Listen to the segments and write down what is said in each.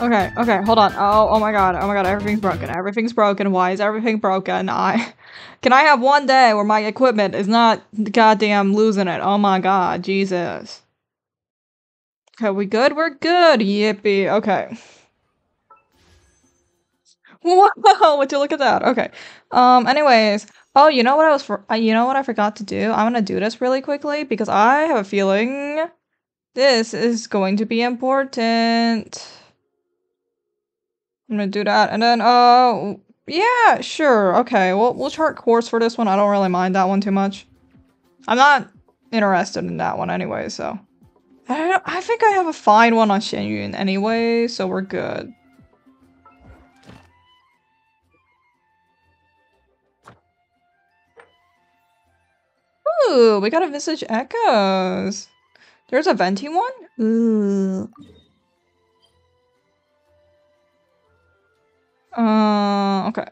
Okay, okay, hold on. Oh my god, everything's broken. Everything's broken. Why is everything broken? Can I have one day where my equipment is not goddamn losing it? Oh my god, Jesus. Okay, we good? We're good. Yippee. Okay. Whoa, would you look at that? Okay. Anyways. Oh, you know what you know what I forgot to do? I'm gonna do this really quickly because I have a feeling this is going to be important. I'm gonna do that, and then, yeah, sure, okay, we'll chart course for this one. I don't really mind that one too much. I'm not interested in that one anyway, so. I think I have a fine one on Shenyun anyway, so we're good. Ooh, we got a Visage Echoes. There's a Venti one? Ooh. Okay.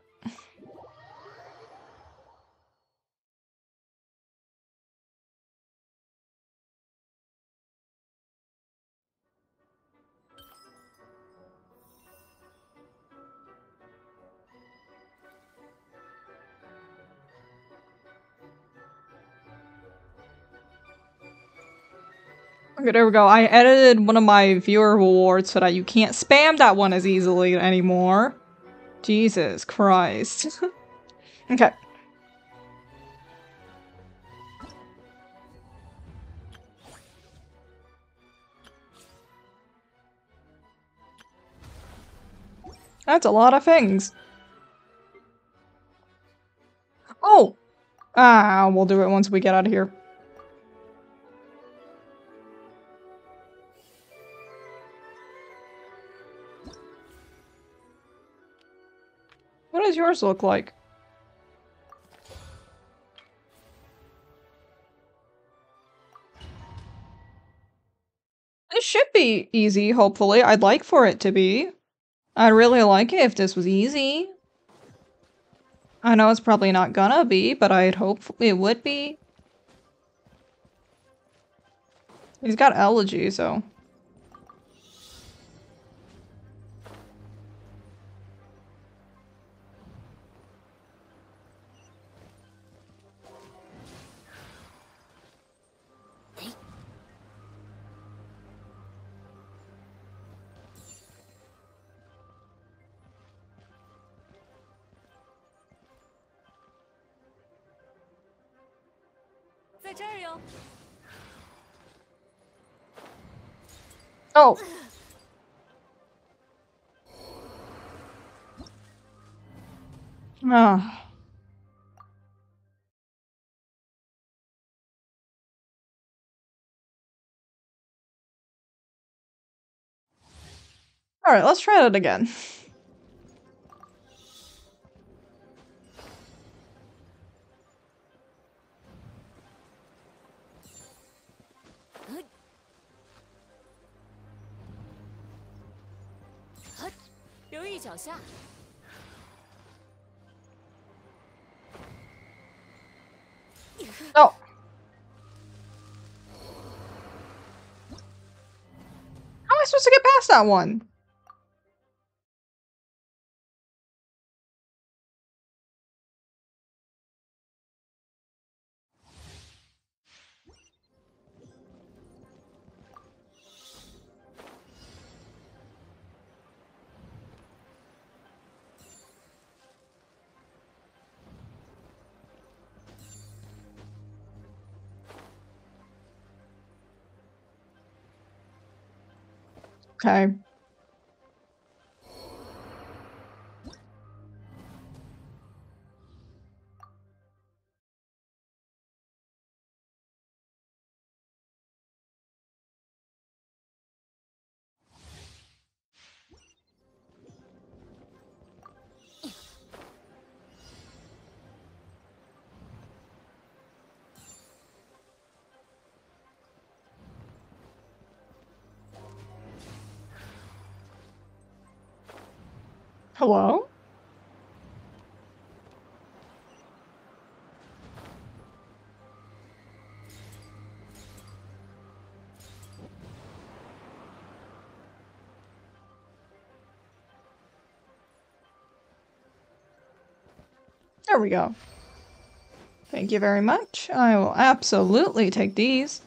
Okay, there we go. I edited one of my viewer rewards so that you can't spam that one as easily anymore. Jesus Christ. Okay. That's a lot of things. Oh! Ah, we'll do it once we get out of here. What does yours look like? This should be easy, hopefully. I'd like for it to be. I'd really like it if this was easy. I know it's probably not gonna be, but I'd hope it would be. He's got allergy, so. Oh! Ah. Alright, let's try that again. Oh! How am I supposed to get past that one? Okay. Hello? There we go. Thank you very much. I will absolutely take these.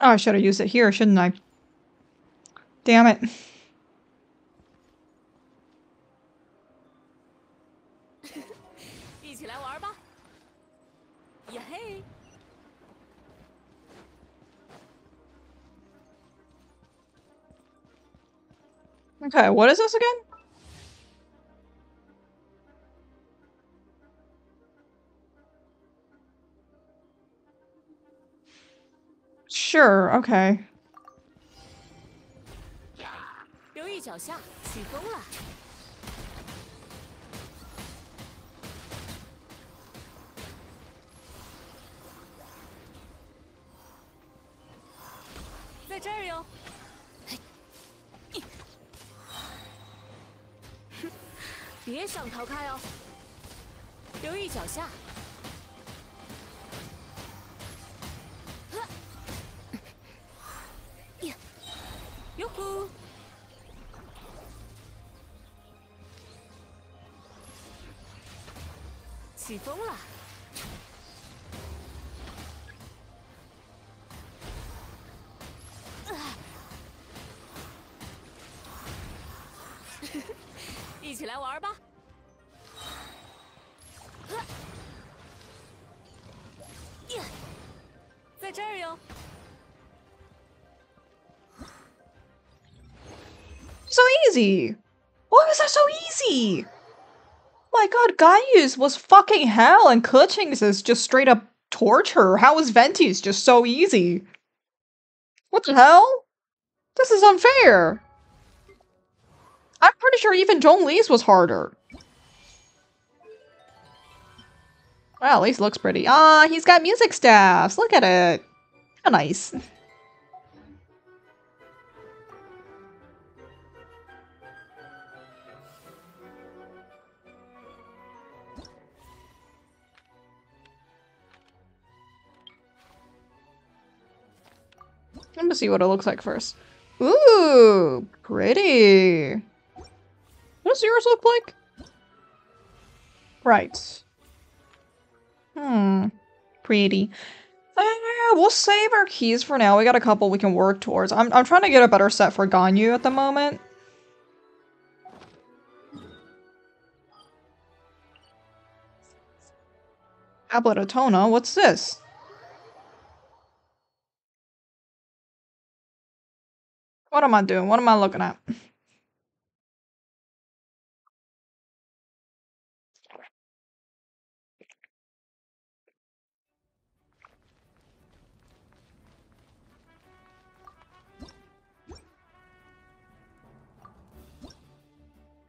Oh, I should have used it here, shouldn't I? Damn it. Okay, what is this again? Sure, okay. So easy! Why was that so easy? My god, Gaius was fucking hell and Kuching's is just straight up torture. How is Venti's just so easy? What the hell? This is unfair! I'm pretty sure even Zhongli's was harder. Well, at least looks pretty. Ah, he's got music staffs! Look at it! How nice. I'm gonna see what it looks like first. Ooh, pretty. What does yours look like? Right. Pretty. We'll save our keys for now. We got a couple we can work towards. I'm trying to get a better set for Ganyu at the moment. Tablet of Tona, what's this? What am I doing? What am I looking at?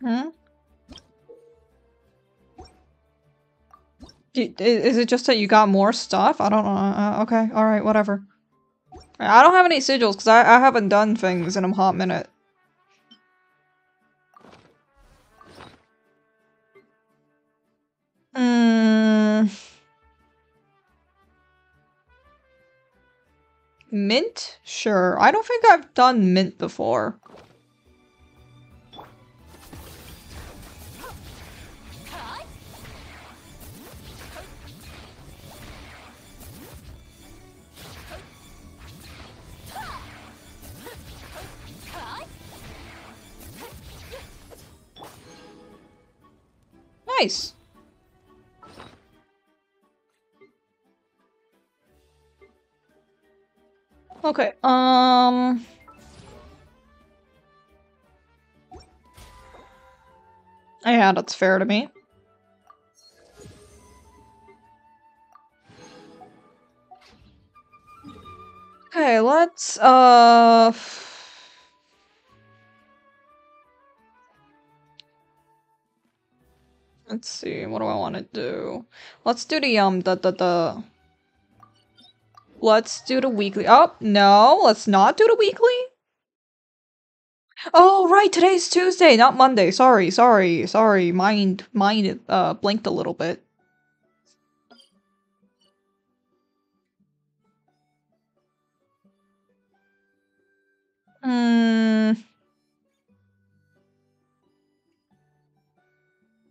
Hmm? Is it just that you got more stuff? I don't know. Okay, alright, whatever. I don't have any sigils because I haven't done things in a hot minute. Mint? Sure. I don't think I've done mint before. Nice. Okay, yeah, that's fair to me. Okay, let's, let's see, what do I want to do? Let's do the, let's do the weekly. Oh, no, let's not do the weekly? Oh, right, today's Tuesday, not Monday. Sorry. Mind, blinked a little bit.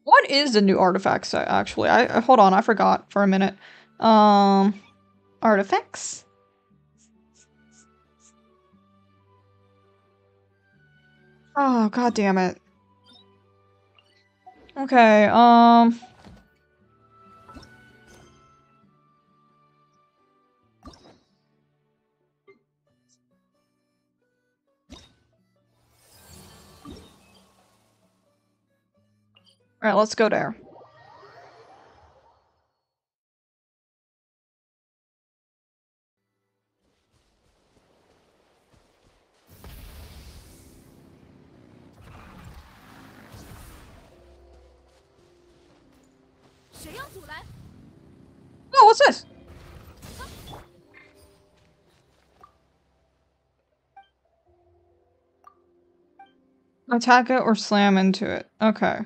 What is the new artifact set, actually? I hold on, I forgot for a minute. Artifacts? Oh, god damn it. Okay, alright, let's go there. Oh, what's this? Attack it or slam into it. Okay.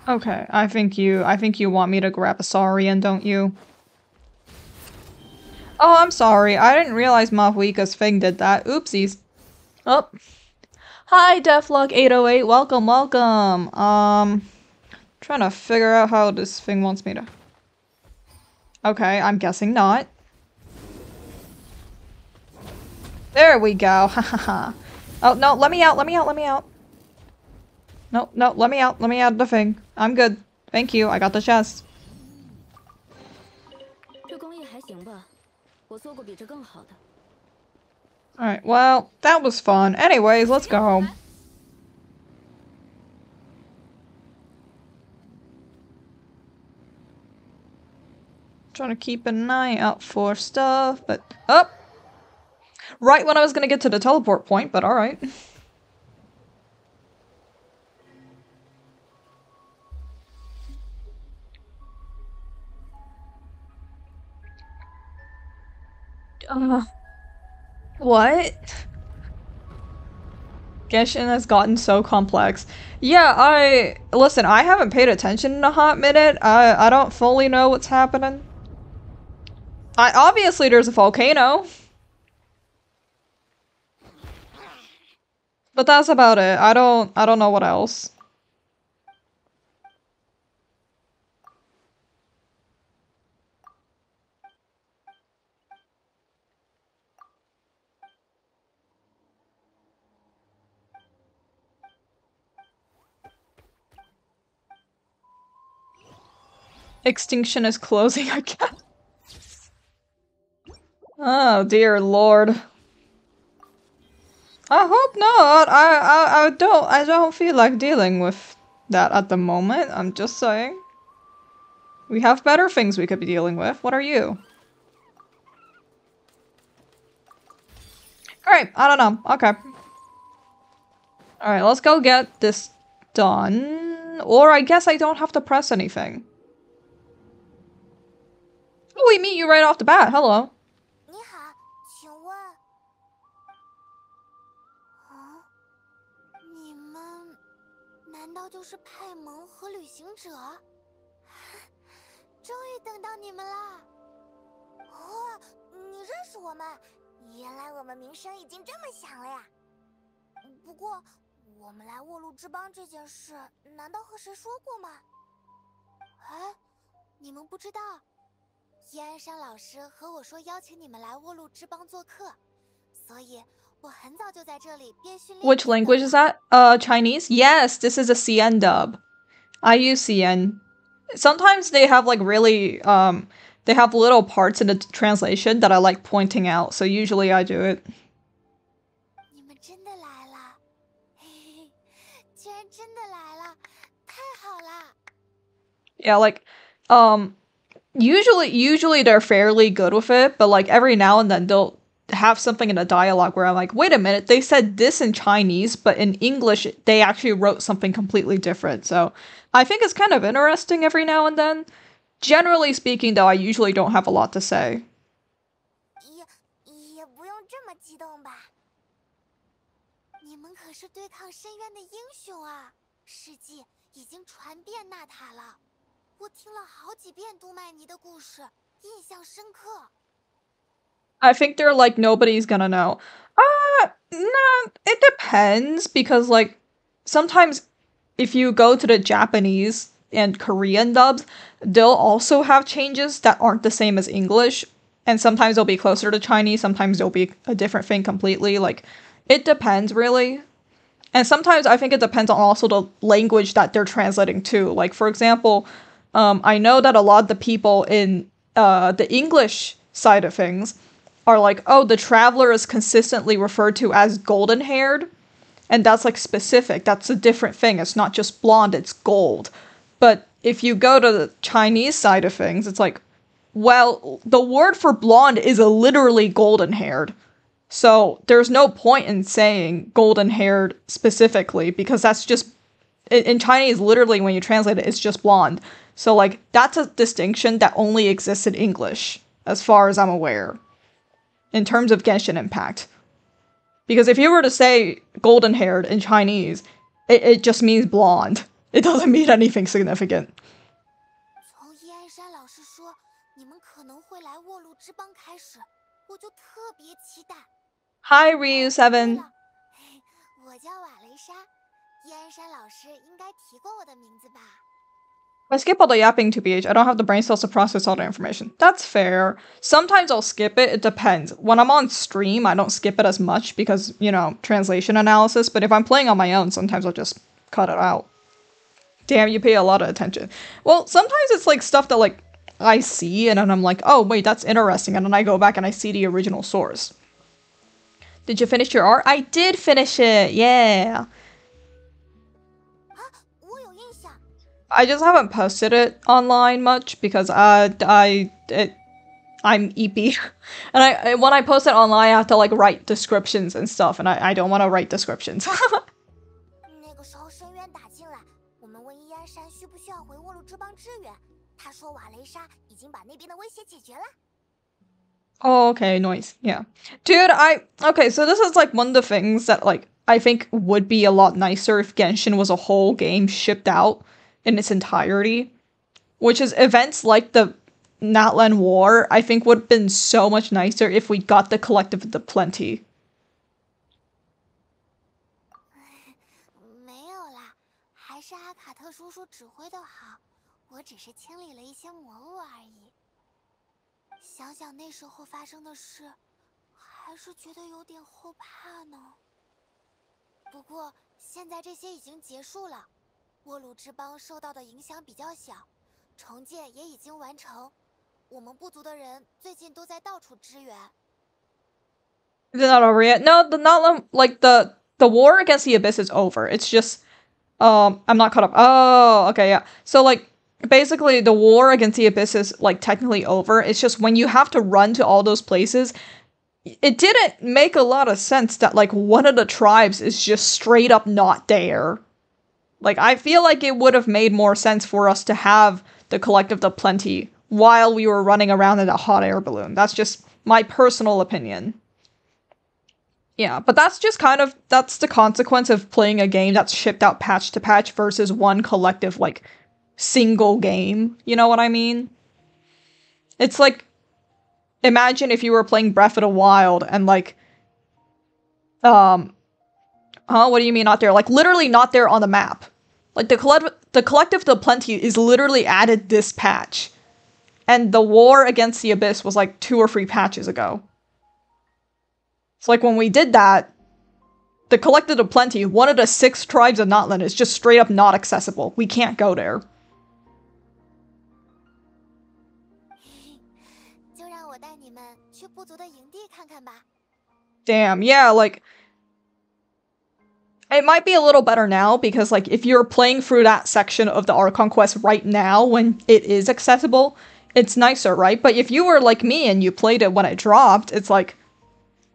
Okay, I think you want me to grab a Saurian, don't you? Oh, I'm sorry. I didn't realize Mahuika's thing did that. Oopsies. Oh. Hi, Defluck808. Welcome, welcome. Trying to figure out how this thing wants me to... Okay, I'm guessing not. There we go. Hahaha. Oh, no, let me out, let me out, let me out. No, no, let me out of the thing. I'm good. Thank you, I got the chest. Alright, well, that was fun. Anyways, let's go. Trying to keep an eye out for stuff, but... Oh! Right when I was gonna get to the teleport point, but alright. What? Genshin has gotten so complex. Yeah, listen, I haven't paid attention in a hot minute. I don't fully know what's happening. Obviously there's a volcano. But that's about it. I don't know what else. Extinction is closing again. Oh dear lord. I hope not. I don't feel like dealing with that at the moment. I'm just saying. We have better things we could be dealing with. What are you? Alright, I don't know. Okay. Alright, let's go get this done. Or I guess I don't have to press anything. Oh, we meet you right off the bat. Hello. Which language is that? Chinese? Yes, this is a CN dub. I use CN. Sometimes they have like really, they have little parts in the translation that I like pointing out, so usually I do it. Yeah, like, Usually they're fairly good with it, but like every now and then they'll have something in a dialogue where I'm like, wait a minute, they said this in Chinese, but in English they actually wrote something completely different. So I think it's kind of interesting every now and then. Generally speaking, though, I usually don't have a lot to say. 也不用这么激动吧？你们可是对抗深渊的英雄啊！事迹已经传遍纳塔了，我听了好几遍杜麦尼的故事，印象深刻。I think they're like nobody's gonna know. No, it depends because like sometimes if you go to the Japanese and Korean dubs, they'll also have changes that aren't the same as English, and sometimes they'll be closer to Chinese, sometimes they'll be a different thing completely. Like it depends really. And sometimes I think it depends on also the language that they're translating to. Like for example, I know that a lot of the people in the English side of things are like, oh, the traveler is consistently referred to as golden haired. And that's like specific. That's a different thing. It's not just blonde, it's gold. But if you go to the Chinese side of things, it's like, well, the word for blonde is a literally golden haired. So there's no point in saying golden haired specifically because that's just in Chinese, literally when you translate it, it's just blonde. So like that's a distinction that only exists in English, as far as I'm aware, in terms of Genshin Impact. Because if you were to say golden haired in Chinese, it just means blonde. It doesn't mean anything significant. 从伊安山老师说你们可能会来沃路之邦开始，我就特别期待。Hi Ryu7. 我叫瓦雷莎，伊安山老师应该提过我的名字吧？ I skip all the yapping to BH. I don't have the brain cells to process all the information. That's fair. Sometimes I'll skip it. It depends. When I'm on stream, I don't skip it as much because, you know, translation analysis. But if I'm playing on my own, sometimes I'll just cut it out. Damn, you pay a lot of attention. Well, sometimes it's like stuff that like I see and then I'm like, oh, wait, that's interesting. And then I go back and I see the original source. Did you finish your art? I did finish it. Yeah. I just haven't posted it online much because I'm EP, and when I post it online, I have to like write descriptions and stuff, and I don't want to write descriptions. 那个时候深渊打进来，我们问伊安山需不需要回沃路之邦支援，他说瓦雷莎已经把那边的威胁解决了。 Oh, okay, nice. Yeah. Dude, okay, so this is like one of the things that like I think would be a lot nicer if Genshin was a whole game shipped out in its entirety, which is events like the Natlan War, I think would have been so much nicer if we got the Collective of the Plenty. 没有啦，还是阿卡特叔叔指挥的好，我只是清理了一些魔物而已。想想那时候发生的事，还是觉得有点后怕呢。不过现在这些已经结束了。 沃鲁之邦受到的影响比较小，重建也已经完成。我们部族的人最近都在到处支援。Is it not over yet? No, not like the war against the Abyss is over. It's just I'm not caught up. Oh, okay, yeah. So like basically the war against the Abyss is like technically over. It's just when you have to run to all those places, it didn't make a lot of sense that like one of the tribes is just straight up not there. Like, I feel like it would have made more sense for us to have the Collective of Plenty while we were running around in a hot air balloon. That's just my personal opinion. Yeah, but that's just that's the consequence of playing a game that's shipped out patch to patch versus one collective, like, single game. You know what I mean? It's like, imagine if you were playing Breath of the Wild and, like, what do you mean not there? Like, literally not there on the map. Like, the Collective of the Plenty is literally added this patch. And the war against the Abyss was like 2 or 3 patches ago. It's like when we did that, the Collective of Plenty, one of the 6 tribes of Notland, is just straight up not accessible. We can't go there. Damn, yeah, like... It might be a little better now, because, like, if you're playing through that section of the Archon quest right now, when it is accessible, it's nicer, right? But if you were like me and you played it when it dropped, it's like,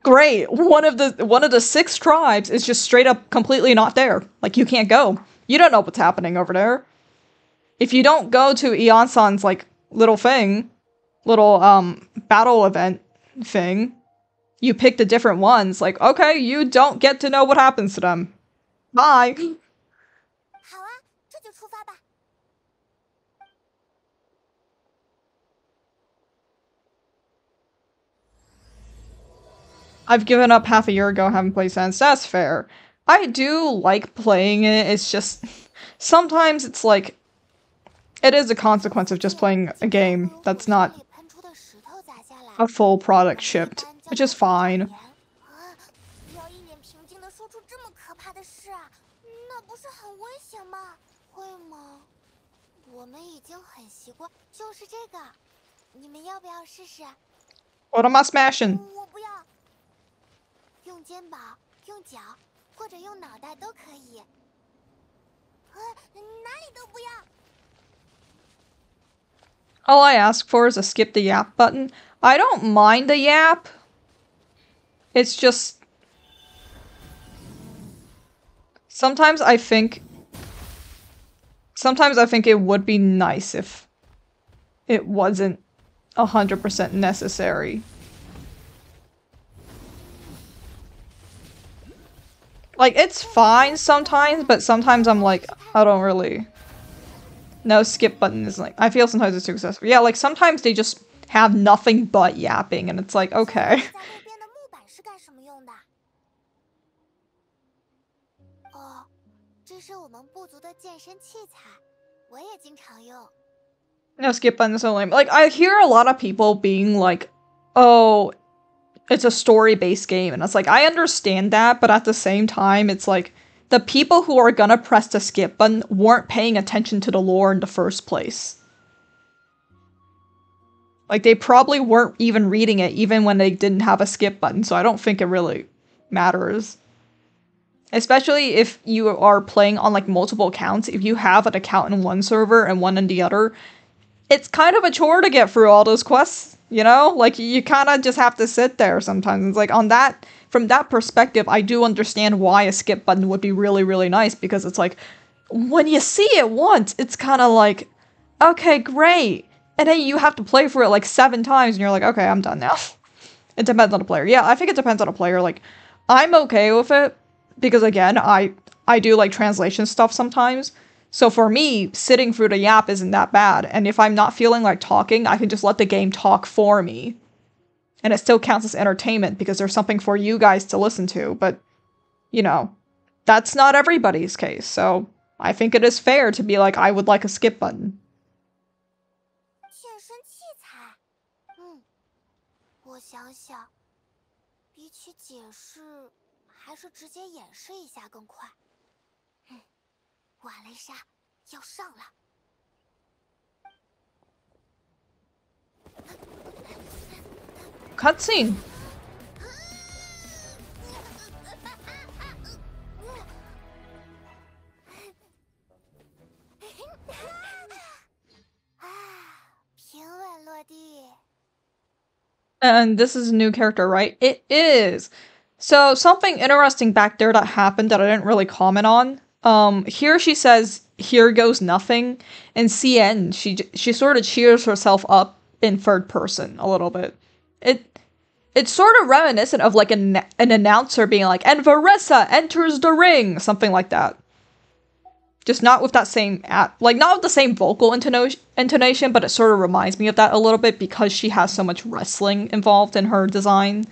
great, one of the 6 tribes is just straight up completely not there. Like, you can't go. You don't know what's happening over there. If you don't go to Eonsan's, like, little battle event thing, you picked a different ones, like, okay, you don't get to know what happens to them. Bye. 好啊，这就出发吧。I've given up half a year ago, haven't played since. That's fair. I do like playing it, it's just sometimes it's like it is a consequence of just playing a game that's not a full product shipped, which is fine. 要一脸平静地说出这么可怕的事啊，那不是很危险吗？会吗？我们已经很习惯，就是这个，你们要不要试试？ What am I smashing? 我不要。用肩膀、用脚或者用脑袋都可以。哪里都不要。 All I ask for is a skip the yap button. I don't mind the yap. It's just sometimes I think it would be nice if it wasn't 100% necessary. Like, it's fine sometimes, but sometimes I'm like, I don't really... No, skip button is like... I feel sometimes it's too excessive. Yeah, like, sometimes they just have nothing but yapping, and it's like, okay. 哦，这是我们部族的健身器材，我也经常用。 No, skip button is so lame. Like, I hear a lot of people being like, oh, it's a story-based game, and it's like, I understand that, but at the same time, it's like, the people who are gonna press the skip button weren't paying attention to the lore in the first place. Like, they probably weren't even reading it, even when they didn't have a skip button, so I don't think it really matters. Especially if you are playing on, like, multiple accounts. If you have an account in one server and one in the other, it's kind of a chore to get through all those quests, you know? Like, you kind of just have to sit there sometimes. It's like, from that perspective, I do understand why a skip button would be really, really nice, because it's like, when you see it once, it's kind of like, okay, great. And then you have to play for it like 7 times, and you're like, okay, I'm done now. It depends on the player. Yeah, I think it depends on the player. Like, I'm okay with it, because again, I do like translation stuff sometimes. So for me, sitting through the yap isn't that bad, and if I'm not feeling like talking, I can just let the game talk for me. And it still counts as entertainment because there's something for you guys to listen to, but, you know, that's not everybody's case, so I think it is fair to be like, I would like a skip button. 健身器材，我想想，比起解释，还是直接演示一下更快。瓦雷莎要上了。Cutscene. And this is a new character, right? It is! So, something interesting back there that happened that I didn't really comment on. Here she says, "Here goes nothing," and CN, she sort of cheers herself up in third person a little bit. It's sort of reminiscent of like an announcer being like, "And Varessa enters the ring," something like that. Just not with that same not with the same vocal intonation, but it sort of reminds me of that a little bit because she has so much wrestling involved in her design.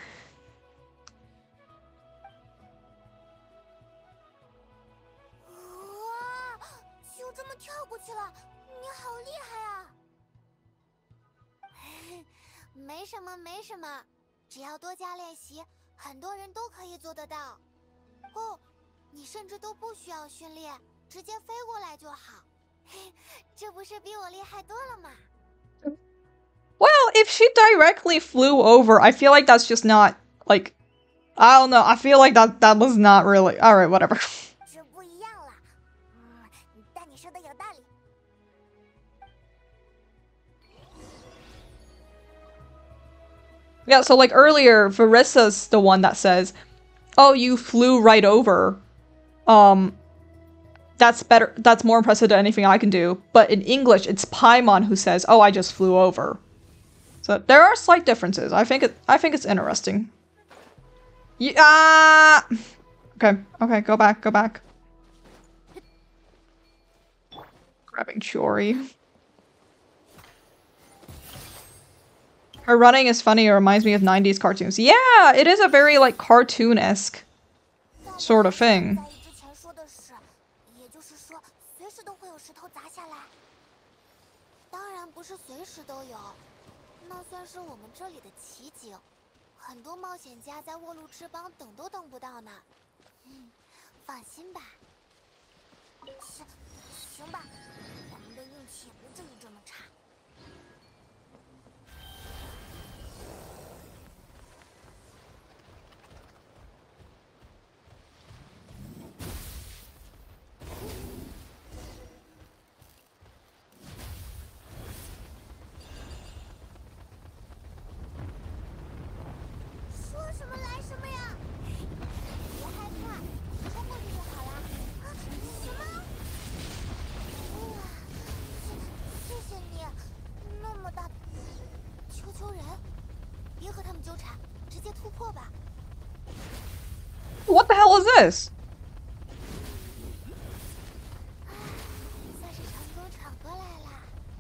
就这么跳过去了，你好厉害啊！没什么，没什么，只要多加练习，很多人都可以做得到。哦，你甚至都不需要训练。 直接飞过来就好，这不是比我厉害多了吗？ Well, if she directly flew over, I feel like that's just not, like, I don't know, I feel like that was not really, alright, whatever. 这不一样了，但你说的有道理。Yeah, so like earlier, Varissa's the one that says, "Oh, you flew right over." Um, that's better. That's more impressive than anything I can do. But in English, it's Paimon who says, "Oh, I just flew over." So there are slight differences. I think it's interesting. Yeah. Okay. Okay. Go back. Go back. Grabbing Chiori. Her running is funny. It reminds me of 90s cartoons. Yeah, it is a very like cartoon-esque sort of thing. 在之前说的是，也就是说，随时都会有石头砸下来。当然不是随时都有，那算是我们这里的奇景。很多冒险家在沃路之邦等都等不到呢。放心吧。行吧，我们的运气也不至于这么差。说什么来什么呀！别害怕，冲过去就好了。什么？哇，谢谢你，那么大，球人，别和他们纠缠，直接突破吧。What the hell is this? 算是成功闯过来了，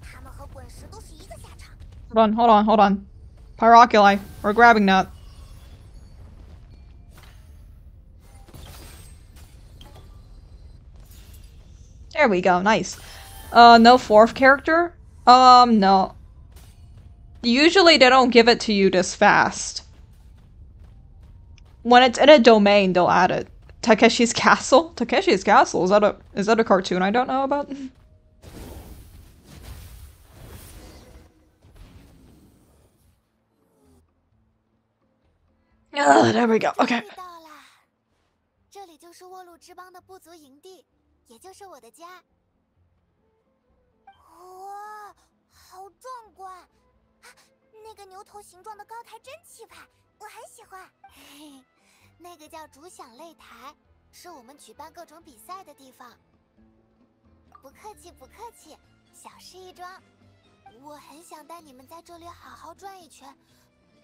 他们和滚石都是一个下场。Hold on, hold on, hold on. Pyroculi. We're grabbing that. There we go, nice. No fourth character? No. Usually they don't give it to you this fast. When it's in a domain, they'll add it. Takeshi's Castle? Takeshi's Castle? Is that a cartoon I don't know about? There we go. Okay. 到了，这里就是沃路之邦的部族营地，也就是我的家。哇，好壮观！啊，那个牛头形状的高台真气派，我很喜欢。嘿嘿，那个叫主享擂台，是我们举办各种比赛的地方。不客气，不客气，小事一桩。我很想带你们在这里好好转一圈，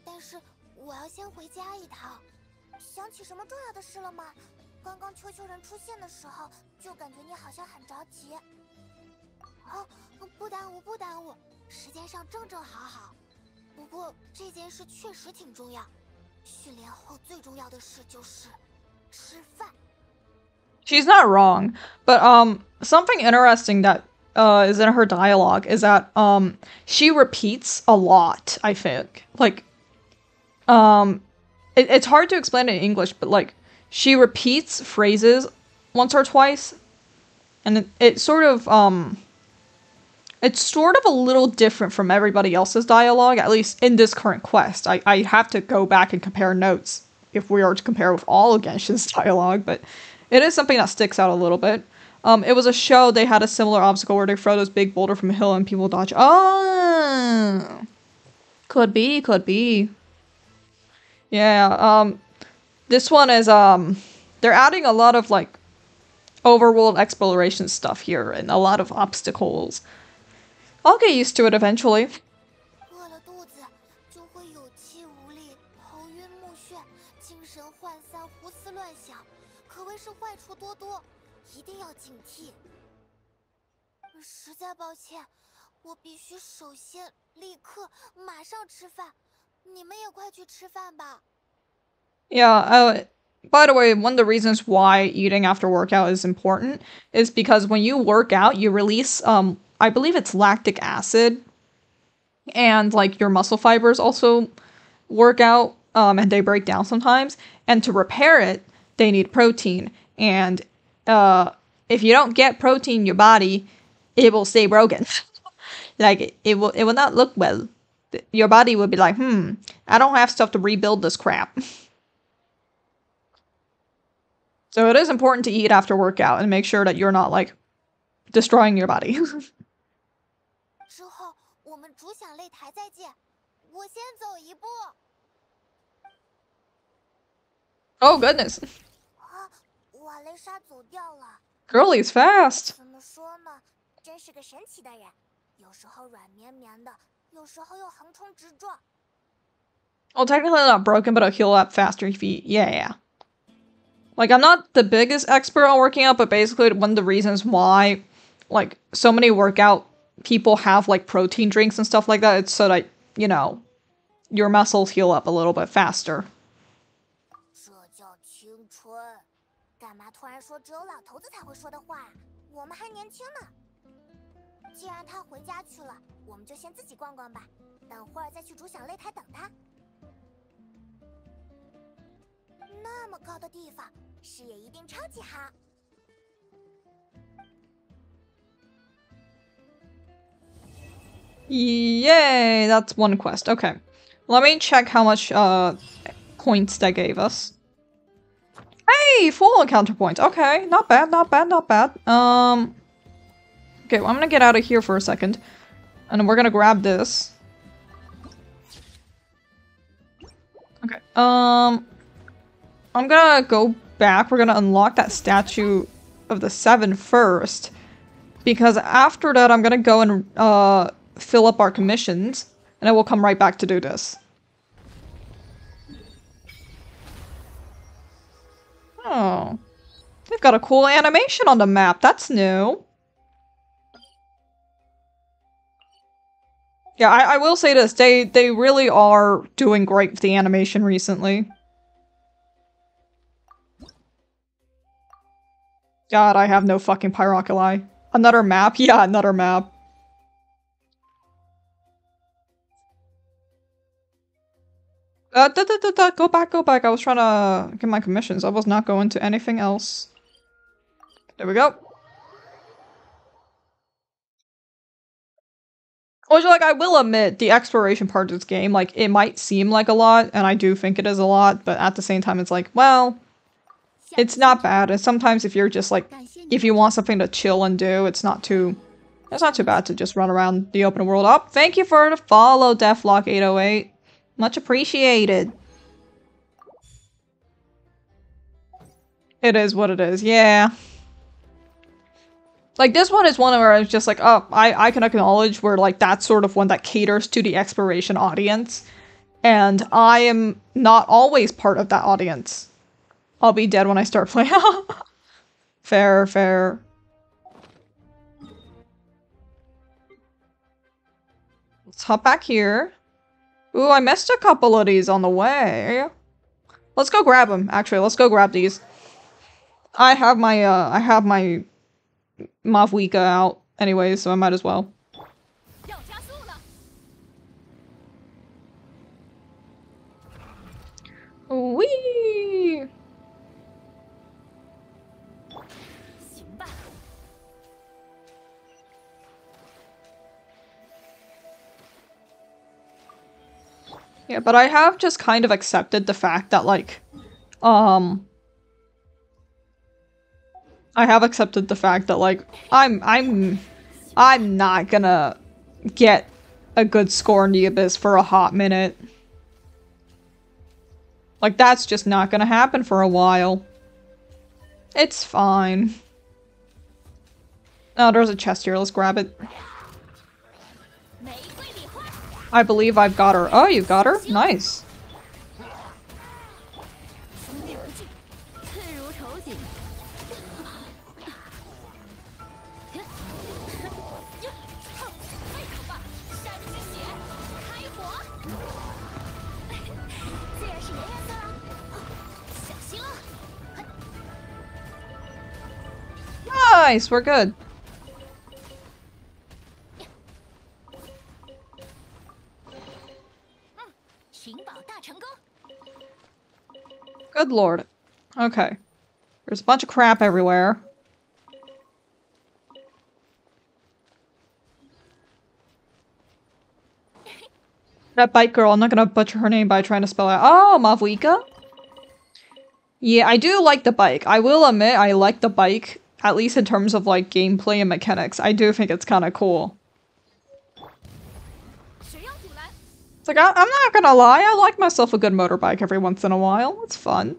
但是我要先回家一趟。想起什么重要的事了吗？刚刚球人出现的时候，就感觉你好像很着急。哦，不耽误，不耽误，时间上正好好。不过这件事确实挺重要，训练后最重要的事就是吃饭。 She's not wrong, but something interesting that is in her dialogue is that she repeats a lot, I think. Like it's hard to explain in English, but like she repeats phrases once or twice, and it's sort of a little different from everybody else's dialogue, at least in this current quest. I have to go back and compare notes if we are to compare with all of Genshin's dialogue, but it is something that sticks out a little bit. It was a show, they had a similar obstacle where they throw this big boulder from a hill and people dodge. Oh! Could be, could be. Yeah, this one is, they're adding a lot of, like, overworld exploration stuff here and a lot of obstacles. I'll get used to it eventually. 饿了肚子就会有气无力、头晕目眩、精神涣散、胡思乱想，可谓是坏处多多，一定要警惕。实在抱歉，我必须首先立刻马上吃饭，你们也快去吃饭吧。Yeah, by the way, one of the reasons why eating after workout is important is because when you work out, you release, I believe it's lactic acid, and like your muscle fibers also work out, and they break down sometimes, and to repair it, they need protein, and if you don't get protein in your body, it will stay broken. Like, it will not look well. Your body will be like, I don't have stuff to rebuild this crap. So it is important to eat after workout and make sure that you're not, like, destroying your body. 之后我们主享擂台再见，我先走一步。Oh goodness. 啊，瓦雷莎走掉了。Girlie's fast. 怎么说呢？真是个神奇的人，有时候软绵绵的，有时候又横冲直撞。Well, technically not broken, but I'll heal up faster if you... Yeah. Like, I'm not the biggest expert on working out, but basically one of the reasons why, like, so many workout people have, like, protein drinks and stuff like that, it's so that, you know, your muscles heal up a little bit faster. 这叫青春，干嘛突然说只有老头子才会说的话？我们还年轻呢。既然他回家去了，我们就先自己逛逛吧，等会儿再去主享擂台等他。那么高的地方，视野一定超级好。Yay, that's one quest. Okay. Let me check how much points that gave us. Hey, full encounter points. Okay, not bad, not bad, not bad. Okay, well, I'm gonna get out of here for a second. And then we're gonna grab this. Okay, I'm gonna go back. We're gonna unlock that statue of the 7 first. Because after that, I'm gonna go and, fill up our commissions. And then we'll come right back to do this. Oh. They've got a cool animation on the map. That's new. Yeah, I will say this. They really are doing great with the animation recently. God, I have no fucking Pyroculi. Another map? Yeah, another map. Go back, go back. I was trying to get my commissions. I was not going to anything else. There we go. Which, like, I will admit, the exploration part of this game, like, it might seem like a lot, and I do think it is a lot, but at the same time, it's like, well, it's not bad. And sometimes if you're just, like, if you want something to chill and do, it's not too bad to just run around the open world. Oh, thank you for the follow, Deathlock808. Much appreciated. It is what it is, yeah. Like, this one is one where I was just like, oh, I can acknowledge where, like, that's sort of one that caters to the exploration audience. And I am not always part of that audience. I'll be dead when I start playing. Fair, fair. Let's hop back here. Ooh, I missed a couple of these on the way. Let's go grab them, actually. Let's go grab these. I have my Mavwika out anyway, so I might as well. Whee! Yeah, but I have just kind of accepted the fact that, like, I have accepted the fact that, like, I'm not gonna get a good score in the Abyss for a hot minute. Like, that's just not gonna happen for a while. It's fine. Oh, there's a chest here. Let's grab it. I believe I've got her. Oh, you've got her? Nice. Nice, we're good. Good lord. Okay. There's a bunch of crap everywhere. That bike girl, I'm not gonna butcher her name by trying to spell it. Oh, Mavwika? Yeah, I do like the bike. I will admit I like the bike, at least in terms of, like, gameplay and mechanics. I do think it's kind of cool. It's like, I'm not gonna lie, I like myself a good motorbike every once in a while. It's fun.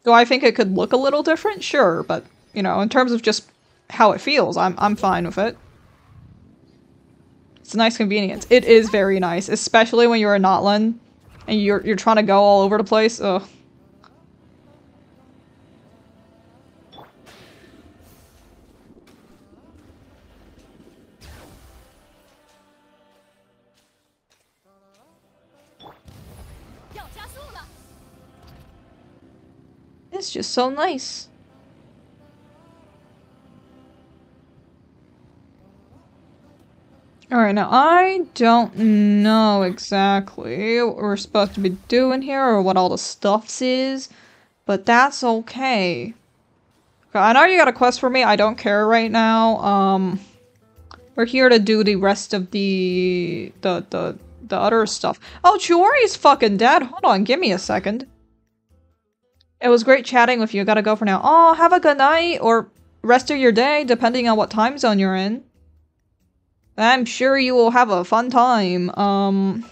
Do I think it could look a little different? Sure, but you know, in terms of just how it feels, I'm fine with it. It's a nice convenience. It is very nice, especially when you're a Notlin and you're trying to go all over the place. Ugh. It's just so nice. Alright, now I don't know exactly what we're supposed to be doing here or what all the stuffs is, but that's okay. I know you got a quest for me, I don't care right now. We're here to do the rest of the other stuff. Oh, Chiori's fucking dead. Hold on, give me a second. It was great chatting with you. Gotta go for now. Oh, have a good night or rest of your day, depending on what time zone you're in. I'm sure you will have a fun time. How do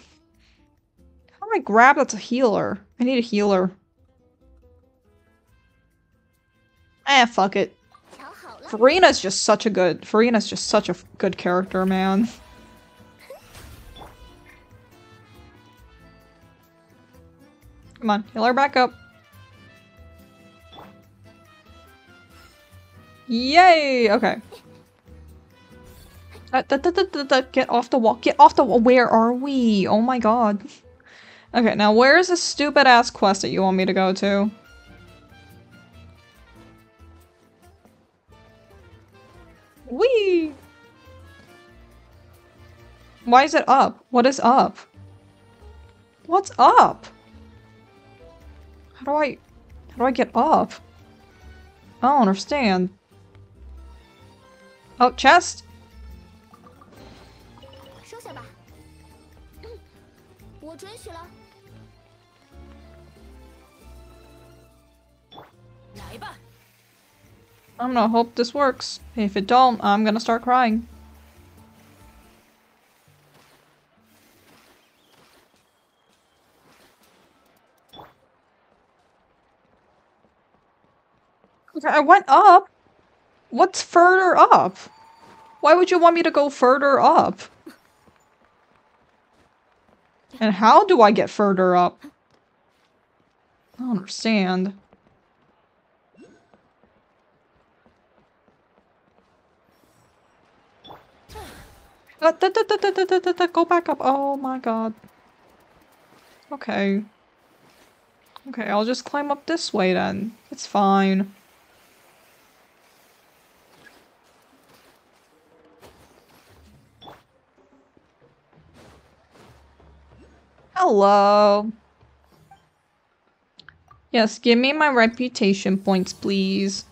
I grab that's a healer? I need a healer. Eh, fuck it. Farina's just such a good character, man. Come on, heal her back up. Yay! Okay. Get off the wall. Get off the wall. Where are we? Oh my god. Okay, now where's the stupid ass quest that you want me to go to? Whee! Why is it up? What is up? What's up? How do I get up? I don't understand. Oh, chest? I'm gonna hope this works. If it don't, I'm gonna start crying. Okay, I went up. What's further up? Why would you want me to go further up? And how do I get further up? I don't understand. Go back up. Oh my god. Okay. Okay, I'll just climb up this way then. It's fine. Hello. Yes, give me my reputation points, please.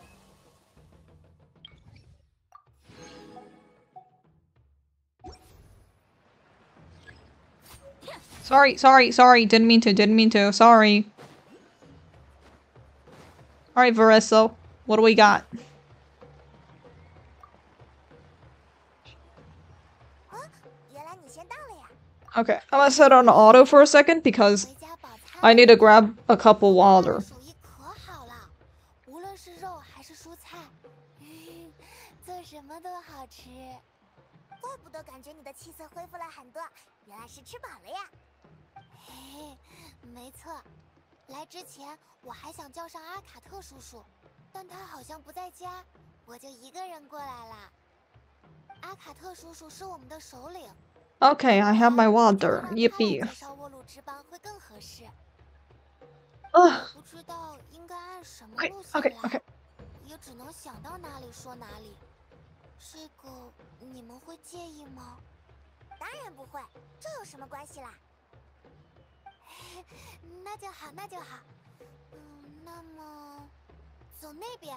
Sorry. Didn't mean to. Sorry. Alright, Varesso. What do we got? Okay, I'm gonna set on auto for a second because I need to grab a couple water. Okay, I have my water. Yippee. Ugh. Okay. 也只能想到哪里说哪里。这个你们会介意吗？当然不会，这有什么关系啦？那就好，那就好。那么走那边。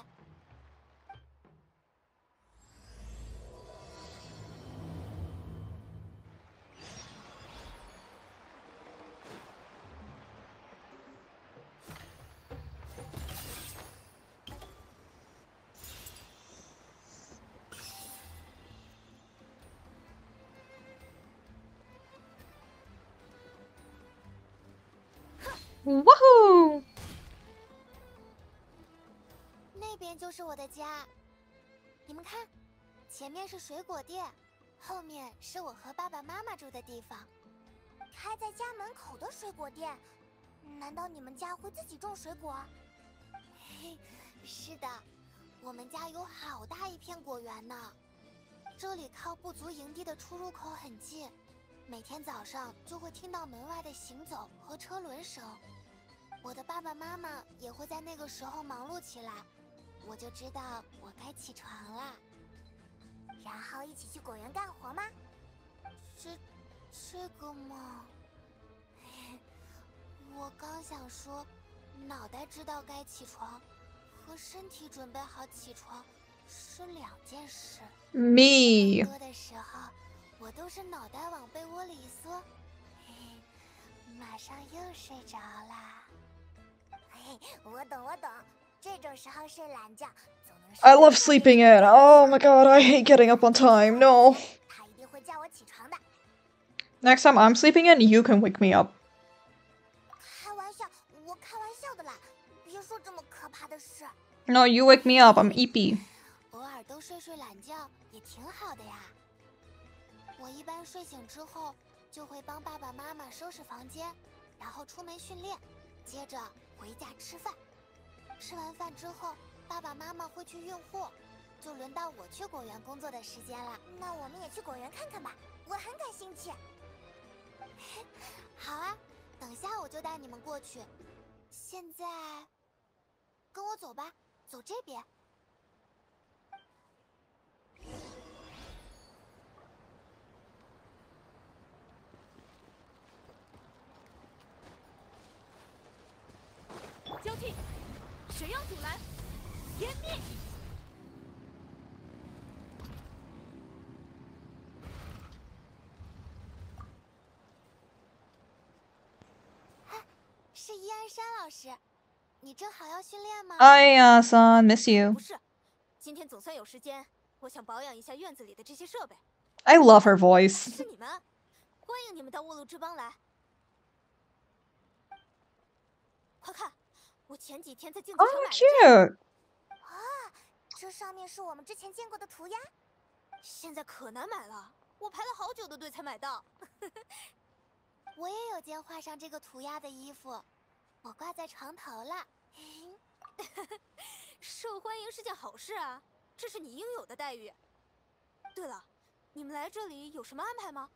Woohoo! 就是我的家。你们看，前面是水果店，后面是我和爸爸妈妈住的地方。开在家门口的水果店，难道你们家会自己种水果？嘿，是的，我们家有好大一片果园呢。这里靠部族营地的出入口很近，每天早上就会听到门外的行走和车轮声。我的爸爸妈妈也会在那个时候忙碌起来，我就知道我该起床了。然后一起去果园干活吗？这个嘛，我刚想说，脑袋知道该起床，和身体准备好起床是两件事。Me. 更多的时候，我都是脑袋往被窝里一缩，马上又睡着啦。我懂，这种时候睡懒觉，总能睡。 I love sleeping in. Oh my god, I hate getting up on time. No. 他一定会叫我起床的。Next time I'm sleeping in, you can wake me up. 开玩笑，我开玩笑的啦，别说这么可怕的事。No, you wake me up. I'm eepy. 偶尔都睡懒觉也挺好的呀。我一般睡醒之后就会帮爸爸妈妈收拾房间，然后出门训练，接着回家吃饭。吃完饭之后，爸爸妈妈会去运货，就轮到我去果园工作的时间了。那我们也去果园看看吧，我很感兴趣。好啊，等下我就带你们过去。现在，跟我走吧，走这边。交替，谁要阻拦？湮灭！是伊安山老师，你正好要训练吗？ Hi, son. Miss you. 不是，今天总算有时间，我想保养一下院子里的这些设备。I love her voice. 是你们，欢迎你们到沃路之邦来。快看，我前几天在竞技场 Oh, 买了这个。 cute. 这上面是我们之前见过的涂鸦。现在可难买了，我排了好久的队才买到。我也有件画上这个涂鸦的衣服，我挂在床头了。受欢迎是件好事啊，这是你应有的待遇。对了，你们来这里有什么安排吗？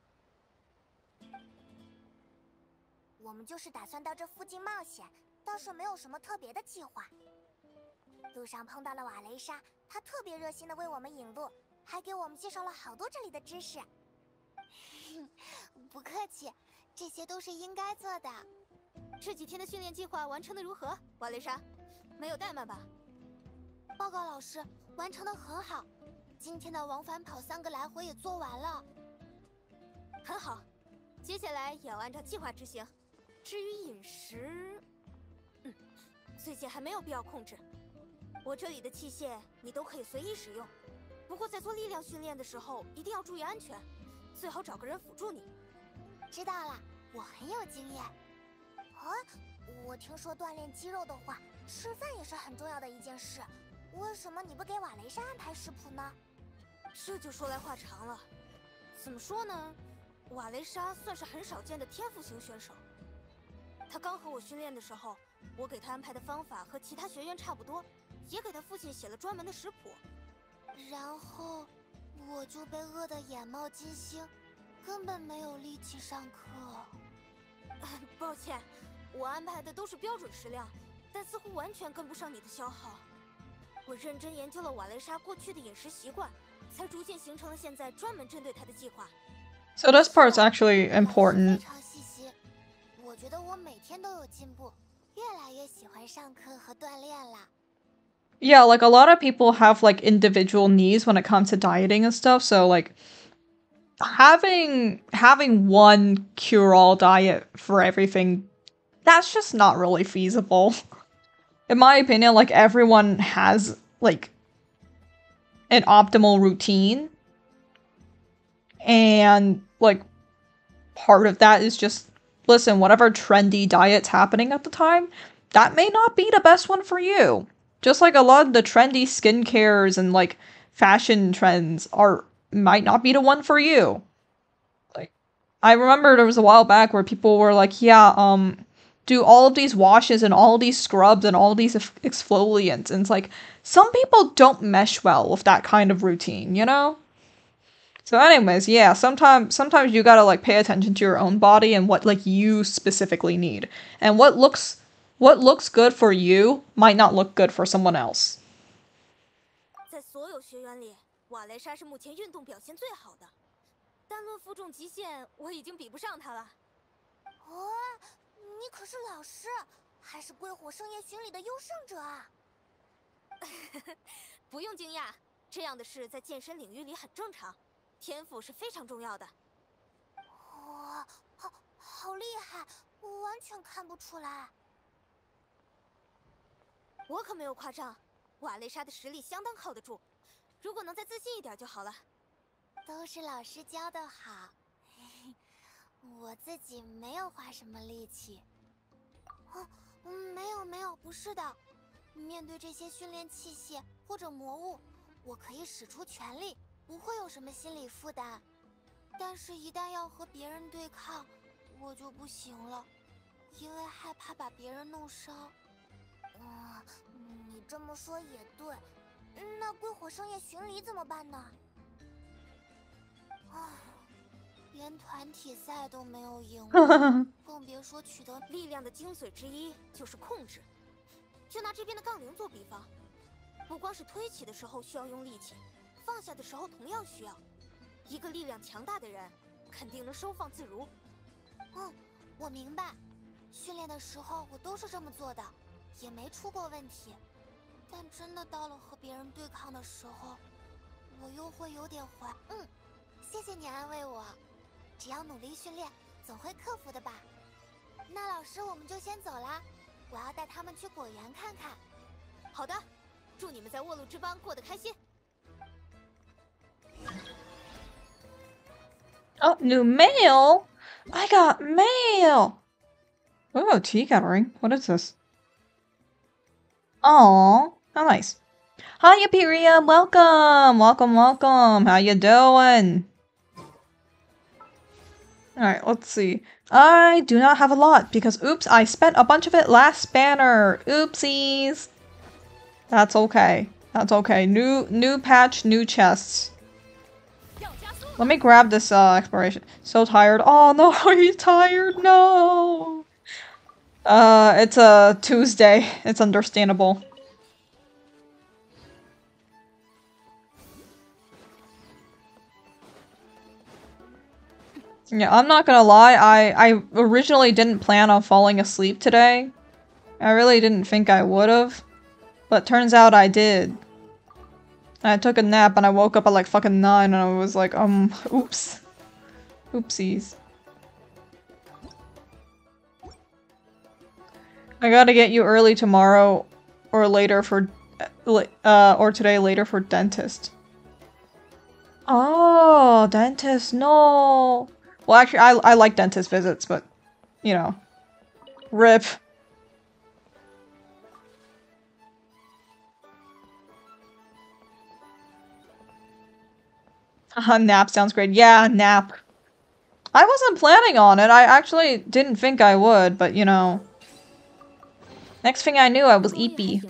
我们就是打算到这附近冒险，倒是没有什么特别的计划。路上碰到了瓦雷莎，她特别热心的为我们引路，还给我们介绍了好多这里的知识。不客气，这些都是应该做的。这几天的训练计划完成的如何，瓦雷莎？没有怠慢吧？报告老师，完成的很好。今天的往返跑3个来回也做完了。很好，接下来也要按照计划执行。至于饮食，最近还没有必要控制。我这里的器械你都可以随意使用，不过在做力量训练的时候一定要注意安全，最好找个人辅助你。知道了，我很有经验。我听说锻炼肌肉的话，吃饭也是很重要的一件事。为什么你不给瓦雷莎安排食谱呢？这就说来话长了。怎么说呢？瓦雷莎算是很少见的天赋型选手。他刚和我训练的时候，我给他安排的方法和其他学员差不多，也给他父亲写了专门的食谱。然后我就被饿得眼冒金星，根本没有力气上课。抱歉，我安排的都是标准食量，但似乎完全跟不上你的消耗。我认真研究了瓦雷莎过去的饮食习惯，才逐渐形成了现在专门针对她的计划。So this part's actually important. 非常细心，我觉得我每天都有进步，越来越喜欢上课和锻炼了。Yeah, like a lot of people have like individual needs when it comes to dieting and stuff. So like having one cure-all diet for everything, that's just not really feasible. In my opinion, like everyone has like an optimal routine. And like part of that is just listen, whatever trendy diet's happening at the time, that may not be the best one for you. Just like a lot of the trendy skincares and like fashion trends might not be the one for you. Like I remember there was a while back where people were like, yeah, do all of these washes and all these scrubs and all these exfoliants, and it's like some people don't mesh well with that kind of routine, you know? So anyways, yeah, sometimes you gotta like pay attention to your own body and what like you specifically need. And what looks good for you might not look good for someone else. 在所有学员里，瓦雷莎是目前运动表现最好的，单论负重极限，我已经比不上她了。哦，你可是老师，还是归火圣夜巡礼的优胜者啊！不用惊讶，这样的事在健身领域里很正常，天赋是非常重要的。哇，好厉害，我完全看不出来。我可没有夸张，瓦雷莎的实力相当靠得住，如果能再自信一点就好了。都是老师教的好，我自己没有花什么力气。哦，没有，不是的。面对这些训练器械或者魔物，我可以使出全力，不会有什么心理负担。但是，一旦要和别人对抗，我就不行了，因为害怕把别人弄伤。你这么说也对。那归火圣夜巡礼怎么办呢？连团体赛都没有赢过，更别说取得力量的精髓之一就是控制。就拿这边的杠铃做比方，不光是推起的时候需要用力气，放下的时候同样需要。一个力量强大的人，肯定能收放自如。我明白。训练的时候我都是这么做的，也没出过问题。但真的到了和别人对抗的时候，我又会有点怀。谢谢你安慰我。只要努力训练，总会克服的吧。那老师，我们就先走啦。我要带他们去果园看看。好的，祝你们在沃路之邦过得开心。Oh, new mail! I got mail! Oh, tea gathering. What is this? Aw, how nice. Hi, Apiria! Welcome! How you doing? Alright, let's see. I do not have a lot because, oops, I spent a bunch of it last banner. Oopsies. That's okay. New patch, new chests. Let me grab this exploration. So tired. Oh no, are you tired? No. It's a Tuesday. It's understandable. Yeah, I'm not gonna lie, I originally didn't plan on falling asleep today. I really didn't think I would've. But turns out I did. I took a nap and I woke up at like fucking 9 and I was like, oops. Oopsies. I gotta get you early tomorrow or later for or today later for dentist. Oh, dentist, no. Well, actually, I like dentist visits, but, you know, rip. Nap sounds great. Yeah, nap. I wasn't planning on it. I actually didn't think I would, but, you know. Next thing I knew, I was eepy.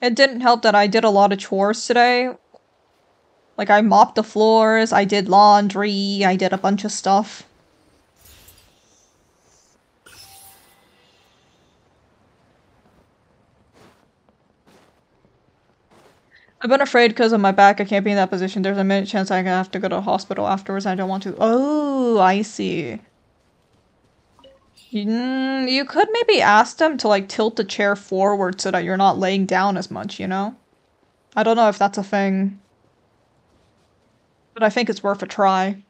It didn't help that I did a lot of chores today. Like, I mopped the floors, I did laundry, I did a bunch of stuff. I've been afraid because of my back, I can't be in that position. There's a minute chance I have to go to the hospital afterwards. I don't want to. Oh, I see. You could maybe ask them to, like, tilt the chair forward so that you're not laying down as much, you know? I don't know if that's a thing. But I think it's worth a try.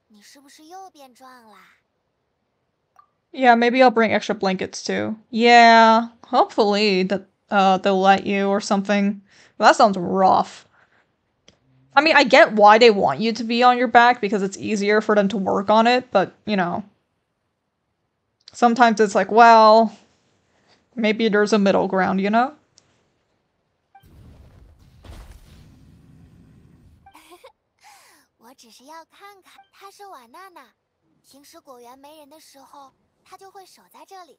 你是不是又变壮啦？ Yeah, maybe I'll bring extra blankets too. Yeah, hopefully that they'll let you or something. Well, that sounds rough. I mean, I get why they want you to be on your back because it's easier for them to work on it, but you know, sometimes it's like, well, maybe there's a middle ground, you know? 我只是要看看。他是瓦娜娜，平时果园没人的时候，他就会守在这里，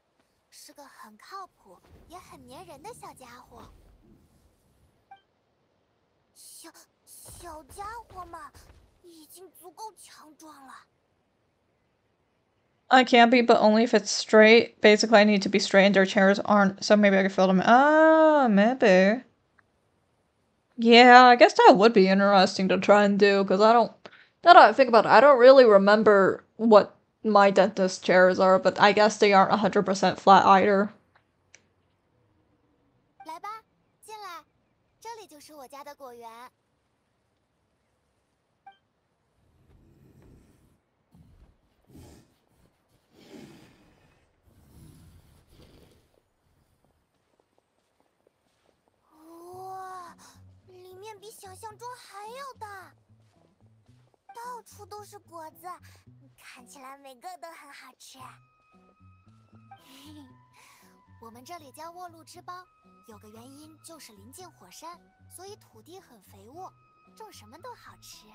是个很靠谱也很粘人的小家伙。小家伙嘛，已经足够强壮了。I can be, but only if it's straight. Basically, I need to be straight and their chairs aren't, so maybe I can fill them. Ah, maybe. Yeah, I guess that would be interesting to try and do, because now that I think about it, I don't really remember what my dentist chairs are, but I guess they aren't 100% flat either. 来吧，进来，这里就是我家的果园。哇，里面比想象中还要大，到处都是果子，看起来每个都很好吃。我们这里叫沃路之邦，有个原因就是临近火山，所以土地很肥沃，种什么都好吃。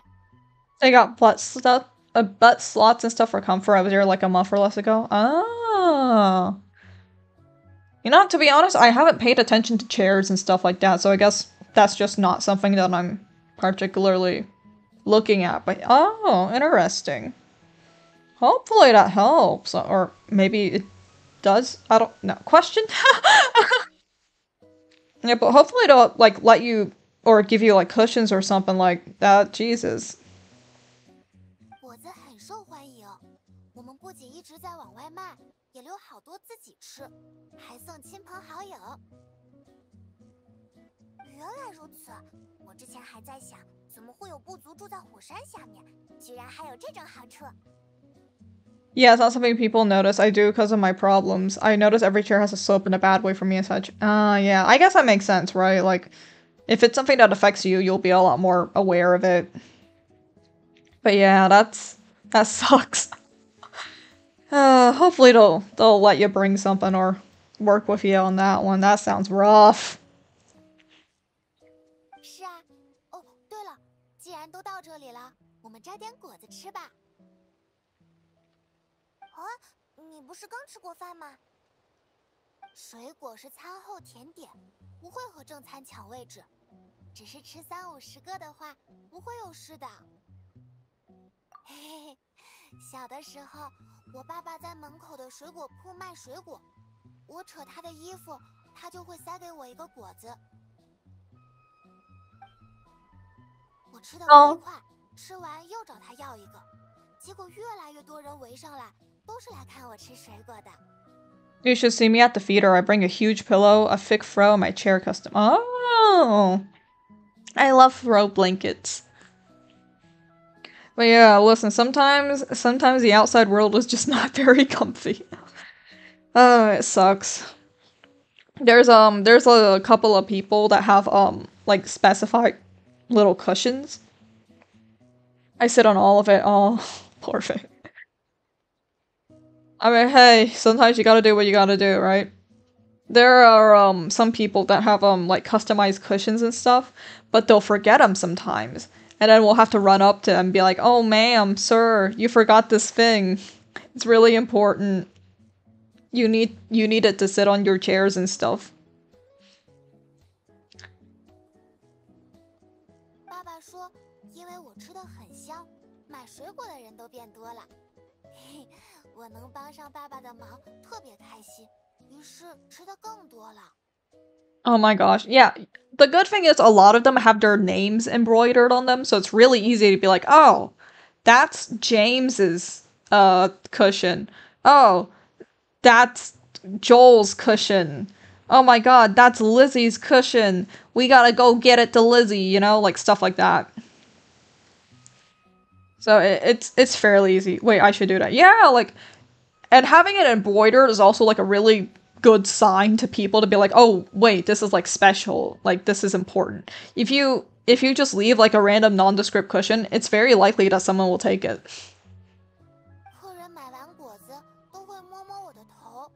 They got butt slots and stuff for comfort. I was here like a month or less ago. Oh. You know, to be honest, I haven't paid attention to chairs and stuff like that, so I guess that's just not something that I'm particularly looking at. But oh, interesting. Hopefully that helps, or maybe it does. I don't know. Question? Yeah, but hopefully it'll like let you or give you like cushions or something like that. Jesus. 果子很受欢迎，我们不仅一直在往外卖，也留好多自己吃，还送亲朋好友。原来如此，我之前还在想，怎么会有部族住在火山下面，居然还有这种好处。 Yeah, it's not something people notice. I do because of my problems. I notice every chair has a slope in a bad way for me and such. Yeah, I guess that makes sense, right? Like, if it's something that affects you, you'll be a lot more aware of it. But yeah, that sucks. Hopefully they'll let you bring something or work with you on that one. That sounds rough. 是啊，哦，对了，既然都到这里了，我们摘点果子吃吧。啊，你不是刚吃过饭吗？水果是餐后甜点，不会和正餐抢位置。只是吃30-50个的话，不会有事的。嘿嘿，小的时候，我爸爸在门口的水果铺卖水果，我扯他的衣服，他就会塞给我一个果子。我吃得飞快，吃完又找他要一个，结果越来越多人围上来，都是来看我吃水果的。 You should see me at the feeder. I bring a huge pillow, a thick throw, and my chair custom. Oh! I love throw blankets. But yeah, listen, sometimes the outside world is just not very comfy. Oh, it sucks. There's a couple of people that have like specified little cushions. I sit on all of it. Oh, poor thing. I mean, hey, sometimes you gotta do what you gotta do, right? There are some people that have like customized cushions and stuff, but they'll forget them sometimes. And then we'll have to run up to them and be like, "Oh, ma'am, sir, you forgot this thing. It's really important. You need it to sit on your chairs and stuff." 爸爸说，因为我吃得很香，买水果的人都变多了。嘿，我能帮上爸爸的忙，特别开心。于是吃的更多了。 Oh my gosh, yeah. The good thing is a lot of them have their names embroidered on them, so it's really easy to be like, "Oh, that's James's cushion. Oh, that's Joel's cushion. Oh my god, that's Lizzie's cushion. We gotta go get it to Lizzie," you know, like stuff like that. So it's fairly easy. Wait, I should do that. Yeah, like, and having it embroidered is also like a really good sign to people to be like, oh wait, this is like special, like this is important. If you just leave like a random nondescript cushion, it's very likely that someone will take it. 客人买完果子都会摸摸我的头，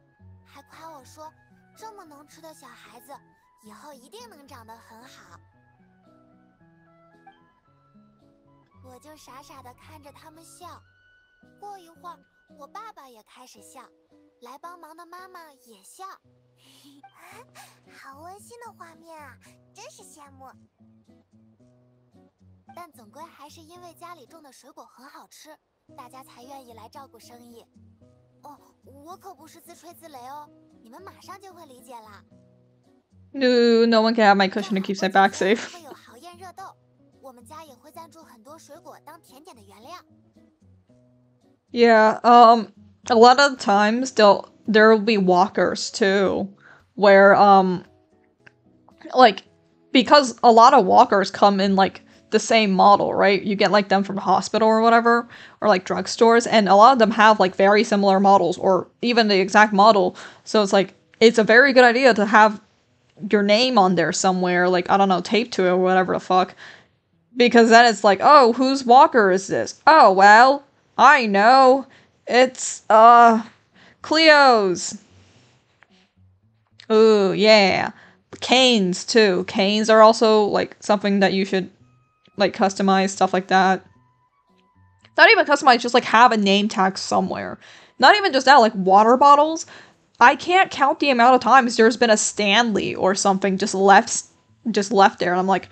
还夸我说这么能吃的小孩子以后一定能长得很好。我就傻傻的看着他们笑。过一会儿，我爸爸也开始笑，来帮忙的妈妈也笑。好温馨的画面啊，真是羡慕。但总归还是因为家里种的水果很好吃，大家才愿意来照顾生意。哦，我可不是自吹自擂哦，你们马上就会理解啦。No, no one can have my cushion and keeps my back safe. 会有豪宴热豆，我们家也会赞助很多水果当甜点的原料。Yeah, a lot of times there will be walkers too, where like, because a lot of walkers come in like the same model, right? You get like them from hospital or whatever, or like drugstores, and a lot of them have like very similar models or even the exact model. So it's like it's a very good idea to have your name on there somewhere, like I don't know, taped to it or whatever the fuck. Because then it's like, oh, whose walker is this? Oh, well, I know. It's, Cleo's. Ooh, yeah. Canes, too. Canes are also, like, something that you should, like, customize, stuff like that. Not even customize, just, like, have a name tag somewhere. Not even just that, like, water bottles. I can't count the amount of times there's been a Stanley or something just left there, and I'm like,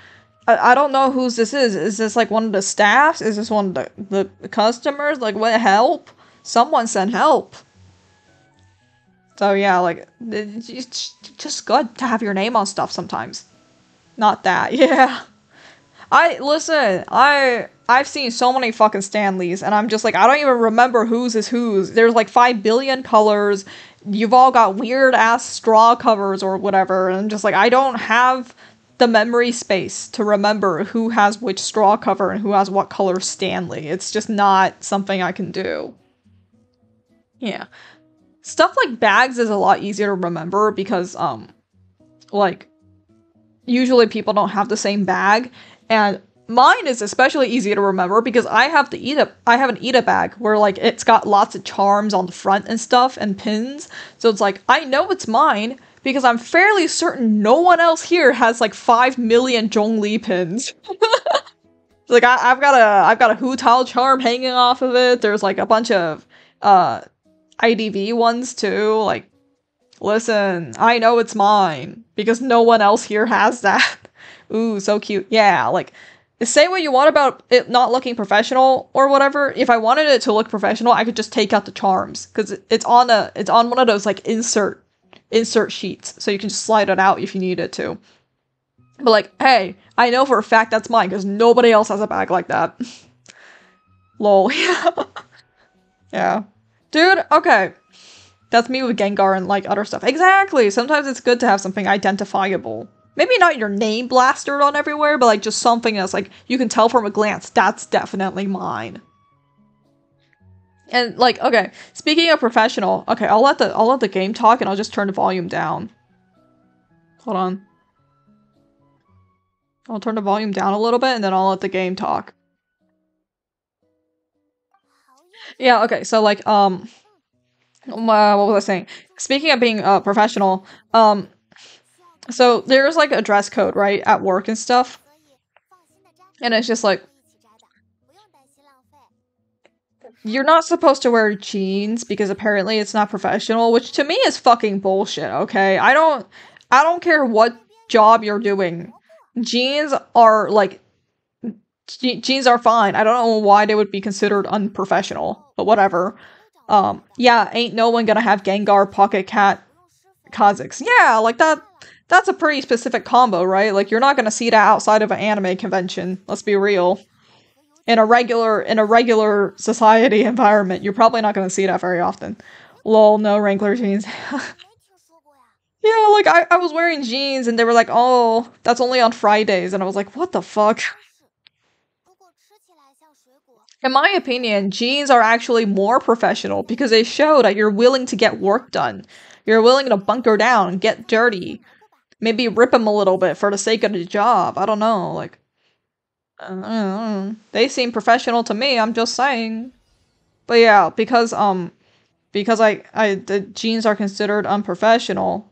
I don't know whose this is. Is this like one of the staffs? Is this one of the customers? Like, what help? Someone send help. So yeah, like, it's just good to have your name on stuff sometimes. Not that, yeah. I've seen so many fucking Stanleys, and I'm just like, I don't even remember whose is whose. There's like 5 billion colors. You've all got weird ass straw covers or whatever, and I'm just like, I don't have the memory space to remember who has which straw cover and who has what color Stanley. It's just not something I can do. Yeah. Stuff like bags is a lot easier to remember because, like, usually people don't have the same bag, and mine is especially easy to remember because I have an Ida bag where, like, it's got lots of charms on the front and stuff and pins, so it's like, I know it's mine, because I'm fairly certain no one else here has like 5 million Zhongli pins. Like I've got a Hu Tao charm hanging off of it. There's like a bunch of IDV ones too. Like, listen, I know it's mine because no one else here has that. Ooh, so cute. Yeah, like, say what you want about it not looking professional or whatever. If I wanted it to look professional, I could just take out the charms because it's on one of those like insert sheets, so you can just slide it out if you need it to. But like, hey, I know for a fact that's mine because nobody else has a bag like that. Lol. Yeah. Dude, okay. That's me with Gengar and like other stuff. Exactly. Sometimes it's good to have something identifiable. Maybe not your name plastered on everywhere, but like just something that's like you can tell from a glance, that's definitely mine. And like, okay, speaking of professional, okay, I'll let the game talk and I'll just turn the volume down. Hold on. I'll turn the volume down a little bit and then I'll let the game talk. Yeah, okay, so like, what was I saying? Speaking of being professional, so there's like a dress code, right, at work and stuff. And it's just like, you're not supposed to wear jeans because apparently it's not professional, which to me is fucking bullshit, okay? I don't care what job you're doing. Jeans are like, jeans are fine. I don't know why they would be considered unprofessional, but whatever. Yeah, ain't no one gonna have Gengar, Pocket Cat, Kha'Zix. Yeah, like that's a pretty specific combo, right? Like, you're not gonna see that outside of an anime convention, let's be real. In a regular society environment, you're probably not gonna see that very often. Lol, no Wrangler jeans. Yeah, like, I was wearing jeans and they were like, oh, that's only on Fridays, and I was like, what the fuck? In my opinion, jeans are actually more professional because they show that you're willing to get work done. You're willing to bunker down, get dirty, maybe rip them a little bit for the sake of the job. I don't know, like, they seem professional to me. I'm just saying. But yeah, because the jeans are considered unprofessional.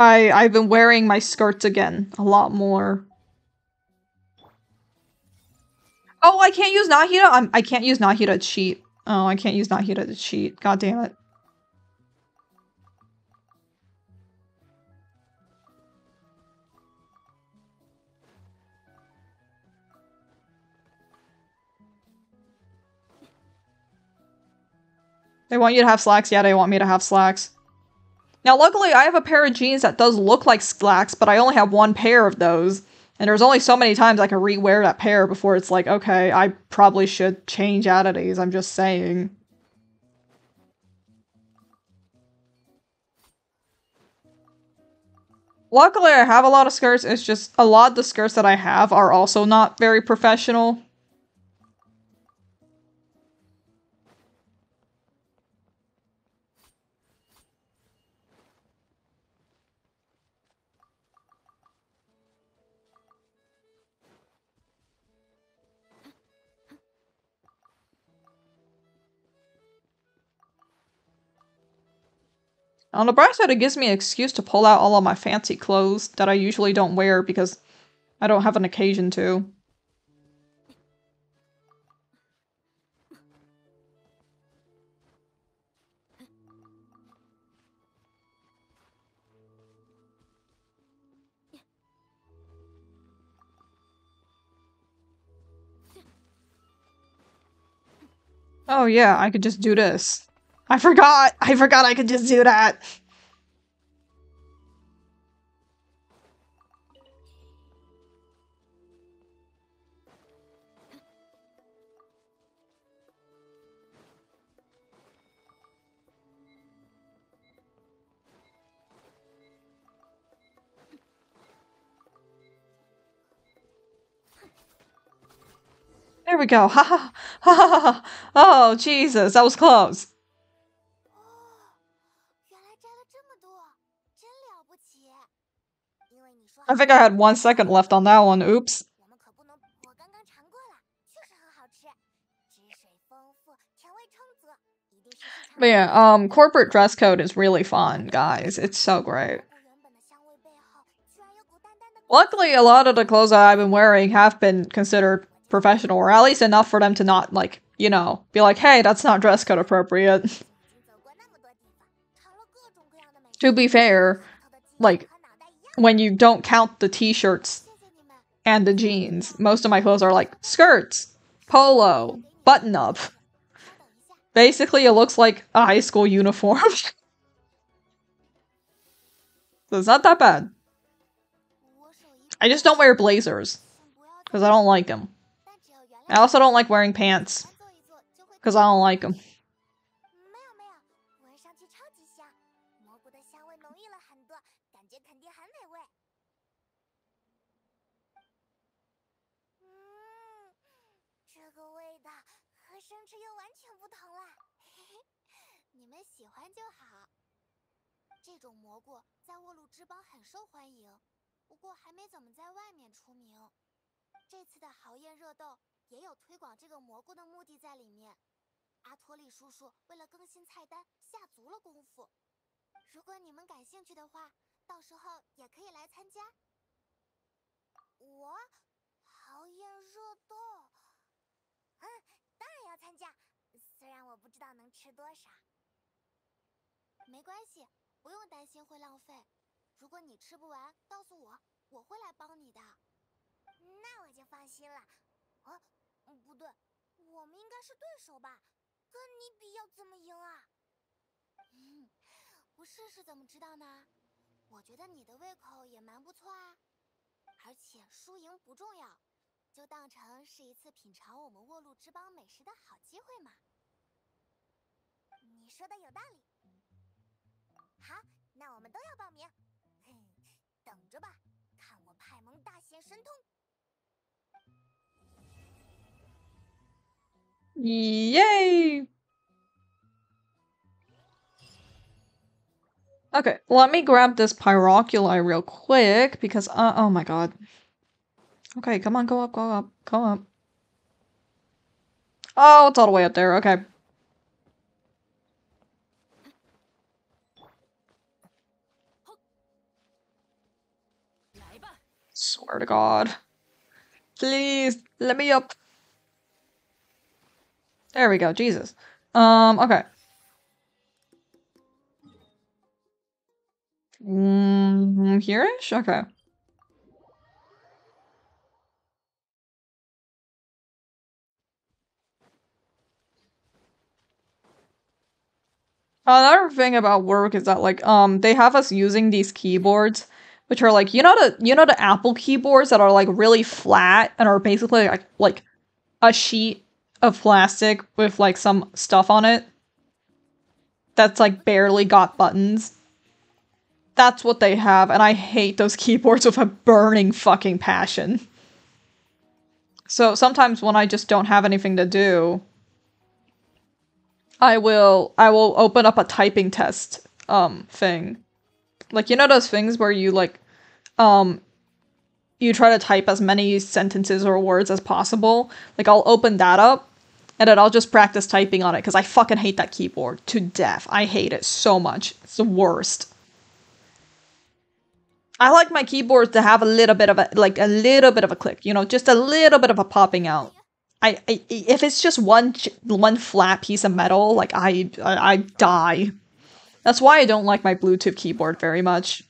I've been wearing my skirts again a lot more. Oh, I can't use Nahida. I can't use Nahida to cheat. Oh, I can't use Nahida to cheat. God damn it. They want you to have slacks? Yeah, they want me to have slacks. Now, luckily, I have a pair of jeans that does look like slacks, but I only have one pair of those. And there's only so many times I can re-wear that pair before it's like, okay, I probably should change out of these. I'm just saying. Luckily, I have a lot of skirts. It's just a lot of the skirts that I have are also not very professional. On the bright side, it gives me an excuse to pull out all of my fancy clothes that I usually don't wear because I don't have an occasion to. Oh yeah, I could just do this. I forgot! I forgot I could just do that! There we go. Ha ha ha ha ha. Oh, Jesus, that was close. I think I had 1 second left on that one. Oops. But yeah, corporate dress code is really fun, guys. It's so great. Luckily, a lot of the clothes that I've been wearing have been considered professional, or at least enough for them to not, like, you know, be like, hey, that's not dress code appropriate. To be fair, like, when you don't count the t-shirts and the jeans, most of my clothes are like skirts, polo, button-up. Basically, it looks like a high school uniform. So it's not that bad. I just don't wear blazers, because I don't like them. I also don't like wearing pants, because I don't like them. 神通。Yay! Okay, let me grab this Pyroculi real quick because oh my god. Okay, come on, go up, go up, go up. Oh, it's all the way up there. Okay. Swear to God. Please, let me up. There we go, Jesus. Okay. Here-ish? Okay. Another thing about work is that like they have us using these keyboards, which are like the Apple keyboards that are like really flat and are basically like a sheet of plastic with like some stuff on it that's like barely got buttons. That's what they have, and I hate those keyboards with a burning fucking passion. So sometimes when I just don't have anything to do, I will open up a typing test thing. Like, you know those things where you like you try to type as many sentences or words as possible? Like, I'll open that up and then I'll just practice typing on it because I fucking hate that keyboard to death. I hate it so much. It's the worst. I like my keyboard to have a little bit of a click, you know, just a little bit of a popping out. If it's just one flat piece of metal, like I die. That's why I don't like my Bluetooth keyboard very much.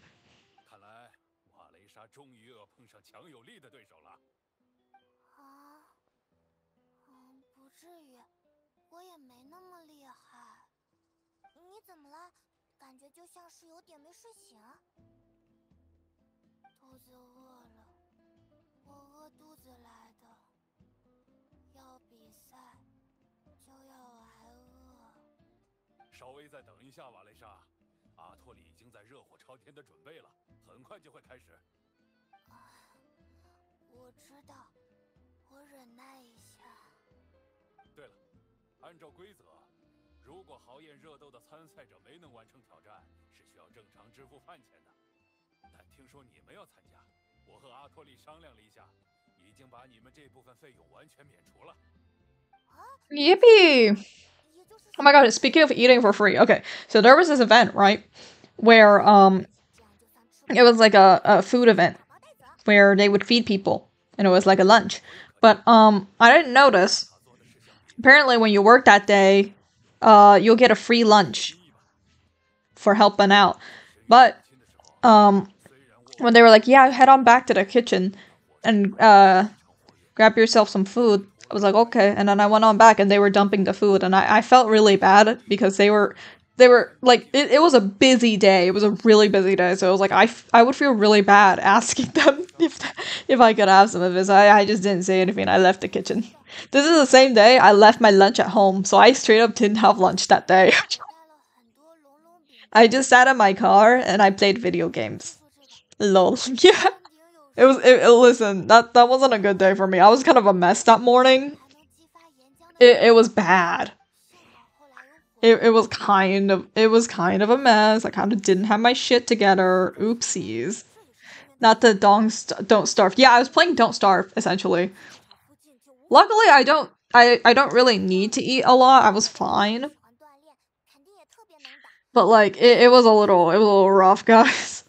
Yippee! Oh my god, speaking of eating for free, okay, so there was this event, right, where, it was like a food event, where they would feed people, and it was like a lunch, but, I didn't notice, apparently when you work that day, you'll get a free lunch for helping out, but, when they were like, yeah, head on back to the kitchen, and, grab yourself some food, I was like, okay, and then I went on back and they were dumping the food, and I felt really bad because they were like, it was a busy day, it was a really busy day, so it was like, I would feel really bad asking them if I could have some of this. I just didn't say anything, I left the kitchen. This is the same day I left my lunch at home, so I straight up didn't have lunch that day. I just sat in my car and I played video games. Lol. Yeah. Listen, that wasn't a good day for me. I was kind of a mess that morning. It was bad. It was kind of a mess. I kind of didn't have my shit together. Oopsies. Not the Don't Starve. Yeah, I was playing Don't Starve, essentially. Luckily, I don't really need to eat a lot. I was fine. But like, it was a little rough, guys.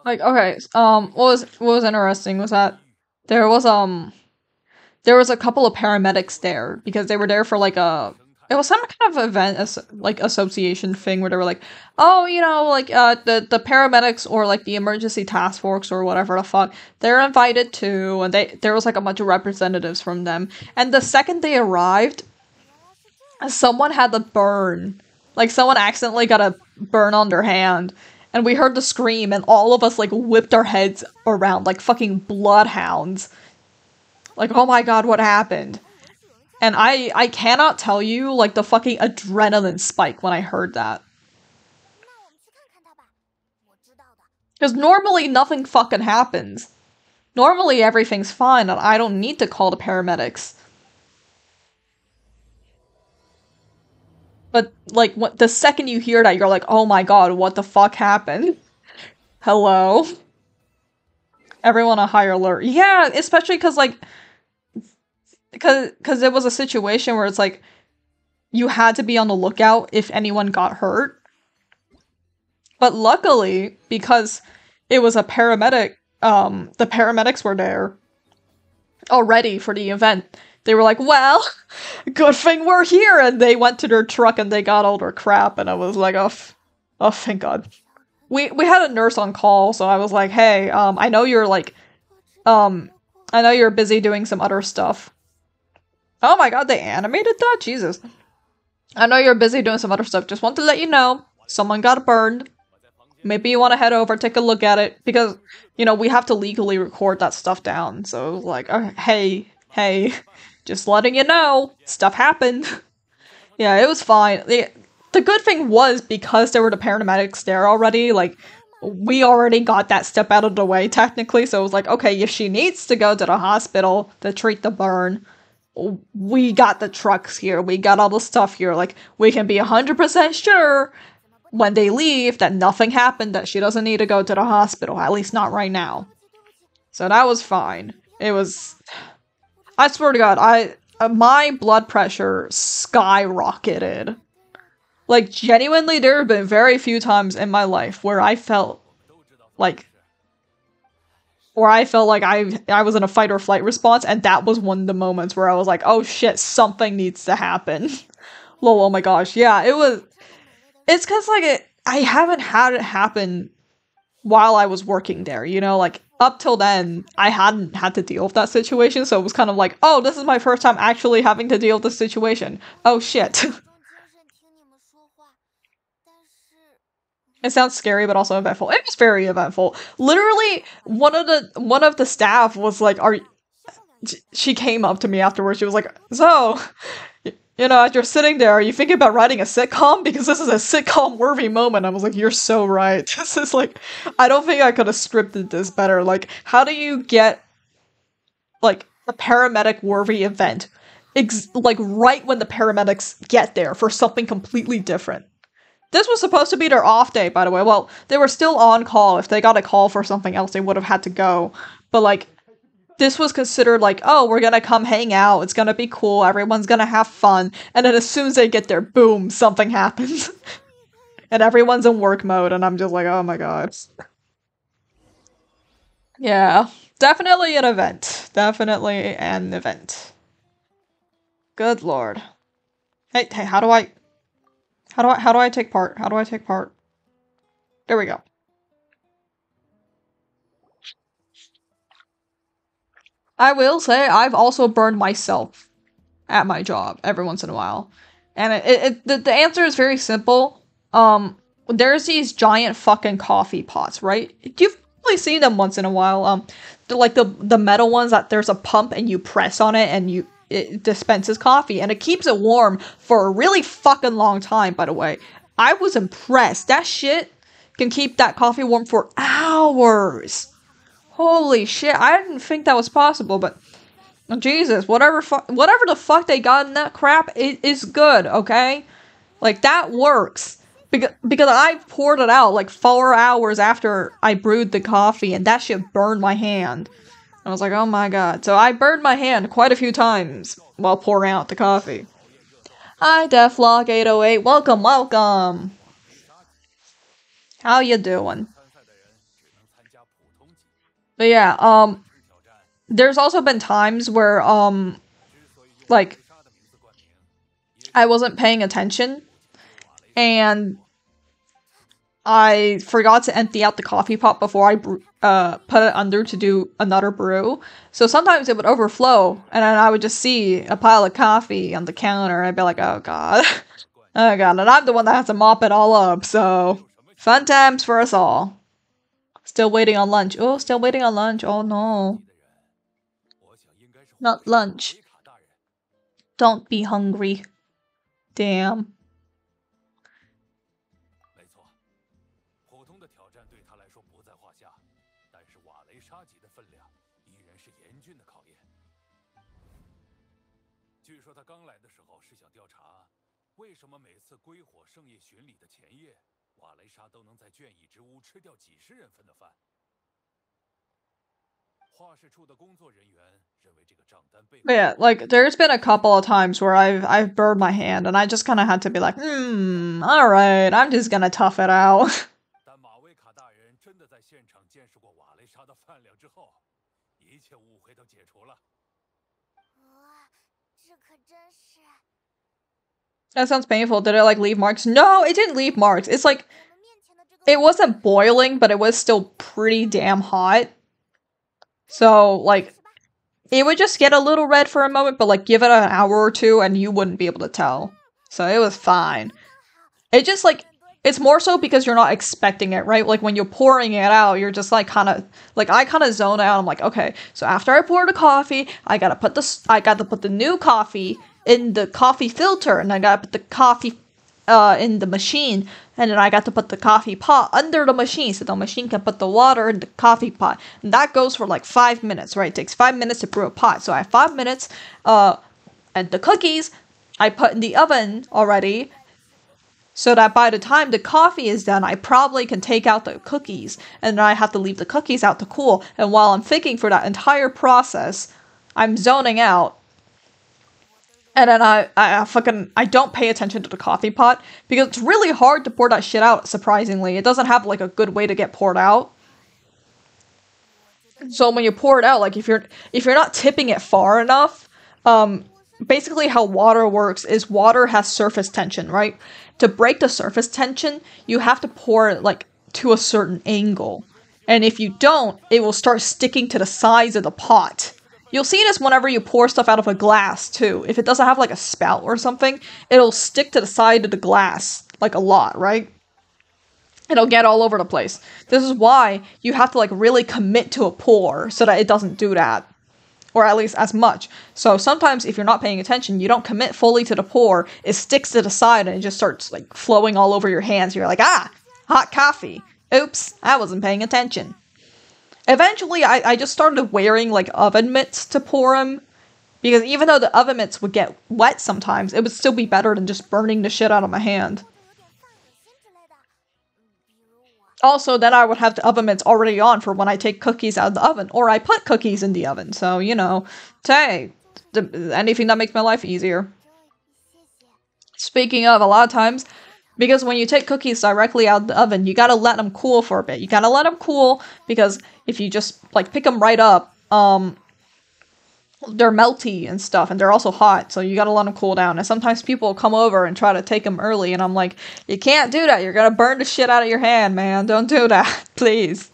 Like, okay, what was interesting was that there was a couple of paramedics there because they were there for like it was some kind of event, like association thing where they were like, oh, you know, like the paramedics or like the emergency task force or whatever the fuck, they're invited too, and there was like a bunch of representatives from them, and the second they arrived, someone had the burn, like someone accidentally got a burn on their hand. And we heard the scream, and all of us, like, whipped our heads around like fucking bloodhounds. Like, oh my god, what happened? And I cannot tell you, like, the fucking adrenaline spike when I heard that. 那我们去看看他吧。我知道的。 Because normally nothing fucking happens. Normally everything's fine and I don't need to call the paramedics. But, like, the second you hear that, you're like, oh my god, what the fuck happened? Hello? Everyone on high alert. Yeah, especially because, like, because it was a situation where it's like, you had to be on the lookout if anyone got hurt. But luckily, because it was a paramedic, the paramedics were there already for the event. They were like, well, good thing we're here, and they went to their truck and they got all their crap, and I was like, oh, thank god. We had a nurse on call, so I was like, hey, I know you're like, I know you're busy doing some other stuff. Oh my god, they animated that? Jesus. I know you're busy doing some other stuff, just want to let you know, someone got burned. Maybe you want to head over, take a look at it, because, you know, we have to legally record that stuff down, so it was like, hey, just letting you know, stuff happened. Yeah, it was fine. The good thing was, because there were the paramedics there already, like, we already got that step out of the way, technically, so it was like, okay, if she needs to go to the hospital to treat the burn, we got the trucks here, we got all the stuff here, like, we can be 100% sure when they leave that nothing happened, that she doesn't need to go to the hospital, at least not right now. So that was fine. It was... I swear to god, my blood pressure skyrocketed. Like, genuinely, there have been very few times in my life where I felt like I was in a fight or flight response, and that was one of the moments where I was like, oh shit, something needs to happen. Lol, oh my gosh, yeah, it's cause, like, I haven't had it happen while I was working there, you know, like, up till then, I hadn't had to deal with that situation, so it was kind of like, oh, this is my first time actually having to deal with this situation. Oh shit. It sounds scary, but also eventful. It was very eventful. Literally, one of the staff was like, she came up to me afterwards, she was like, so, you know, as you're sitting there, are you thinking about writing a sitcom? Because this is a sitcom-worthy moment. I was like, you're so right. This is like, I don't think I could have scripted this better. Like, how do you get, like, a paramedic-worthy event, like, right when the paramedics get there for something completely different? This was supposed to be their off day, by the way. Well, they were still on call. If they got a call for something else, they would have had to go. But, like, this was considered like, oh, we're gonna come hang out, it's gonna be cool, everyone's gonna have fun, and then as soon as they get there, boom, something happens. And everyone's in work mode, and I'm just like, oh my god. Yeah, definitely an event. Definitely an event. Good lord. Hey, how do I take part? How do I take part? There we go. I will say, I've also burned myself at my job every once in a while. And the answer is very simple. There's these giant fucking coffee pots, right? You've probably seen them once in a while. They're like the metal ones that there's a pump and you press on it and it dispenses coffee. And it keeps it warm for a really fucking long time, by the way. I was impressed. That shit can keep that coffee warm for hours. Holy shit, I didn't think that was possible, but Jesus, whatever the fuck they got in that crap, it is good, okay? Like, that works. Because I poured it out like 4 hours after I brewed the coffee, and that shit burned my hand. I was like, oh my god. So I burned my hand quite a few times while pouring out the coffee. Hi, Deflog808. Welcome, welcome. How you doing? But yeah, there's also been times where, like, I wasn't paying attention, and I forgot to empty out the coffee pot before I put it under to do another brew. So sometimes it would overflow, and then I would just see a pile of coffee on the counter, and I'd be like, oh god. Oh god, and I'm the one that has to mop it all up, so fun times for us all. Still waiting on lunch. Oh, still waiting on lunch. Oh no. Not lunch. Don't be hungry. Damn. 没错，普通的挑战对他来说不在话下，但是瓦雷沙级的分量依然是严峻的考验。据说他刚来的时候是想调查，为什么每次归火圣夜巡礼的前夜，瓦雷沙都能在倦蚁之屋吃掉几十人份的饭。画室处的工作人员认为这个账单背后。 But yeah, like there's been a couple of times where I've burned my hand and I just kind of had to be like, all right, I'm just gonna tough it out. 但马维卡大人真的在现场见识过瓦雷沙的饭量之后，一切误会都解除了。哇，这可真是。 That sounds painful. Did it like leave marks? No, it didn't leave marks. It's like 我们面前的这个 it wasn't boiling, but it was still pretty damn hot. So like it would just get a little red for a moment, but like give it an hour or two and you wouldn't be able to tell. So it was fine. It just like it's more so because you're not expecting it, right? Like when you're pouring it out, you're just like kind of like I kind of zone out. I'm like, okay, so after I pour the coffee, I got to put the new coffee in the coffee filter, and I got to put the coffee in the machine, and then I got to put the coffee pot under the machine so the machine can put the water in the coffee pot. And that goes for like 5 minutes, right? It takes 5 minutes to brew a pot. So I have 5 minutes, and the cookies I put in the oven already, so that by the time the coffee is done, I probably can take out the cookies, and then I have to leave the cookies out to cool. And while I'm thinking for that entire process, I'm zoning out. And then I don't pay attention to the coffee pot because it's really hard to pour that shit out, surprisingly. It doesn't have like a good way to get poured out. So when you pour it out, like if you're not tipping it far enough, basically how water works is water has surface tension, right? To break the surface tension, you have to pour it like to a certain angle. And if you don't, it will start sticking to the sides of the pot. You'll see this whenever you pour stuff out of a glass, too. If it doesn't have, like, a spout or something, it'll stick to the side of the glass, like, a lot, right? It'll get all over the place. This is why you have to, like, really commit to a pour so that it doesn't do that. Or at least as much. So sometimes if you're not paying attention, you don't commit fully to the pour, it sticks to the side and it just starts, like, flowing all over your hands. You're like, ah, hot coffee. Oops, I wasn't paying attention. Eventually, I just started wearing, like, oven mitts to pour them. Because even though the oven mitts would get wet sometimes, it would still be better than just burning the shit out of my hand. Also, then I would have the oven mitts already on for when I take cookies out of the oven. Or I put cookies in the oven. So, you know, hey, anything that makes my life easier. Speaking of, a lot of times, because when you take cookies directly out of the oven, you gotta let them cool for a bit. You gotta let them cool, because if you just, like, pick them right up, they're melty and stuff, and they're also hot, so you gotta let them cool down. And sometimes people will come over and try to take them early, and I'm like, you can't do that. You're gonna burn the shit out of your hand, man. Don't do that, please.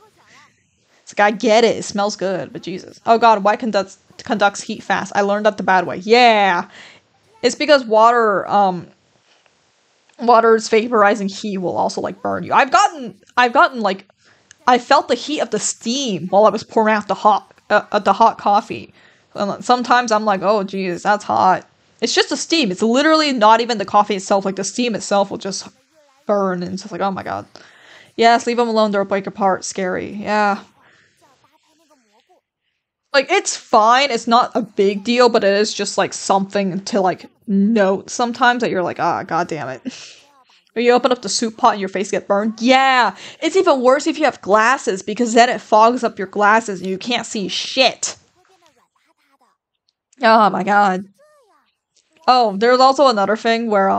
It's like, I get it. It smells good, but Jesus. Oh god, why conducts heat fast? I learned that the bad way. Yeah! It's because water's vaporizing heat will also, like, burn you. I've gotten, like, I felt the heat of the steam while I was pouring out the hot coffee. And sometimes I'm like, oh, geez, that's hot. It's just the steam. It's literally not even the coffee itself. Like, the steam itself will just burn. And it's just like, oh my god. Yes, leave them alone. They'll break apart. Scary. Yeah. Like, it's fine. It's not a big deal, but it is just, like, something to, like, note sometimes that you're like, ah, god damn it. Or you open up the soup pot and your face gets burned. Yeah! It's even worse if you have glasses, because then it fogs up your glasses and you can't see shit. Oh my god. Oh, there's also another thing where,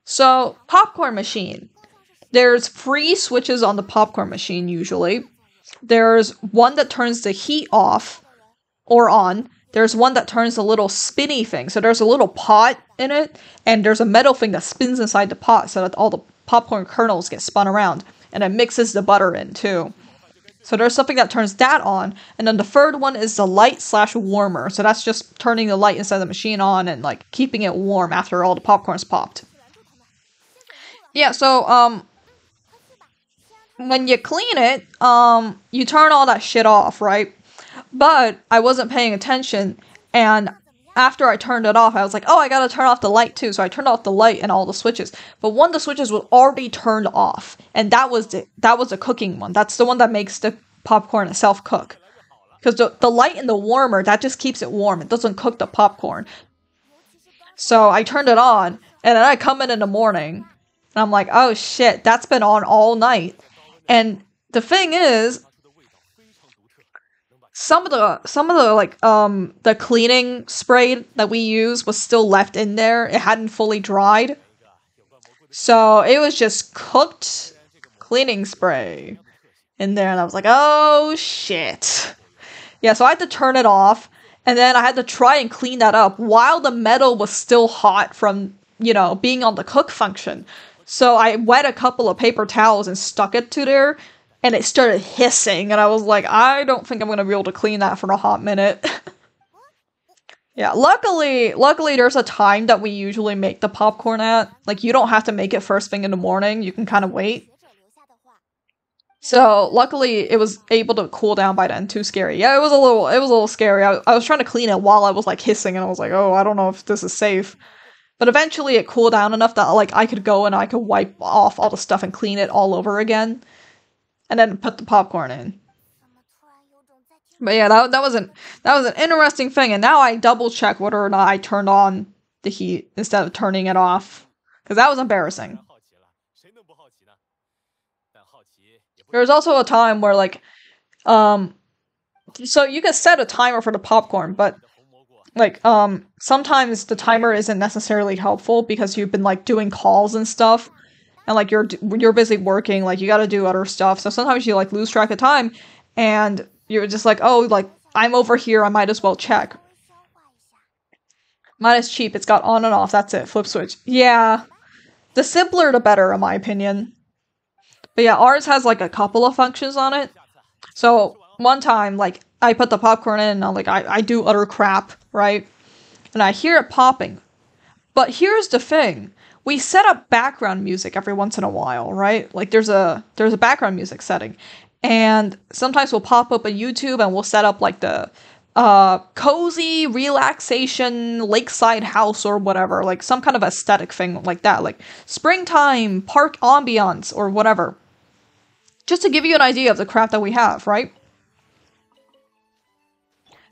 so, popcorn machine. There's 3 switches on the popcorn machine, usually. There's one that turns the heat off, or on. There's one that turns the little spinny thing. So there's a little pot in it, and there's a metal thing that spins inside the pot so that all the popcorn kernels get spun around. And it mixes the butter in, too. So there's something that turns that on, and then the third one is the light/warmer. So that's just turning the light inside the machine on and, like, keeping it warm after all the popcorn's popped. Yeah, so, when you clean it, you turn all that shit off, right? But I wasn't paying attention, and after I turned it off, I was like, oh, I gotta turn off the light too. So I turned off the light and all the switches. But one of the switches was already turned off, and that was the cooking one. That's the one that makes the popcorn itself cook. Because the light in the warmer, that just keeps it warm. It doesn't cook the popcorn. So I turned it on, and then I come in the morning, and I'm like, oh shit, that's been on all night. And the thing is, some of the like the cleaning spray that we use was still left in there. It hadn't fully dried. So it was just cooked cleaning spray in there, and I was like, oh shit. Yeah, so I had to turn it off, and then I had to try and clean that up while the metal was still hot from, you know, being on the cook function. So I wet a couple of paper towels and stuck it to there, and it started hissing, and I was like, I don't think I'm gonna be able to clean that for a hot minute. Yeah, luckily there's a time that we usually make the popcorn at. Like, you don't have to make it first thing in the morning, you can kind of wait. So, luckily, it was able to cool down by then. Too scary. Yeah, it was a little scary. I was trying to clean it while I was, like, hissing, and I was like, oh, I don't know if this is safe. But eventually, it cooled down enough that, like, I could go and I could wipe off all the stuff and clean it all over again. And then put the popcorn in. But yeah, that was an interesting thing, and now I double-check whether or not I turned on the heat instead of turning it off. Because that was embarrassing. There was also a time where, like, so you can set a timer for the popcorn, but, like, sometimes the timer isn't necessarily helpful because you've been, like, doing calls and stuff, and, like, you're busy working, like, you gotta do other stuff, so sometimes you, like, lose track of time, and you're just like, oh, like, I'm over here, I might as well check. Mine is cheap, it's got on and off, that's it, flip switch. Yeah, the simpler the better, in my opinion. But yeah, ours has, like, a couple of functions on it. So, one time, like, I put the popcorn in, and I do utter crap, right? And I hear it popping. But here's the thing. We set up background music every once in a while, right? Like, there's a background music setting. And sometimes we'll pop up a YouTube, and we'll set up, like, the cozy relaxation lakeside house or whatever. Like, some kind of aesthetic thing like that. Like, springtime, park ambiance, or whatever. Just to give you an idea of the crap that we have, right?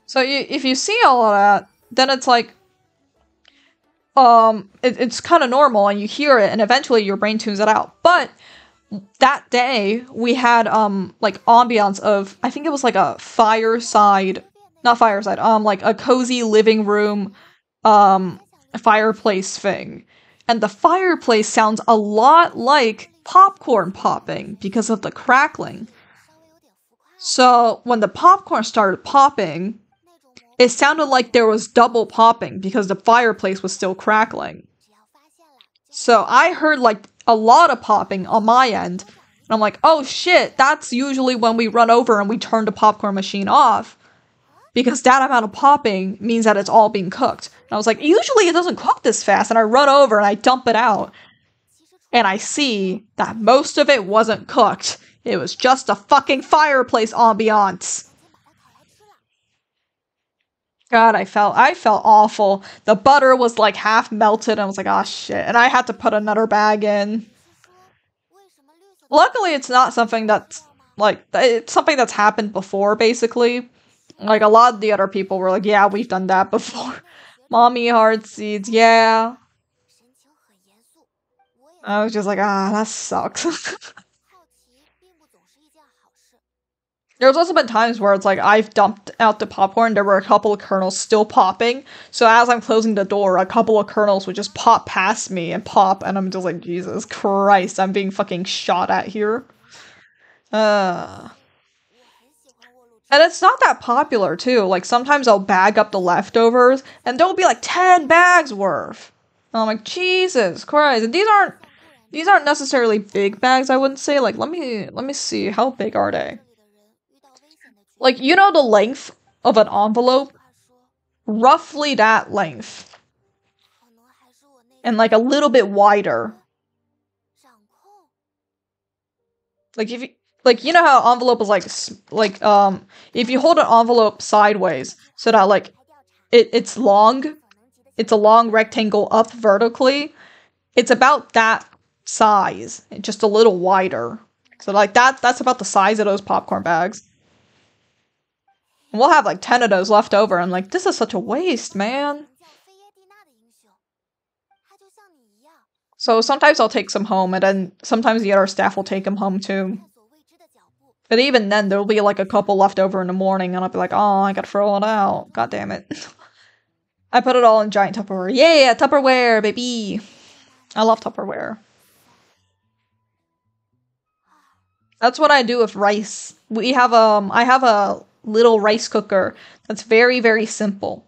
So if you see all of that, then it's like, it's kind of normal, and you hear it, and eventually your brain tunes it out. But that day, we had, like, ambiance of, I think it was like a like a cozy living room, fireplace thing. And the fireplace sounds a lot like popcorn popping because of the crackling. So when the popcorn started popping, it sounded like there was double popping because the fireplace was still crackling. So I heard, like, a lot of popping on my end, and I'm like, oh shit, that's usually when we run over and we turn the popcorn machine off, because that amount of popping means that it's all being cooked. And I was like, usually it doesn't cook this fast, and I run over and I dump it out, and I see that most of it wasn't cooked. It was just a fucking fireplace ambiance. God, I felt awful. The butter was, like, half melted, and I was like, oh shit. And I had to put another bag in. Luckily, it's not something that's, like, it's something that's happened before, basically. Like, a lot of the other people were like, yeah, we've done that before. Mommy heart seeds, yeah. I was just like, that sucks. There's also been times where it's like, I've dumped out the popcorn, there were a couple of kernels still popping, so as I'm closing the door, a couple of kernels would just pop past me and pop, and I'm just like, Jesus Christ, I'm being fucking shot at here. And it's not that popular, too. Like, sometimes I'll bag up the leftovers, and there'll be like 10 bags worth. And I'm like, Jesus Christ. And these aren't necessarily big bags, I wouldn't say. Like, let me see, how big are they? Like, you know the length of an envelope? Roughly that length. And, like, a little bit wider. Like, like, you know how envelope is like if you hold an envelope sideways so that like it's long, it's a long rectangle up vertically. It's about that size, just a little wider. So like that's about the size of those popcorn bags. And we'll have like 10 of those left over. And like, this is such a waste, man. So sometimes I'll take some home, and then sometimes the other staff will take them home too. But even then, there'll be like a couple left over in the morning, and I'll be like, oh, I gotta throw it out. God damn it. I put it all in giant Tupperware. Yeah, Tupperware, baby. I love Tupperware. That's what I do with rice. I have a little rice cooker that's very, very simple.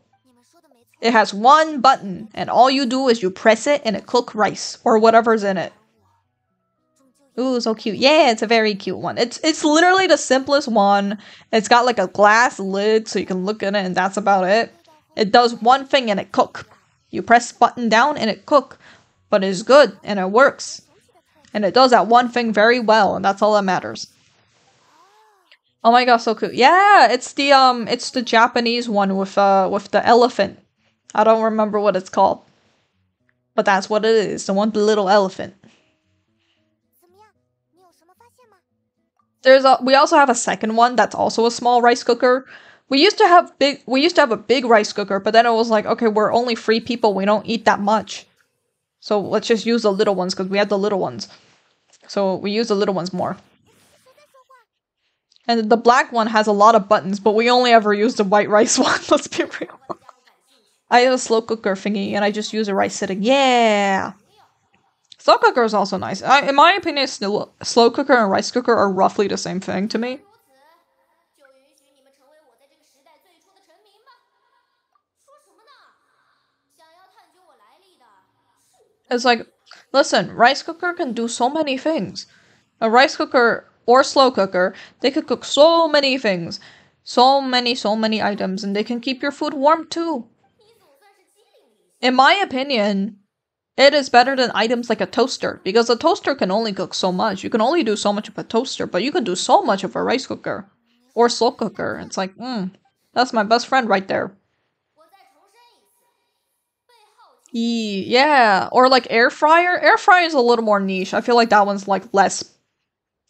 It has one button, and all you do is you press it and it cooks rice or whatever's in it. Ooh, so cute. Yeah, it's a very cute one. It's literally the simplest one. It's got like a glass lid so you can look in it, and that's about it. It does one thing and it cook. You press button down and it cook. But it's good and it works. And it does that one thing very well, and that's all that matters. Oh my god, so cute. Yeah, it's the Japanese one with the elephant. I don't remember what it's called. But that's what it is, the one with the little elephant. We also have a second one that's also a small rice cooker. We used to have a big rice cooker, but then it was like, okay, we're only 3 people, we don't eat that much. So let's just use the little ones because we had the little ones. So we use the little ones more. And the black one has a lot of buttons, but we only ever use the white rice one, let's be real. I have a slow cooker thingy, and I just use a rice sitting. Yeah! Slow cooker is also nice. In my opinion, slow cooker and rice cooker are roughly the same thing to me. It's like, listen, rice cooker can do so many things. A rice cooker or slow cooker, they could cook so many things. So many items, and they can keep your food warm too. In my opinion, it is better than items like a toaster, because a toaster can only cook so much. You can only do so much of a toaster, but you can do so much of a rice cooker. Or slow cooker. It's like, that's my best friend right there. Yeah, or like air fryer. Air fryer is a little more niche. I feel like that one's like less...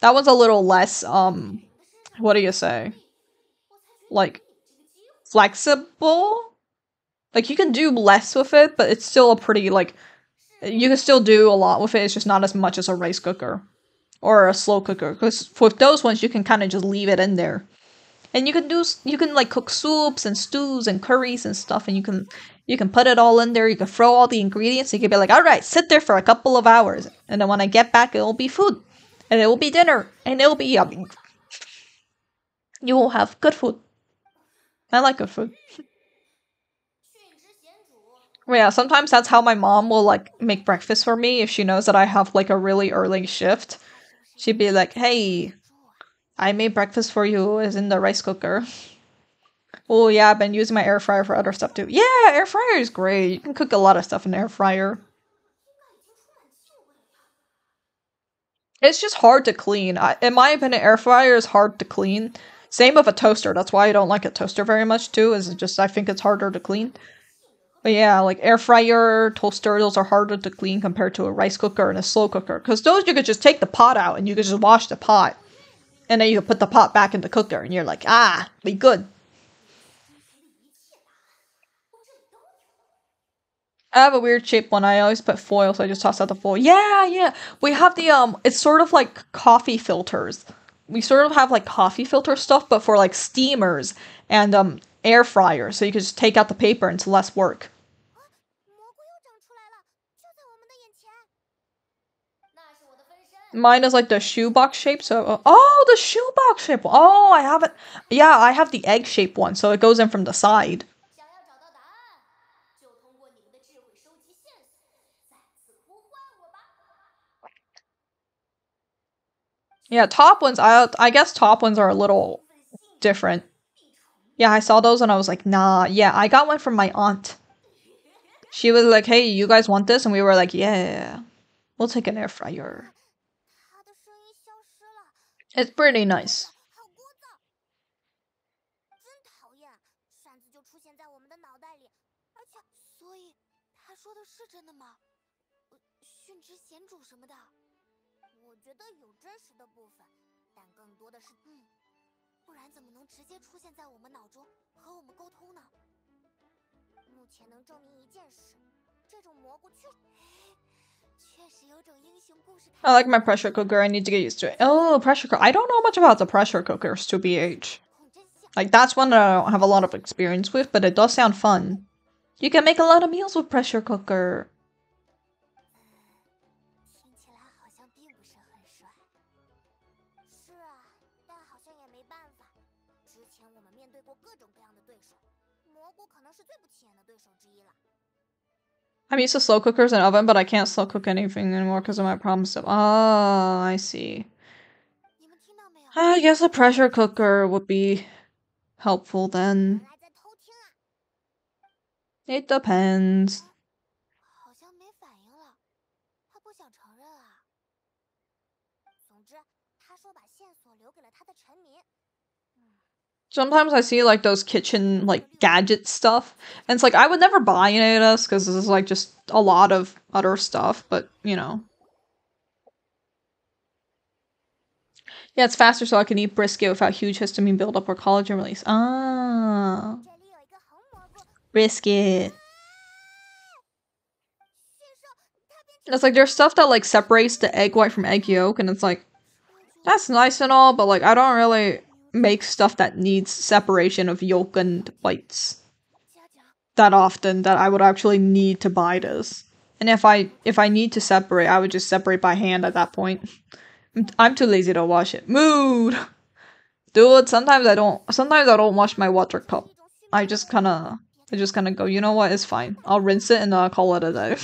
That one's a little less, what do you say? Like, flexible? Like, you can do less with it, but it's still a pretty, like... You can still do a lot with it, it's just not as much as a rice cooker. Or a slow cooker. Because with those ones, you can kind of just leave it in there. And you can like cook soups and stews and curries and stuff, and you can put it all in there, you can throw all the ingredients, you can be like, alright, sit there for a couple of hours. And then when I get back, it will be food. And it will be dinner. And it will be yummy. You will have good food. I like good food. Well, yeah, sometimes that's how my mom will like make breakfast for me if she knows that I have like a really early shift. She'd be like, hey, I made breakfast for you, is in the rice cooker. Oh yeah, I've been using my air fryer for other stuff too. Yeah, air fryer is great. You can cook a lot of stuff in the air fryer. It's just hard to clean. In my opinion, air fryer is hard to clean. Same with a toaster. That's why I don't like a toaster very much too, is just I think it's harder to clean. But yeah, like air fryer, toaster, those are harder to clean compared to a rice cooker and a slow cooker. Because those you could just take the pot out and you could just wash the pot. And then you could put the pot back in the cooker and you're like, be good. I have a weird shaped one. I always put foil, so I just toss out the foil. Yeah. We have the, it's sort of like coffee filters. We sort of have like coffee filter stuff, but for like steamers and air fryers. So you can just take out the paper and it's less work. Mine is like the shoebox shape, so... Oh, the shoebox shape! Oh, I have it. Yeah, I have the egg shape one, so it goes in from the side. Yeah, top ones, I guess top ones are a little different. Yeah, I saw those and I was like, nah. Yeah, I got one from my aunt. She was like, hey, you guys want this? And we were like, yeah, we'll take an air fryer. It's pretty nice. 好聒噪，真讨厌！擅自就出现在我们的脑袋里，而且，所以他说的是真的吗？殉职贤主什么的，我觉得有真实的部分，但更多的是不然怎么能直接出现在我们脑中和我们沟通呢？目前能证明一件事，这种蘑菇确实有种英雄故事。I like my pressure cooker. I need to get used to it. Oh, pressure cooker. I don't know much about the pressure cookers, to BH. Like, that's one that I don't have a lot of experience with, but it does sound fun. You can make a lot of meals with pressure cooker. 听起来好像并不是很帅。是啊，但好像也没办法。之前我们面对过各种各样的对手，蘑菇可能是最不起眼的对手之一了。I'm used to slow cookers and oven, but I can't slow cook anything anymore because of my problem stuff. Oh, I see. I guess a pressure cooker would be helpful then. It depends. Sometimes I see like those kitchen like gadget stuff, and it's like I would never buy any of this because this is like just a lot of other stuff, but you know. Yeah, it's faster so I can eat brisket without huge histamine buildup or collagen release. Ah. Brisket. It's like there's stuff that like separates the egg white from egg yolk, and it's like that's nice and all, but like I don't really make stuff that needs separation of yolk and whites that often that I would actually need to buy this. And if I need to separate, I would just separate by hand at that point. I'm too lazy to wash it. Mood! Dude, sometimes I don't wash my water cup. I just kinda go, you know what, it's fine. I'll rinse it and I'll call it a day.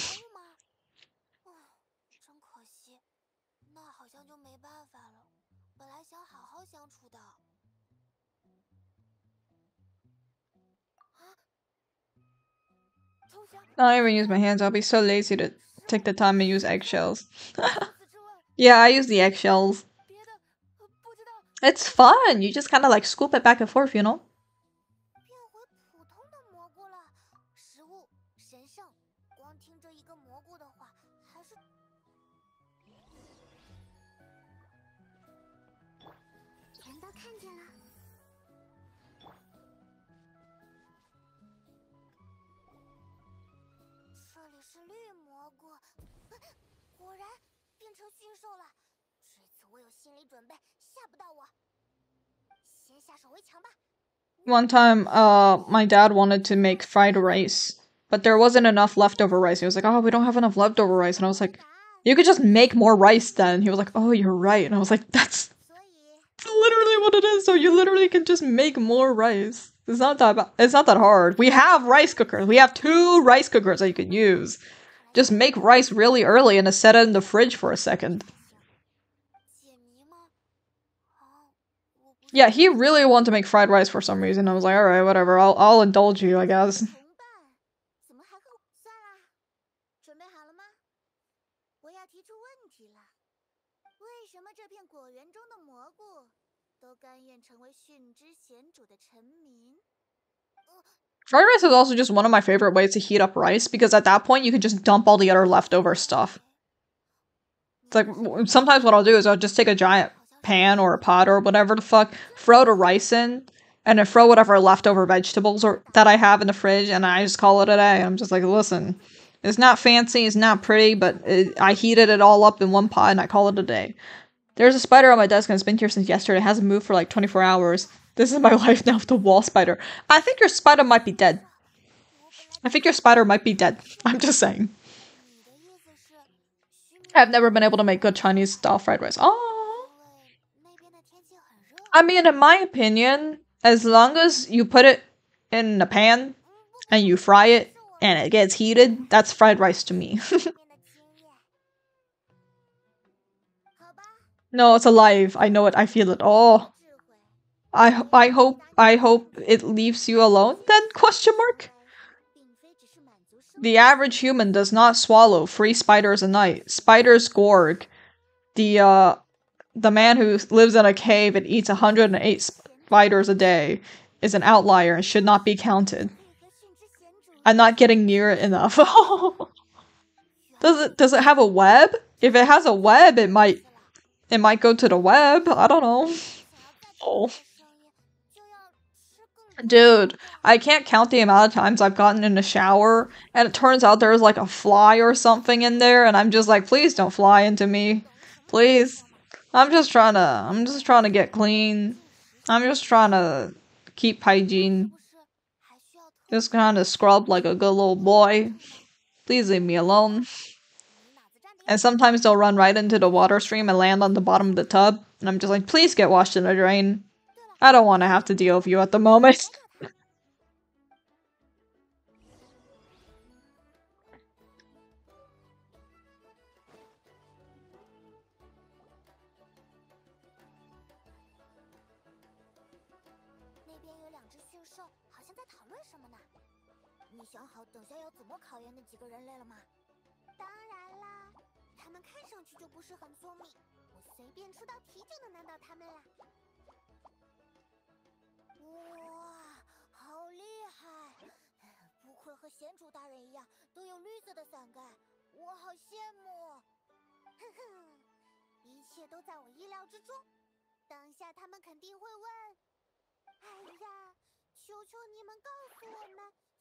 I don't even use my hands. I'll be so lazy to take the time and use eggshells. Yeah, I use the eggshells. It's fun. You just kind of like scoop it back and forth, you know? One time, my dad wanted to make fried rice, but there wasn't enough leftover rice. He was like, oh, we don't have enough leftover rice. And I was like, you could just make more rice then. He was like, oh, you're right. And I was like, that's literally what it is. So you literally can just make more rice. It's not that hard. We have rice cookers. We have 2 rice cookers that you can use. Just make rice really early and then set it in the fridge for a second. Yeah, he really wanted to make fried rice for some reason. I was like, alright, whatever. I'll indulge you, I guess. Fried rice is also just one of my favorite ways to heat up rice, because at that point you can just dump all the other leftover stuff. It's like, sometimes what I'll do is I'll just take a giant pan or a pot or whatever the fuck, throw the rice in, and then throw whatever leftover vegetables that I have in the fridge, and I just call it a day. I'm just like, listen, it's not fancy, it's not pretty, but I heated it all up in one pot and I call it a day. There's a spider on my desk and it's been here since yesterday. It hasn't moved for like 24 hours. This is my life now with the wall spider. I think your spider might be dead. I'm just saying. I've never been able to make good Chinese style fried rice. Oh. I mean, in my opinion, as long as you put it in a pan and you fry it and it gets heated, that's fried rice to me. No, it's alive. I know it. I feel it. Oh. I hope it leaves you alone then? Question mark? The average human does not swallow 3 spiders a night. Spiders gorg. The the man who lives in a cave and eats 108 spiders a day is an outlier and should not be counted. I'm not getting near it enough. Does it have a web? If it has a web, it might go to the web. I don't know. Oh. Dude, I can't count the amount of times I've gotten in the shower and it turns out there's like a fly or something in there and I'm just like, please don't fly into me. Please. I'm just trying to get clean. I'm just trying to keep hygiene. Just kind of scrub like a good little boy. Please leave me alone. And sometimes they'll run right into the water stream and land on the bottom of the tub. And I'm just like, please get washed in the drain. I don't want to have to deal with you at the moment.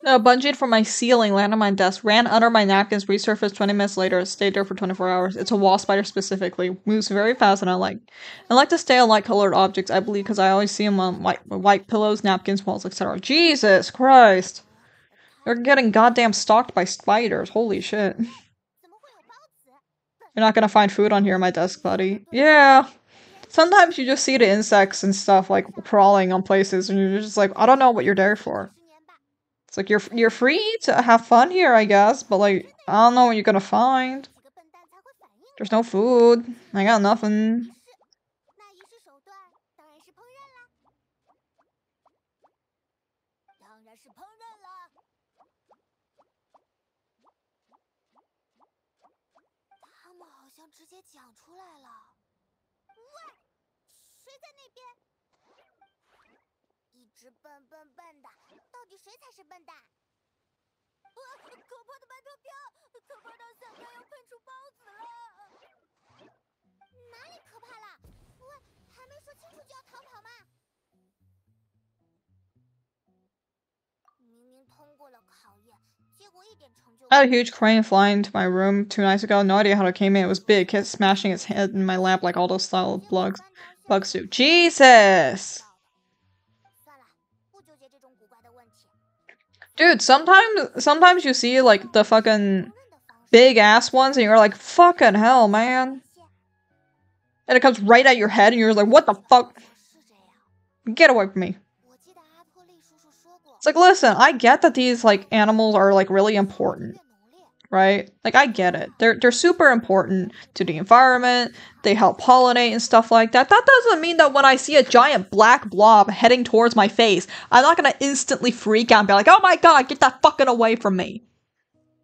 Bungeed from my ceiling, landed on my desk, ran under my napkins, resurfaced 20 minutes later, stayed there for 24 hours. It's a wall spider specifically. Moves very fast and I like to stay on light-colored objects, I believe, because I always see them on white pillows, napkins, walls, etc. Jesus Christ! They're getting goddamn stalked by spiders. Holy shit. You're not gonna find food on here on my desk, buddy. Yeah. Sometimes you just see the insects and stuff, like, crawling on places, and you're just like, I don't know what you're there for. It's like, you're free to have fun here, I guess, but like, I don't know what you're gonna find. There's no food. I got nothing. I had a huge crane fly into my room 2 nights ago. No idea how it came in. It was big. Kept smashing its head in my lap like all those style of bugs do. Jesus! Dude, sometimes you see like the fucking big ass ones and you're like, fucking hell, man. And it comes right at your head and you're like, what the fuck? Get away from me. It's like, listen, I get that these, like, animals are, like, really important, right? Like, I get it. They're super important to the environment, they help pollinate and stuff like that. That doesn't mean that when I see a giant black blob heading towards my face, I'm not gonna instantly freak out and be like, oh my god, get that fucking away from me.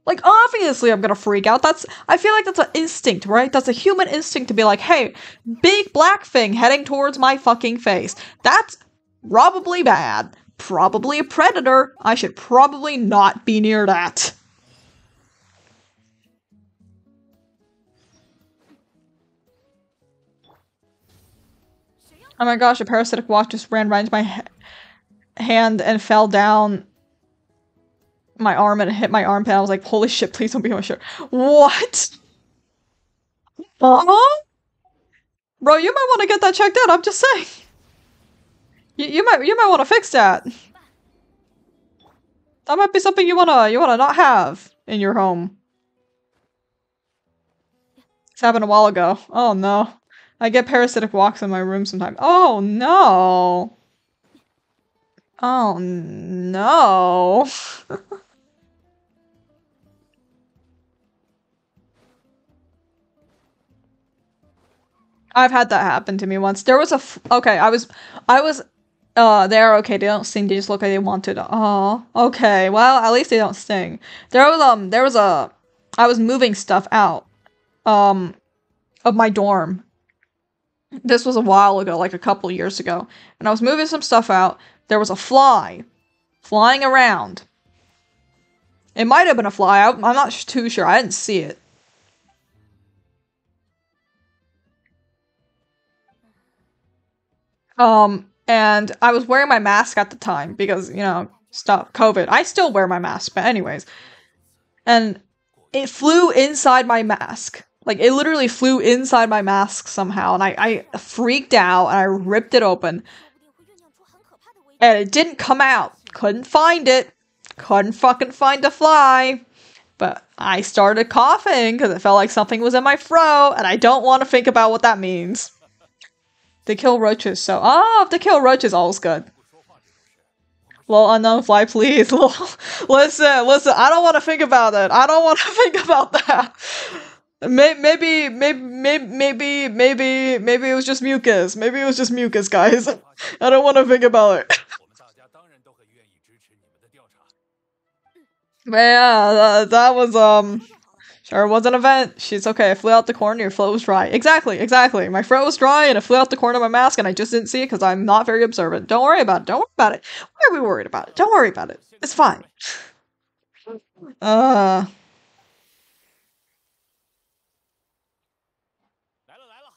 Like, obviously I'm gonna freak out. I feel like that's an instinct, right? That's a human instinct to be like, hey, big black thing heading towards my fucking face. That's probably bad. Probably a predator. I should probably not be near that. Oh my gosh, a parasitic wasp just ran right into my hand and fell down my arm and hit my armpit. I was like, holy shit, please don't be on my shirt. What? Huh? Bro, you might want to get that checked out, I'm just saying. You might want to fix that. That might be something you wanna not have in your home. This happened a while ago. Oh no. I get parasitic walks in my room sometimes. Oh no. Oh no. I've had that happen to me once. There was okay, I was they're okay, they don't sting, they just look like they want to. Oh, okay, well, at least they don't sting. There was I was moving stuff out, of my dorm. This was a while ago, like a couple years ago, and I was moving some stuff out. There was a fly flying around. It might have been a fly. I'm not too sure. I didn't see it. And I was wearing my mask at the time because, you know, stop COVID. I still wear my mask, but anyways. And it flew inside my mask. Like, it literally flew inside my mask somehow, and I freaked out, and I ripped it open. And it didn't come out. Couldn't find it. Couldn't fucking find the fly. But I started coughing because it felt like something was in my throat, and I don't want to think about what that means. They kill roaches, so... Oh, if they kill roaches, all's good. Well, unknown fly, please. Listen, I don't want to think about it. I don't want to think about that. Maybe it was just mucus. Maybe it was just mucus, guys. I don't want to think about it. But yeah, that was, sure, it was an event. She's okay. It flew out the corner. Your throat was dry. Exactly. My throat was dry, and it flew out the corner of my mask, and I just didn't see it because I'm not very observant. Don't worry about it. Why are we worried about it? Don't worry about it. It's fine. 来了，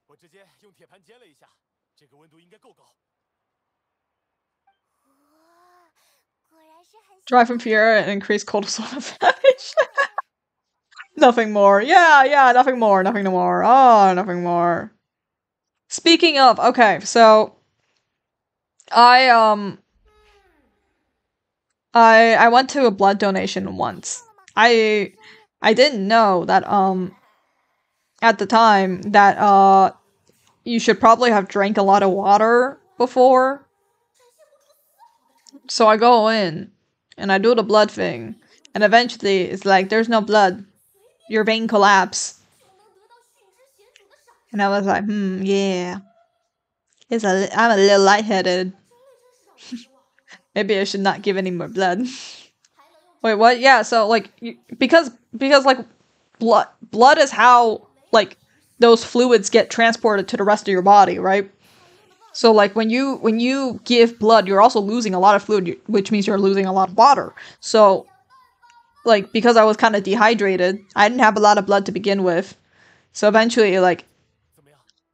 我直接用铁盘煎了一下，这个温度应该够高。 Dry from fear and increase cortisol effect. Nothing more. Yeah, nothing more. Oh, nothing more. Speaking of, okay, so I went to a blood donation once. I didn't know that at the time that you should probably have drank a lot of water before. So I go in and I do the blood thing, and eventually it's like there's no blood. Your vein collapse. And I was like, yeah. I'm a little lightheaded. Maybe I should not give any more blood. Wait, what? Yeah, so like because like blood is how like those fluids get transported to the rest of your body, right? So like when you give blood, you're also losing a lot of fluid, which means you're losing a lot of water. So like because I was kind of dehydrated, I didn't have a lot of blood to begin with. So eventually like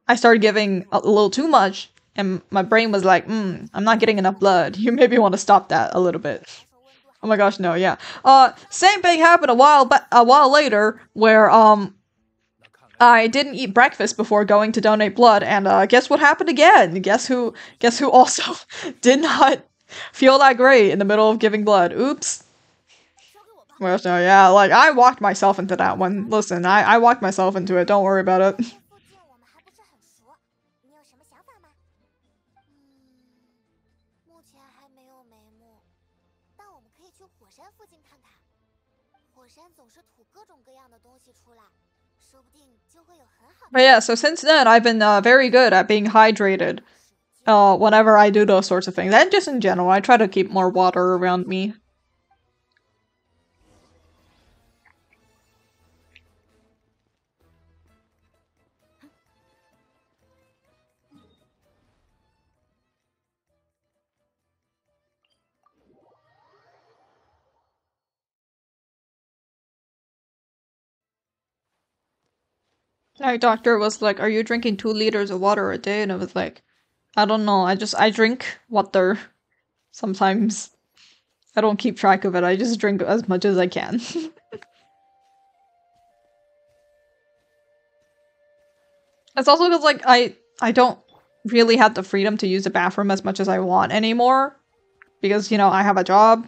I started giving a little too much, and my brain was like, I'm not getting enough blood. You maybe want to stop that a little bit. Oh my gosh, no, yeah. Same thing happened a while later where I didn't eat breakfast before going to donate blood, and guess what happened again? Guess who also did not feel that great in the middle of giving blood? Oops. Well, no, yeah, like I walked myself into that one. Listen, I walked myself into it. Don't worry about it. But yeah, so since then, I've been very good at being hydrated whenever I do those sorts of things. And just in general, I try to keep more water around me. My doctor was like, "Are you drinking 2 liters of water a day?" And I was like, "I don't know. I drink water sometimes. I don't keep track of it. I just drink as much as I can." It's also because like I don't really have the freedom to use the bathroom as much as I want anymore because you know I have a job.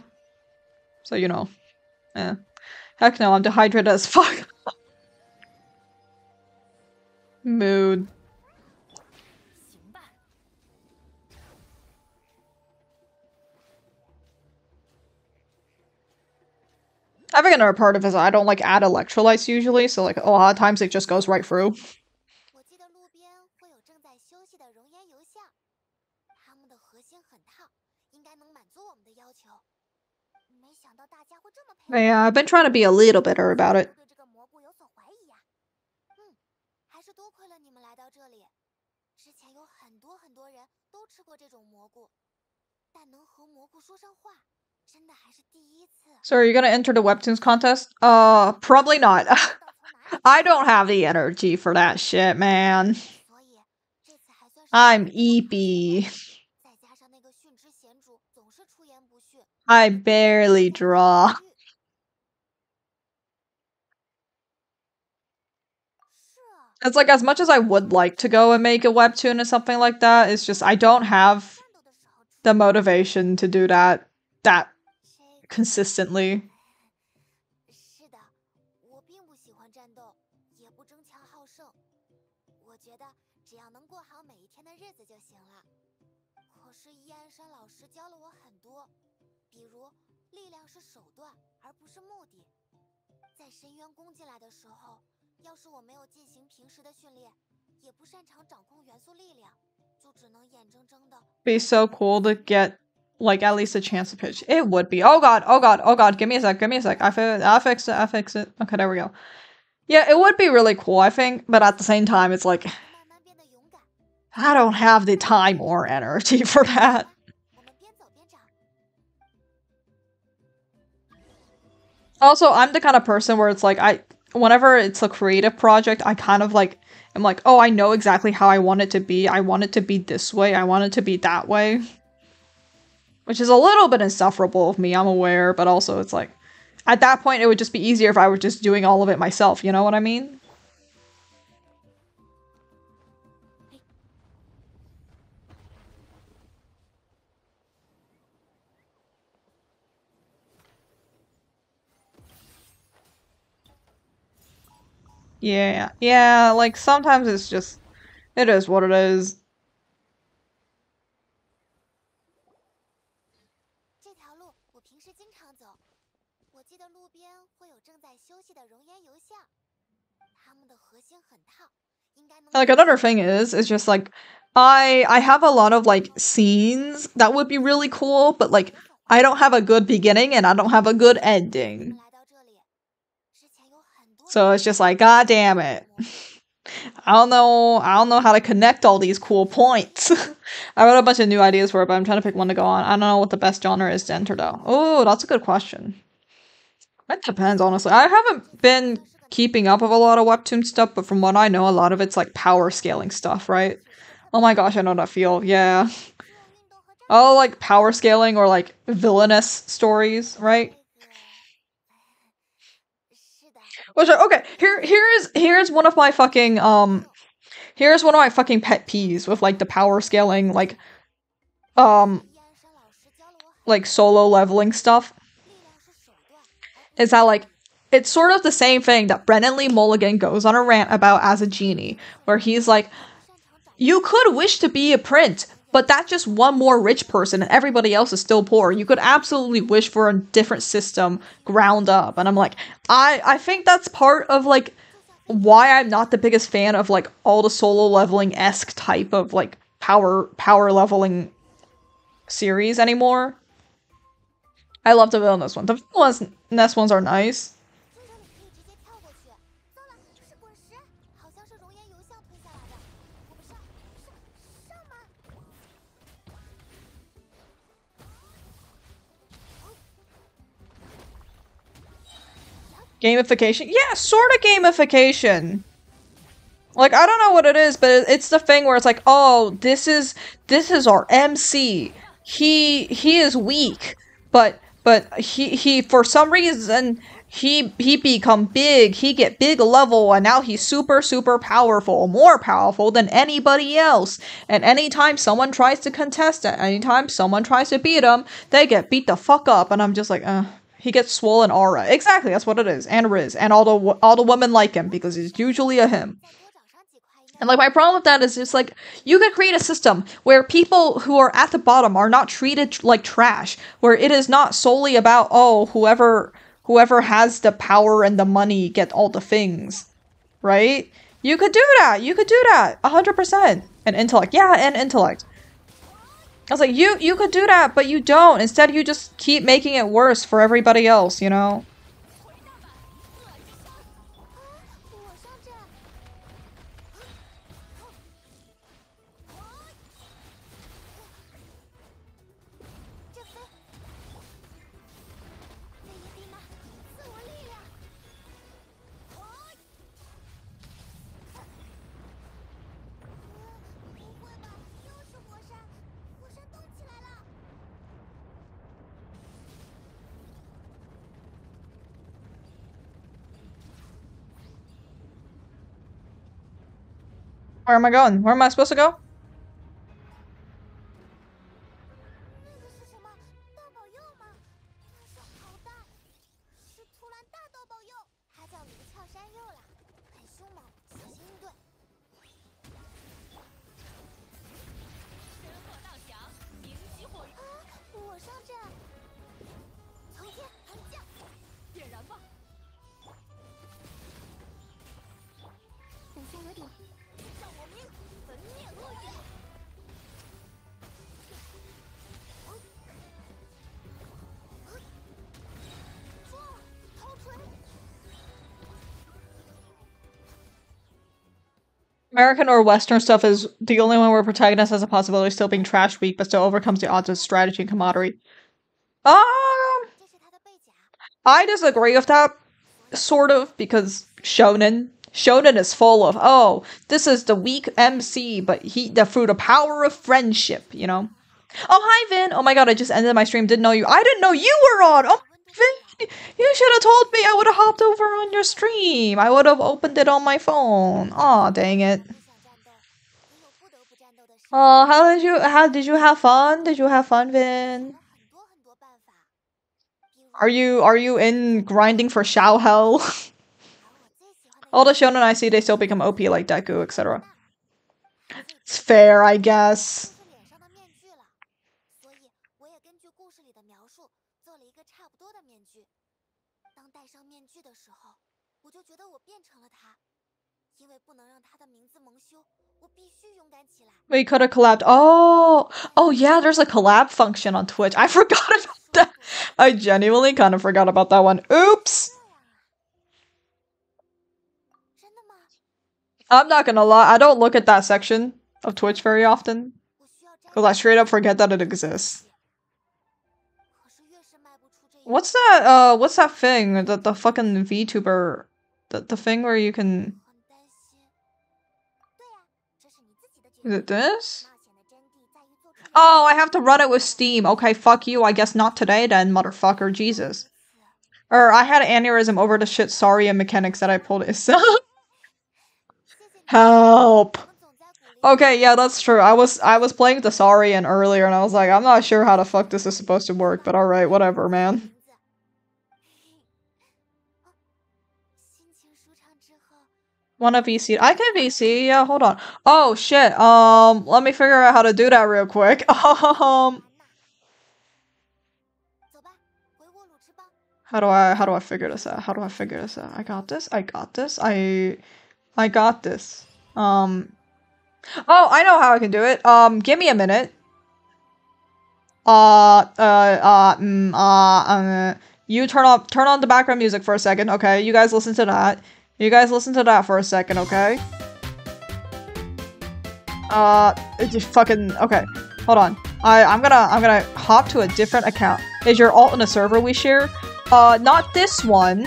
So you know, heck no, I'm dehydrated as fuck. Mood. I think another part of it is I don't like add electrolytes usually, so like a lot of times it just goes right through. But yeah, I've been trying to be a little better about it. 之前有很多人都吃过这种蘑菇，但能和蘑菇说上话，真的还是第一次。 So are you gonna enter the webtoons contest? Probably not. I don't have the energy for that shit, man. 所以这次还算是 I'm EP. 再加上那个殉职贤主总是出言不逊， I barely draw. 是啊， It's like, as much as I would like to go and make a webtoon or something like that, it's just I don't have 战斗的时候出 the motivation to do that 这个 consistently. 是的，我并不喜欢战斗，也不争强好胜。我觉得只要能过好每一天的日子就行了。可是易安山老师教了我很多，比如力量是手段而不是目的。在深渊攻进来的时候，要是我没有进行平时的训练，也不擅长掌控元素力量，就只能眼睁睁的。Be so cool to get like at least a chance to pitch. It would be. Oh god, oh god, oh god. Give me a sec, give me a sec. I'll fix it, I'll fix it. Okay, there we go. Yeah, it would be really cool, I think, but at the same time, it's like 慢慢变得勇敢。 I don't have the time or energy for that. 我们边走边长。 Also, I'm the kind of person where it's like whenever it's a creative project, I kind of like I'm like, oh, I know exactly how I want it to be. I want it to be this way. I want it to be that way. Which is a little bit insufferable of me, I'm aware, but also it's like at that point it would just be easier if I were just doing all of it myself, you know what I mean? Yeah, yeah, like sometimes it's just it is what it is. 这条路我平时经常走，我记得路边会有正在休息的熔岩油像，它们的核心很烫，应该能。 Like another thing is, it's just like I have a lot of like scenes that would be really cool, but like I don't have a good beginning and I don't have a good ending. 来到这里，之前有很多。 So it's just like, god damn it. I don't know how to connect all these cool points. I wrote a bunch of new ideas for it, but I'm trying to pick one to go on. I don't know what the best genre is to enter though. Oh, that's a good question. It depends, honestly. I haven't been keeping up with a lot of webtoon stuff, but from what I know, a lot of it's like power scaling stuff, right? Oh my gosh, I know that feel. Yeah. Oh, like power scaling or like villainous stories, right? 是的。 Which okay, here's one of my fucking here's one of my fucking pet peeves with like the power scaling like 易安山老师教了我很 like solo leveling stuff 力量是手段，而不 is that like it's sort of the same thing that Brennan Lee Mulligan goes on a rant about as a genie, where he's like, 擅长掌。 you could wish to be a prince, but that's just one more rich person and everybody else is still poor. You could absolutely wish for a different system ground up. And I'm like, I think that's part of like why I'm not the biggest fan of like all the solo leveling-esque type of like power leveling series anymore. I love the villainous one. The villainous ones are nice. 这让你可以直接跳过去。糟了，是滚石，好像是熔岩油像推下来的。我们上吗？ Gamification? Yeah, sort of gamification. Like, I don't know what it is, but it's the thing where it's like, oh, this is our MC. He is weak, but he for some reason he become big. He get big level, and now he's super powerful, more powerful than anybody else. And anytime someone tries to contest it, anytime someone tries to beat him, they get beat the fuck up. And I'm just like, he gets swollen aura. Exactly, that's what it is. And Riz, and all the women like him because it's usually a him. 再多长上几块应该。 And like my problem with that is just like you could create a system where people who are at the bottom are not treated like trash, where it is not solely about oh whoever has the power and the money get all the things, right? You could do that. You could do that 100%. And intellect, yeah, and intellect. I was like, you could do that, but you don't. Instead, you just keep making it worse for everybody else, you know? 我上这。Where am I going? Where am I supposed to go? 那个是什么？大宝药吗？它是好大，是图兰大大宝药，它叫灵翘山药啦，很凶猛，小心应对。身祸道降，明击火啊！我上阵，从天横降，点燃吧。等下有点。照我明，焚灭恶业。撞！头锤！ American or Western stuff is the only one where protagonist has a possibility of still being trash weak, but still overcomes the odds with strategy and camaraderie. 这是他的背甲。 I disagree with that, sort of, because Shonen is full of, oh, this is the weak MC, but through the power of friendship, you know? Oh, hi, Vin! Oh my god, I just ended my stream, didn't know you. I didn't know you were on! Oh, Vin! You should have told me, I would have hopped over on your stream. I would have opened it on my phone. Aw, dang it. 不想战斗，也有不得不战斗的时候。 Oh, how did you have fun? Did you have fun, Vin? 有很多办法，比如 Are you in grinding for xiao hell? 而我最喜欢的 All the shonen I see, they still become OP like Deku, etc. It's fair, I guess. 是脸上的面具了，所以我也根据故事里的描述做了一个差不多的面具。当戴上面具的时候，我就觉得我变成了他，因为不能让他的名字蒙羞，我必须勇敢起来。 We could have collabed. Oh yeah, there's a collab function on Twitch. I forgot about that. I genuinely kind of forgot about that one. Oops. 真的吗？ I'm not gonna lie, I don't look at that section of Twitch very often. 我需要摘 Because I straight up forget that it exists. 可是越是迈不出这一步， What's that thing? The fucking VTuber, the thing where you can... 很担心。对呀，这是你自己的决 Is 定。 it this? 冒险的真谛在于做出 Oh, I have to run it with Steam. Okay, fuck you. I guess not today then, motherfucker. Jesus. Or I had an aneurysm over the shit Saria mechanics that I pulled it. 谢谢你。 Help. 我们总在鼓励 Okay, yeah, that's true. I was playing the Saurian earlier and I was like, I'm not sure how the fuck this is supposed to work, but alright, whatever, man. 名字。心情舒畅之后， Wanna VC? I can VC, yeah, hold on. Oh shit, let me figure out how to do that real quick. 走吧，回卧鲁吃吧。 How do I figure this out? How do I figure this out? I got this. I got this. I got this. Oh, I know how I can do it. Give me a minute. You turn on the background music for a second, okay? You guys listen to that. You guys listen to that for a second, okay? It's just fucking okay. Hold on. I'm gonna hop to a different account. Is your alt in a server we share? Not this one.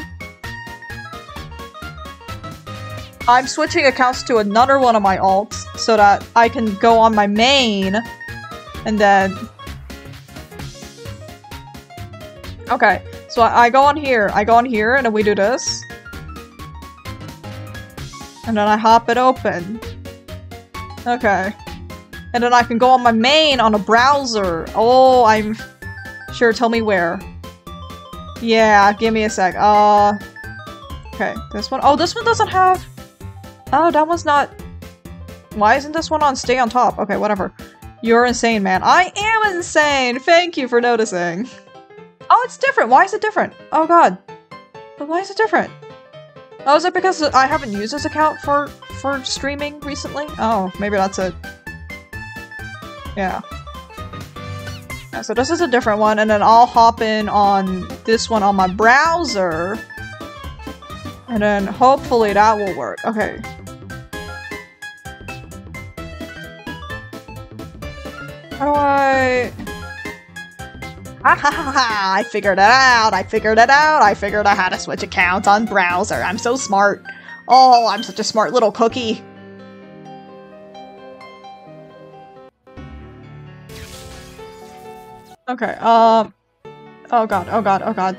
I'm switching accounts to another one of my alts so that I can go on my main and then... Okay, so I go on here, and then we do this. And then I hop it open. Okay. And then I can go on my main on a browser. Oh, I'm... Sure, tell me where. Yeah, give me a sec. Okay, this one. Oh, this one doesn't have... Oh, that one's not... Why isn't this one on stay on top? Okay, whatever. You're insane, man. I am insane! Thank you for noticing. Oh, it's different! Why is it different? Oh god. But why is it different? Oh, is it because I haven't used this account for streaming recently? Oh, maybe that's it. Yeah. Yeah, so this is a different one, and then I'll hop in on this one on my browser. And then hopefully that will work. Okay. How do I... Ha ha ha ha! I figured it out! I figured it out! I figured out how to switch accounts on browser. I'm so smart. Oh, I'm such a smart little cookie. Okay, oh god, oh god, oh god.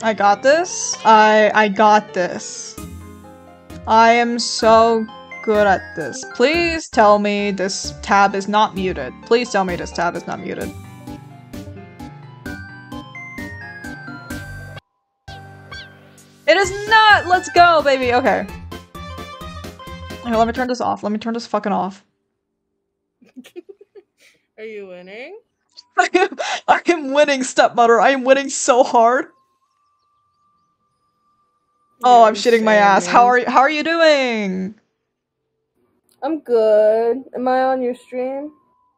I got this. I got this. I am so good at this. Please tell me this tab is not muted. Please tell me this tab is not muted. It is not! Let's go, baby! Okay. Okay, let me turn this off. Let me turn this fucking off. Are you winning? I am winning, stepmother. I am winning so hard. Oh, I'm shitting my ass. Man. How are you doing? I'm good. Am I on your stream?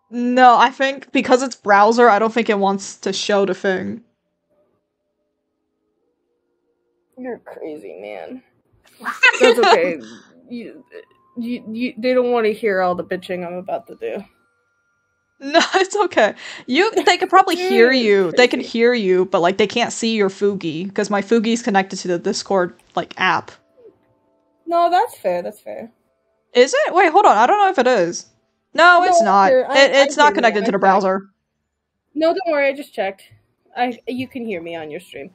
No, I think because it's browser, I don't think it wants to show the thing. You're crazy, man. That's okay. They don't want to hear all the bitching I'm about to do. No, it's okay. They could probably hear you. They can hear you, but like they can't see your Fugi because my Fugi's connected to the Discord like app. No, that's fair. That's fair. Is it? Wait, hold on. I don't know if it is. No, it's not. It's not connected to the browser. No, don't worry. I just checked. You can hear me on your stream.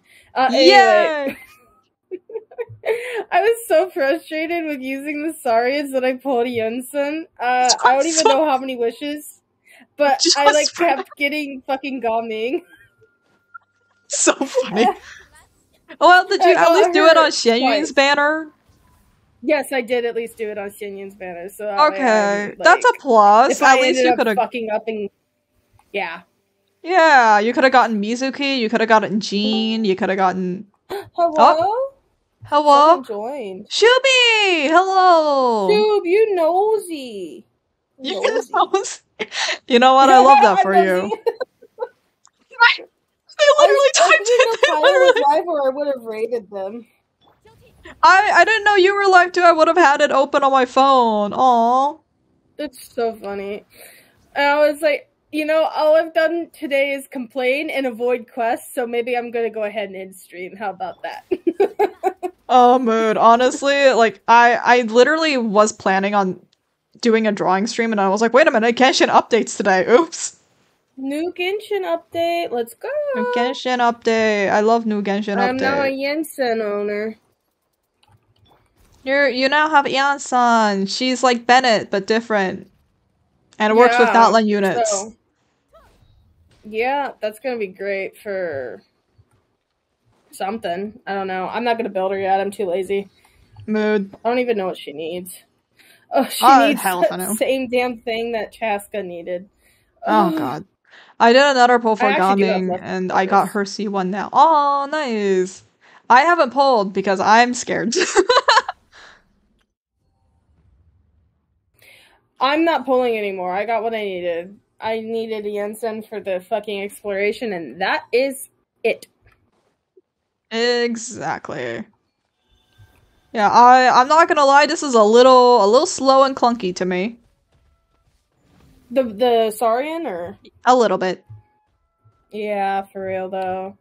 Yay! I was so frustrated with using the Saurians that I pulled Yunsen. I don't even know how many wishes, but I like kept getting fucking Gaming. So funny. Well, did you at least do it on Xianyun's banner? Yes, I did at least do it on Xianyun's banner. So okay, that's a plus. If at I least ended you could have fucking up and yeah. Yeah, you could have gotten Mizuki. You could have gotten Jean. You could have gotten. Hello. Oh. Hello. Someone joined. Shubi! Hello. Shub, you nosy. You nosy. You know what? I love that for you. They literally typed it. If I was live, or I would have rated them. I didn't know you were live too. I would have had it open on my phone. Aww. It's so funny. And I was like, you know, all I've done today is complain and avoid quests, so maybe I'm gonna go ahead and end stream. How about that? Oh, mood. Honestly, like, I literally was planning on doing a drawing stream, and I was like, wait a minute, Genshin updates today. Oops. New Genshin update. Let's go. New Genshin update. I love new Genshin update. I'm now a Yensen owner. You now have Yansan. She's like Bennett, but different. And it works with Natlan units. So, yeah, that's gonna be great for something. I don't know. I'm not gonna build her yet. I'm too lazy. Mood. I don't even know what she needs. Oh, she needs the same damn thing that Chaska needed. Oh god. I did another pull for Gaming, and I got her C1 now. Oh, nice. I haven't pulled because I'm scared. I'm not pulling anymore. I got what I needed. I needed a Yensen for the fucking exploration, and that is it. Exactly. Yeah, I'm not gonna lie, this is a little slow and clunky to me. The Saurian, or? A little bit. Yeah, for real though.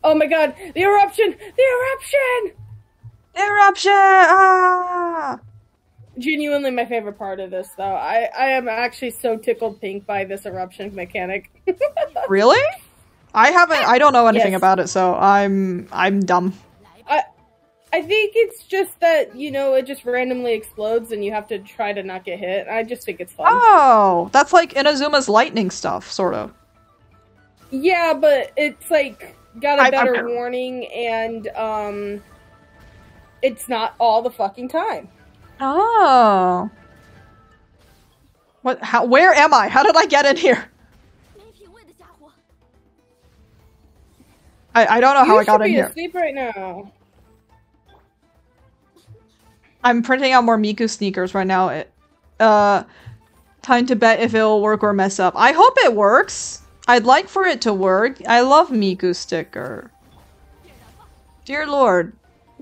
Oh my god, the eruption! The eruption! The eruption! Ah! Genuinely my favorite part of this, though. I am actually so tickled pink by this eruption mechanic. Really? I don't know anything about it, so I'm dumb. I think it's just that, you know, it just randomly explodes and you have to try to not get hit. I just think it's fun. Oh, that's like Inazuma's lightning stuff, sort of. Yeah, but it's like got a better warning, and it's not all the fucking time. Oh. What? How? Where am I? How did I get in here? I don't know how I got in here. You should be asleep right now. I'm printing out more Miku sneakers right now. Time to bet if it'll work or mess up. I hope it works. I'd like for it to work. I love Miku sticker. Dear Lord.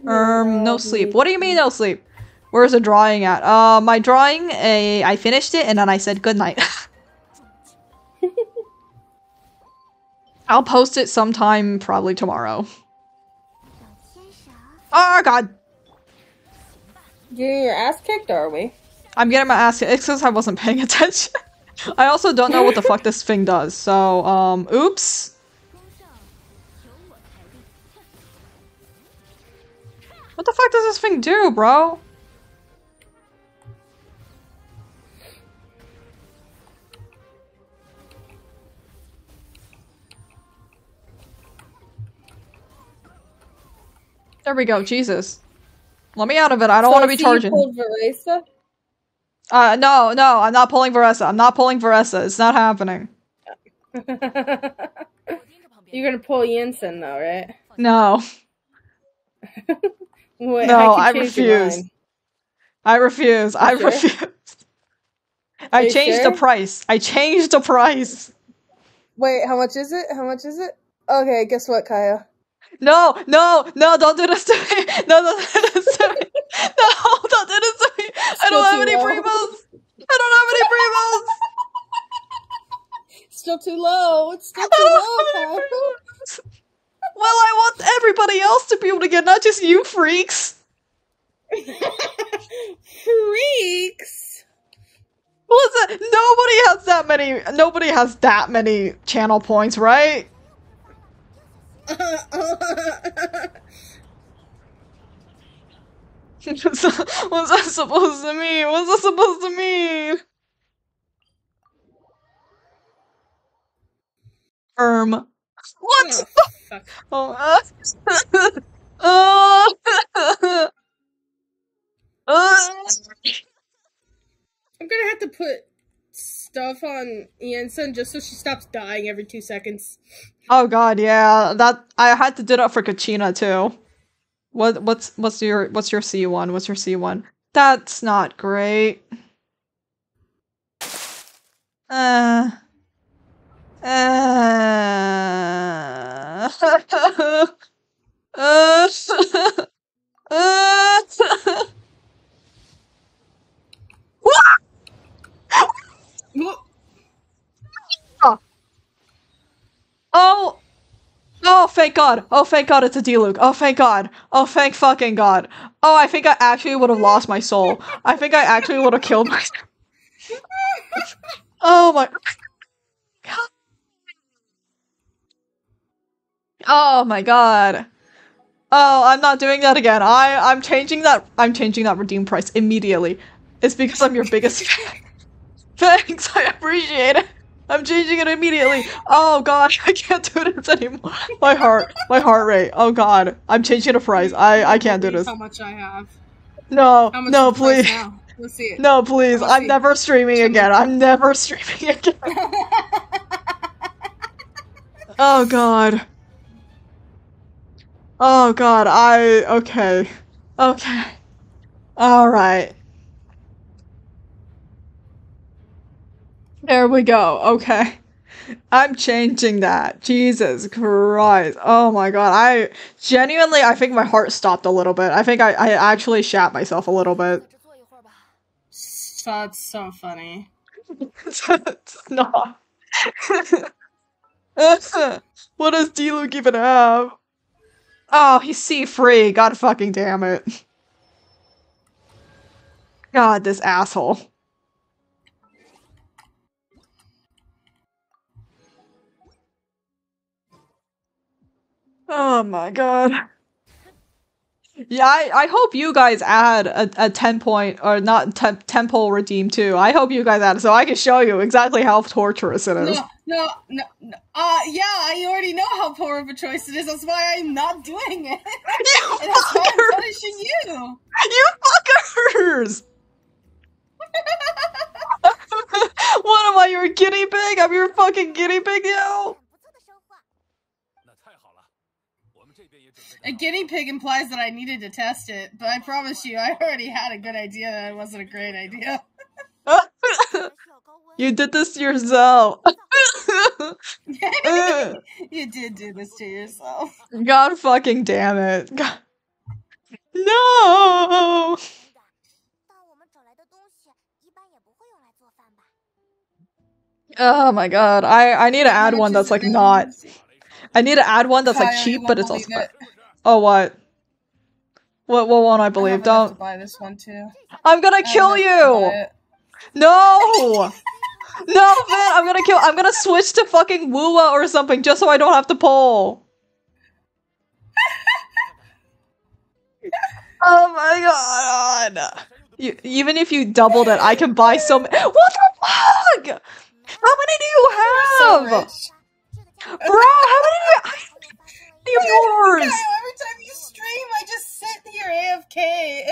No sleep. What do you mean no sleep? Where's the drawing at? My drawing, I finished it and then I said goodnight. I'll post it sometime, probably tomorrow. Oh god! Getting your ass kicked, are we? I'm getting my ass kicked. It's because I wasn't paying attention. I also don't know what the fuck this thing does, so, oops. What the fuck does this thing do, bro? There we go, Jesus. Let me out of it, I don't want to be charging. Pulled Veresa? No, I'm not pulling Veresa. I'm not pulling Veresa. It's not happening. You're gonna pull Jensen though, right? No. Wait, No, I I can change your refuse. mind. I refuse. I sure? refuse. I you changed sure? the price. I changed the price. Wait, how much is it? How much is it? Okay, guess what, Kaya? No, don't do this to me. No, don't do this to me. No, don't do this to me. I don't have any primos. I don't have any primos. Still too low. It's still I too don't low, have any Kaya. primos. Well, I want everybody else to be able to get, not just you freaks. Freaks. Listen, nobody has that many channel points, right? What's that supposed to mean? What's that supposed to mean? What? Oh, fuck. Oh, I'm gonna have to put stuff on Jensen just so she stops dying every 2 seconds. oh god, yeah. That I had to do that for Kachina too. What's your C1? What's your C1? That's not great. Oh! Oh, thank God! Oh, thank God it's a D-Luke! Oh, thank God! Oh, thank fucking God! Oh, I think I actually would have lost my soul. I think I actually would have killed myself. Oh my... Oh my God. Oh, I'm not doing that again. I'm changing that redeem price immediately. It's because I'm your biggest fan. Thanks, I appreciate it. I'm changing it immediately. Oh god, I can't do this anymore. My heart rate. Oh god, I'm changing the price. I can't do this. How much I have? No, How much no, is the price please. now? Let's see it. No, please. Let's I'm see. never streaming again. I'm never streaming again. Oh god. Oh god, okay. Okay. Alright. There we go. Okay. I'm changing that. Jesus Christ. Oh my god. I think my heart stopped a little bit. I think I actually shat myself a little bit. That's so funny. It's not. What does D-Luke even have? Oh, he's C-free. God fucking damn it. God, this asshole. Oh my god. Yeah, I hope you guys add a 10 point, or not 10 pull redeem too. I hope you guys add it so I can show you exactly how torturous it is. No. Yeah, I already know how poor of a choice it is. That's why I'm not doing it. You And that's why I'm fuckers! punishing you. You fuckers! What am I, your guinea pig? I'm your fucking guinea pig now? A guinea pig implies that I needed to test it, but I promise you, I already had a good idea that it wasn't a great idea. You did this to yourself. You did do this to yourself. God fucking damn it. God. No! Oh my god. I need to add one that's like not. I need to add one that's like Kyle, cheap, you but won't it's also. believe it. Oh, what? What won't I believe? I'm gonna have Don't. to buy this one too. I'm gonna kill you! No! No, man, I'm gonna switch to fucking Woowa or something just so I don't have to pull. Oh my god. Even if you doubled it, I can buy so many. What the fuck? How many do you have? So rich. Bro, how many of yours? Kyle, every time you stream, I just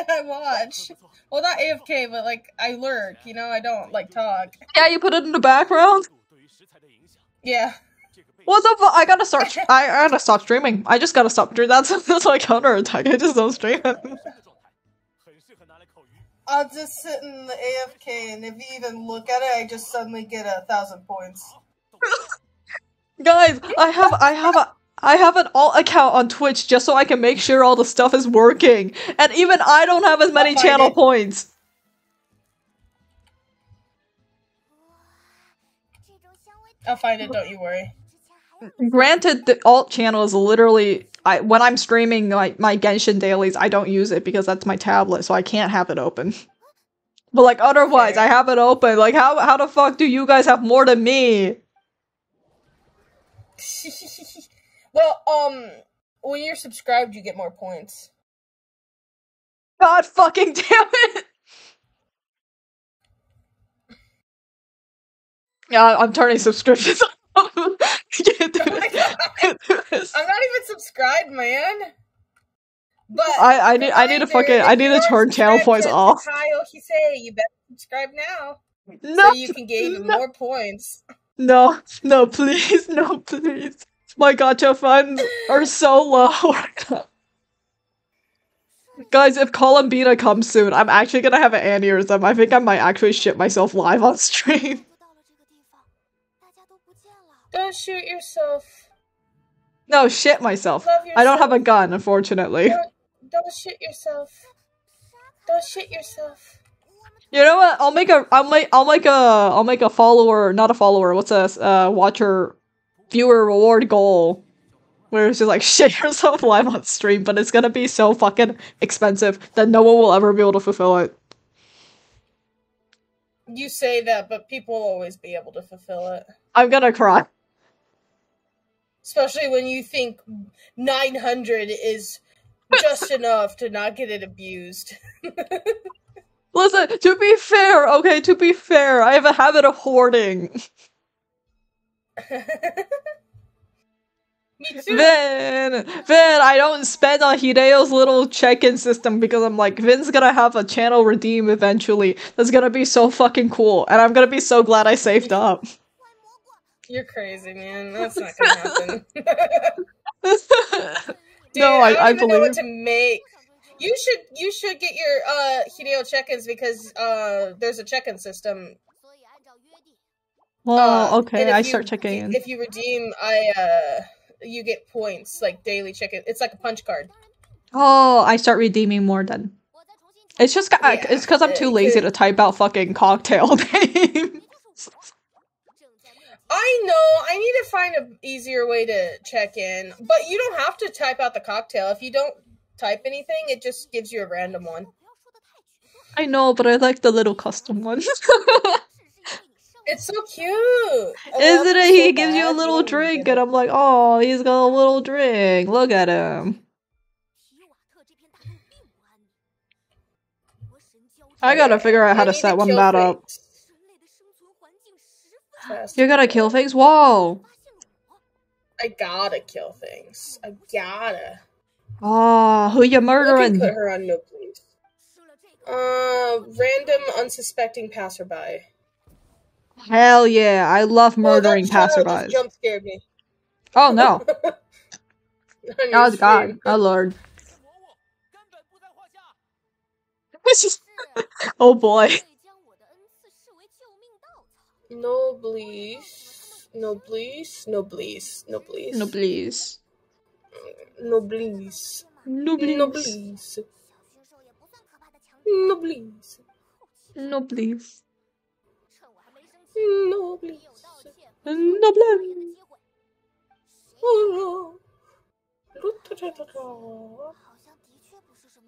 I watch. Well, not AFK, but like I lurk. You know, I don't like talk. Yeah, you put it in the background. Yeah. What the fuck? I gotta start. I gotta stop streaming. I just gotta stop. That's my counterattack. I just don't stream. I'll just sit in the AFK, and if you even look at it, I just suddenly get 1,000 points. Guys, I have an alt account on Twitch just so I can make sure all the stuff is working, and even I don't have as many channel points. I'll find it. Don't you worry. Granted, the alt channel is literally when I'm streaming my Genshin dailies, I don't use it because that's my tablet, so I can't have it open. But like otherwise, I have it open. Like how the fuck do you guys have more than me? Well, when you're subscribed, you get more points. God fucking damn it! Yeah, I'm turning subscriptions off. Can't do this. Can't do this. I'm not even subscribed, man. But I need to fucking I need to turn channel points off. Kyle, he say you better subscribe now. No, so you can get even more points. No, please, no, please. My gacha funds are so low. Guys, if Columbina comes soon, I'm actually gonna have an aneurysm. I think I might actually shit myself live on stream. Don't shoot yourself. No, shit myself. I don't have a gun, unfortunately. Don't shoot yourself. Don't shit yourself. You know what? I'll make a follower, not a follower. What's this? Watcher, viewer reward goal, where it's just like shit yourself live on stream, but it's gonna be so fucking expensive that no one will ever be able to fulfill it. You say that, but people will always be able to fulfill it. I'm gonna cry. Especially when you think 900 is just enough to not get it abused. Listen, to be fair, okay, to be fair, I have a habit of hoarding. Me too. Vin, I don't spend on Hideo's little check-in system because I'm like, Vin's gonna have a channel redeem eventually. That's gonna be so fucking cool, and I'm gonna be so glad I saved up. You're crazy, man. That's not gonna happen. Dude, no, I don't even believe. know what to make. You should get your Hideo check-ins because there's a check-in system. Oh, okay, I start checking in. If you redeem, you get points, like daily check-in. It's like a punch card. Oh, I start redeeming more then. It's just it's because I'm too lazy to type out fucking cocktail names. I know. I need to find an easier way to check in, but you don't have to type out the cocktail. If you don't type anything, it just gives you a random one. I know, but I like the little custom ones. It's so cute. Isn't it? He gives you a little drink, and I'm like, oh, he's got a little drink. Look at him. I gotta figure out how to set one that up. You're gonna kill things? Whoa! I gotta kill things. I gotta. Oh, who you murdering? Put her on no please. Random unsuspecting passerby. Hell yeah, I love murdering passerbys. Just jump scared me. Oh no. Oh god, oh lord. Oh boy. No please. No please. No please. No please. No please. No please. No please. No please. No please. No please. No please. No please.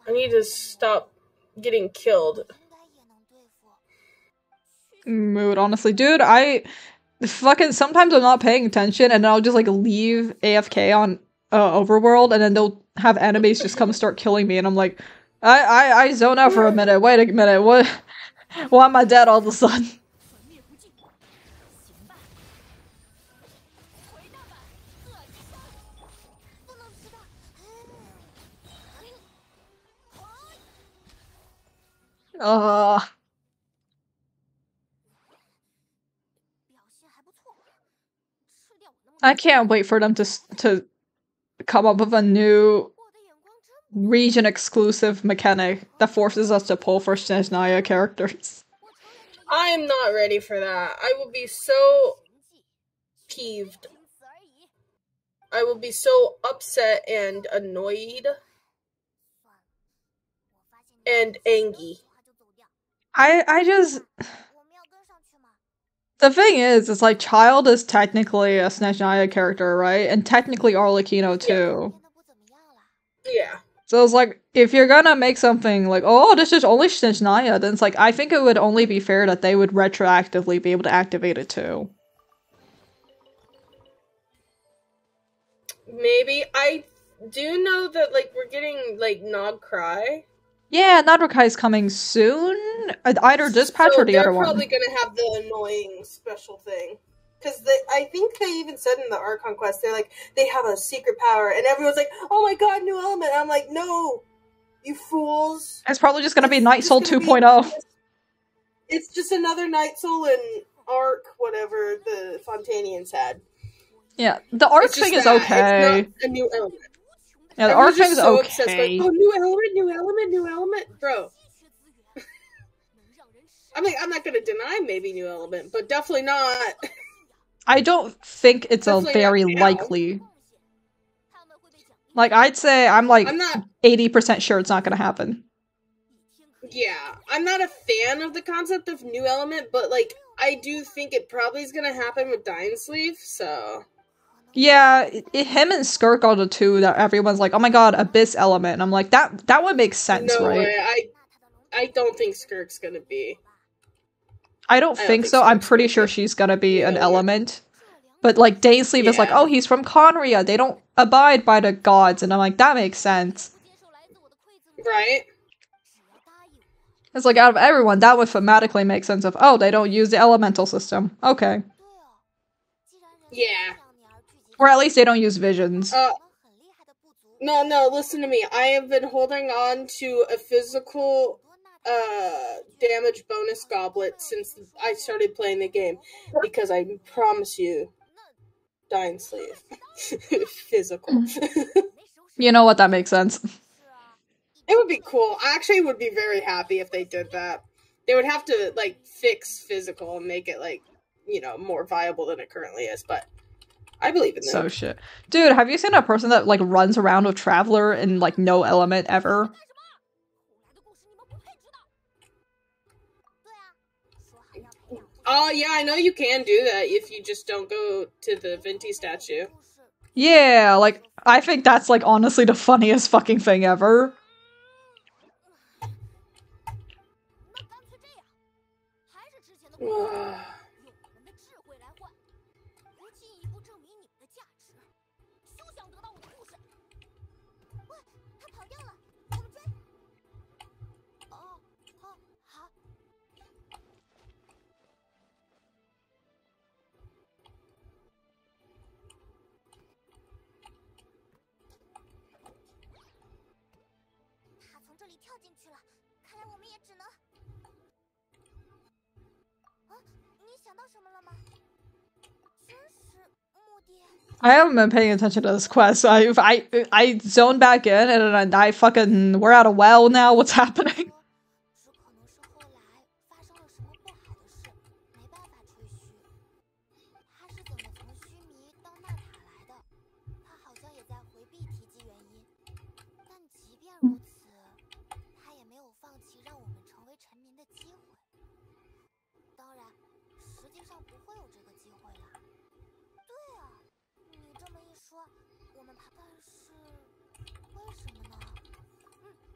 I need to stop getting killed. Mood, honestly. Dude, I fucking sometimes I'm not paying attention and then I'll just like leave AFK on Overworld and then they'll have enemies just come start killing me and I'm like, I zone out for a minute. Wait a minute, what? Why am I dead all of a sudden? Ugh. I can't wait for them to come up with a new region exclusive mechanic that forces us to pull for Snezhnaya characters. I am not ready for that. I will be so peeved. I will be so upset and annoyed and angry. I just... The thing is, it's like Child is technically a Snezhnaya character, right? And technically Arlecchino too. Yeah. So it's like, if you're gonna make something like, oh, this is only Snezhnaya, then it's like, I think it would only be fair that they would retroactively be able to activate it too. Maybe. I do know that, like, we're getting, like, Nog Cry. Yeah, Nadrakai's coming soon. Either Dispatch or the other one. They're probably gonna have the annoying special thing. Because I think they even said in the Archon quest, they're like, they have a secret power, and everyone's like, oh my god, new element! And I'm like, no! You fools! It's probably just gonna be Night Soul 2.0. It's just another Night Soul and Arc, whatever the Fontanians had. Yeah, the Arc thing is okay. It's not a new element. Yeah, the Arc thing is so okay. Obsessed, like, oh, new element, new element, new element, bro. I'm not gonna deny maybe new element, but definitely not. I don't think it's a very likely. Like, I'd say I'm like 80% sure it's not gonna happen. Yeah, I'm not a fan of the concept of new element, but like, I do think it probably is gonna happen with Dying Sleeve, so... Yeah, him and Skirk are the two that everyone's like, oh my god, Abyss element. And I'm like, that would make sense, no right? Way. I don't think Skirk's gonna be. I don't think so. I'm pretty sure she's gonna be an element. But like, Dainsleeve is like, oh, he's from Conria. They don't abide by the gods. And I'm like, that makes sense. Right? It's like, out of everyone, that would thematically make sense of, oh, they don't use the elemental system. Okay. Yeah. Or at least they don't use visions. No, listen to me. I have been holding on to a physical damage bonus goblet since I started playing the game. Because I promise you, Dying Sleeve. Physical. You know what, that makes sense. It would be cool. I actually would be very happy if they did that. They would have to, like, fix physical and make it, like, you know, more viable than it currently is, but I believe in them. So shit. Dude, have you seen a person that, like, runs around with Traveler and, like, no element ever? Oh, yeah, I know you can do that if you just don't go to the Venti statue. Yeah, like, I think that's, like, honestly the funniest fucking thing ever. I haven't been paying attention to this quest. I zoned back in and I fucking... We're at a well now. What's happening?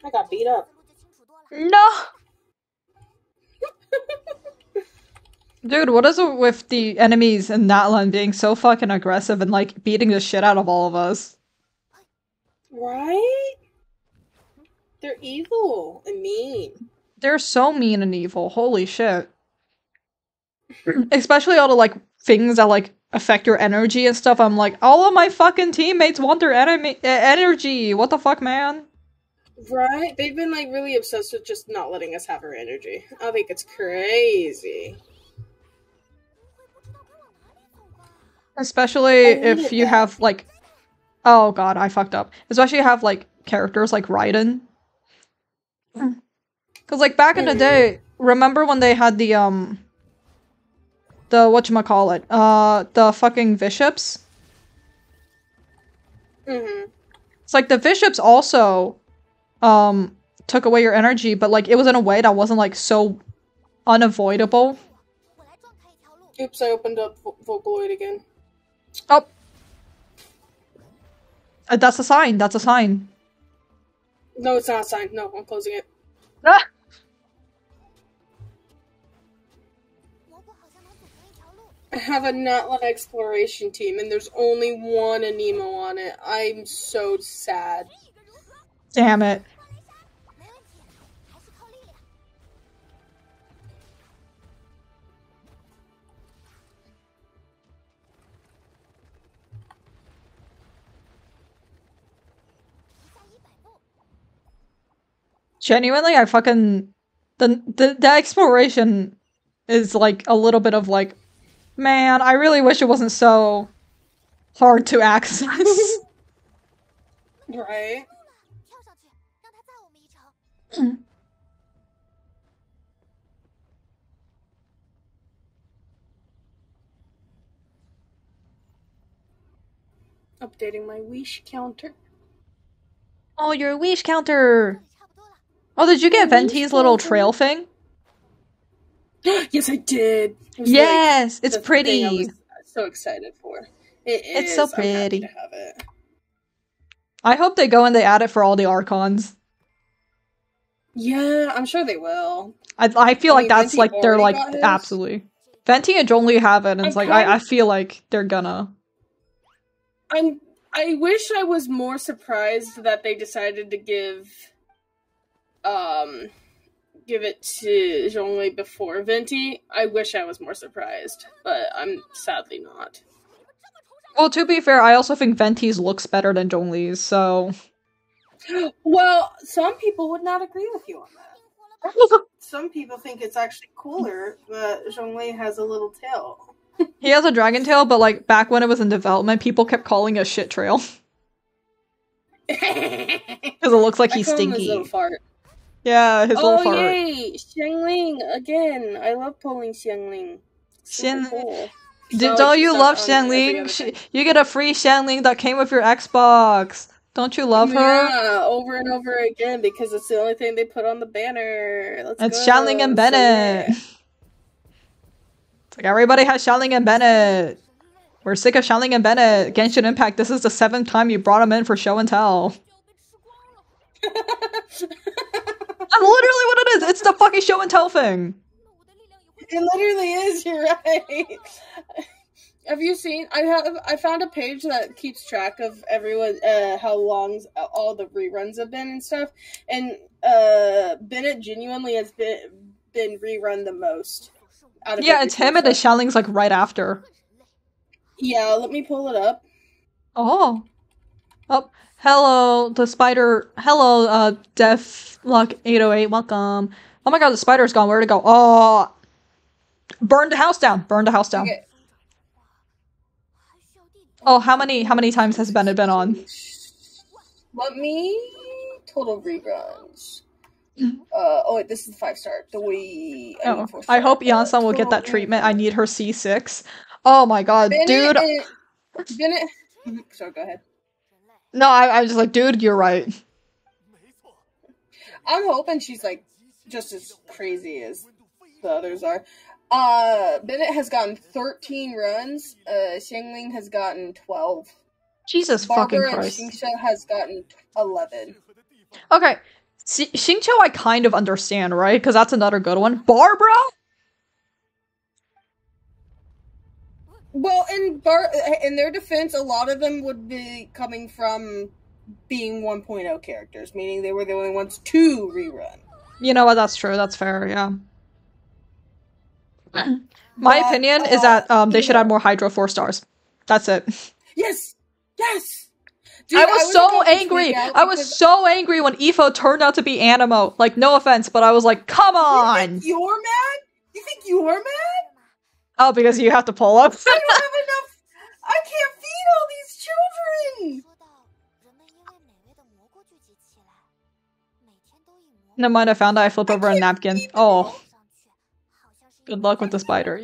I got beat up. No! Dude, what is it with the enemies in Natlan being so fucking aggressive and, like, beating the shit out of all of us? Right? They're evil and mean. They're so mean and evil. Holy shit. Especially all the, like, things that, like, affect your energy and stuff. I'm like, all of my fucking teammates want their energy. What the fuck, man? Right? They've been like really obsessed with just not letting us have our energy. I think it's crazy. Especially I if needed you that. have like, oh god, I fucked up. Especially if you have like characters like Raiden. Because like back in the day, remember when they had the whatchamacallit, the fucking Bishops? Mm-hmm. It's like the Bishops also took away your energy, but like it was in a way that wasn't like so unavoidable. 我来撞开一条路。 Oops, I opened up Vocaloid again. Oh, that's a sign. That's a sign. No, it's not a sign. No, I'm closing it. Ah! 蘑菇好像能组成一条路。 I have a Natlan exploration team, and there's only one Anemo on it. I'm so sad. Damn it. 没问题，还是靠力量。 一下100步。 Genuinely, I fucking the exploration is like a little bit of like, man, I really wish it wasn't so hard to access. Right? 跳上去，让他载我们一程。 Updating my wish counter. Oh, your wish counter. 这里差不多了。 Oh, did you get Your wish Venti's little counter? trail thing? Yes, I did. It was Yes, it's the thing I pretty. was so excited for. It's so I'm happy pretty. to have it. I hope they go and they add it for all the Archons. Yeah, I'm sure they will. I feel I like mean, that's Venti like they're already like got his. absolutely. Venti and Zhongli have it, and it's I'm like kind I feel like they're gonna. I wish I was more surprised that they decided to give it to Zhongli before Venti. I wish I was more surprised, but I'm sadly not. Well, to be fair, I also think Venti's looks better than Zhongli's, so. Well, some people would not agree with you on that. Some people think it's actually cooler that Zhongli has a little tail. He has a dragon tail, but like back when it was in development, people kept calling it a shit trail. Because it looks like I he's call him his stinky. little fart. Yeah, his little Oh fart. yay! Xiangling again. I love pulling Xiangling. Xiang- Super cool. Don't you love Xiangling? Xiangling? You get a free Xiangling that came with your Xbox. Don't you love her? Yeah, over and over again because it's the only thing they put on the banner. Let's It's go. Xiangling and Bennett. It's like everybody has Xiangling and Bennett. We're sick of Xiangling and Bennett. Genshin Impact, this is the 7th time you brought him in for show and tell. That's literally what it is. It's the fucking show and tell thing. It literally is. You're right. Have you seen? I found a page that keeps track of everyone, how long all the reruns have been and stuff. And Bennett genuinely has been rerun the most. Out of Yeah, it's him and the Xiangling's like right after. Yeah, let me pull it up. Oh. Oh, hello, the spider. Hello, Deathluck808, welcome. Oh my god, the spider's gone. Where'd it go? Oh. Burn the house down. Burn the house down. Okay. Oh, how many times has Bennett been on? Let me total reruns. Oh wait, this is 5-star. Oh, I hope Yansan will get that treatment. I need her C6. Oh my god, dude. Bennett. Sorry, go ahead. No, I was just like, dude, you're right. I'm hoping she's like just as crazy as the others are. Bennett has gotten 13 runs. Xiangling has gotten 12. Jesus Barbara fucking Christ. and Xingqiu has gotten 11. Okay, Xingqiu I kind of understand, right? Because that's another good one. Barbara? Well, in their defense, a lot of them would be coming from being 1.0 characters, meaning they were the only ones to rerun. You know what? That's true. That's fair. Yeah. My opinion is that they should add more Hydro 4 stars. That's it. Yes! Yes! Dude, I was so angry. I was because so angry when Ifo turned out to be Animo. Like, no offense, but I was like, come you on. think you're mad? You think you're mad? Oh, because you have to pull up. I don't have enough. I can't feed all these children. 说到人们因为美味的蘑菇聚集起来，每天都以蘑菇 Never mind, I found I flip over a napkin. Oh, 上去，好像是 good luck with the spider.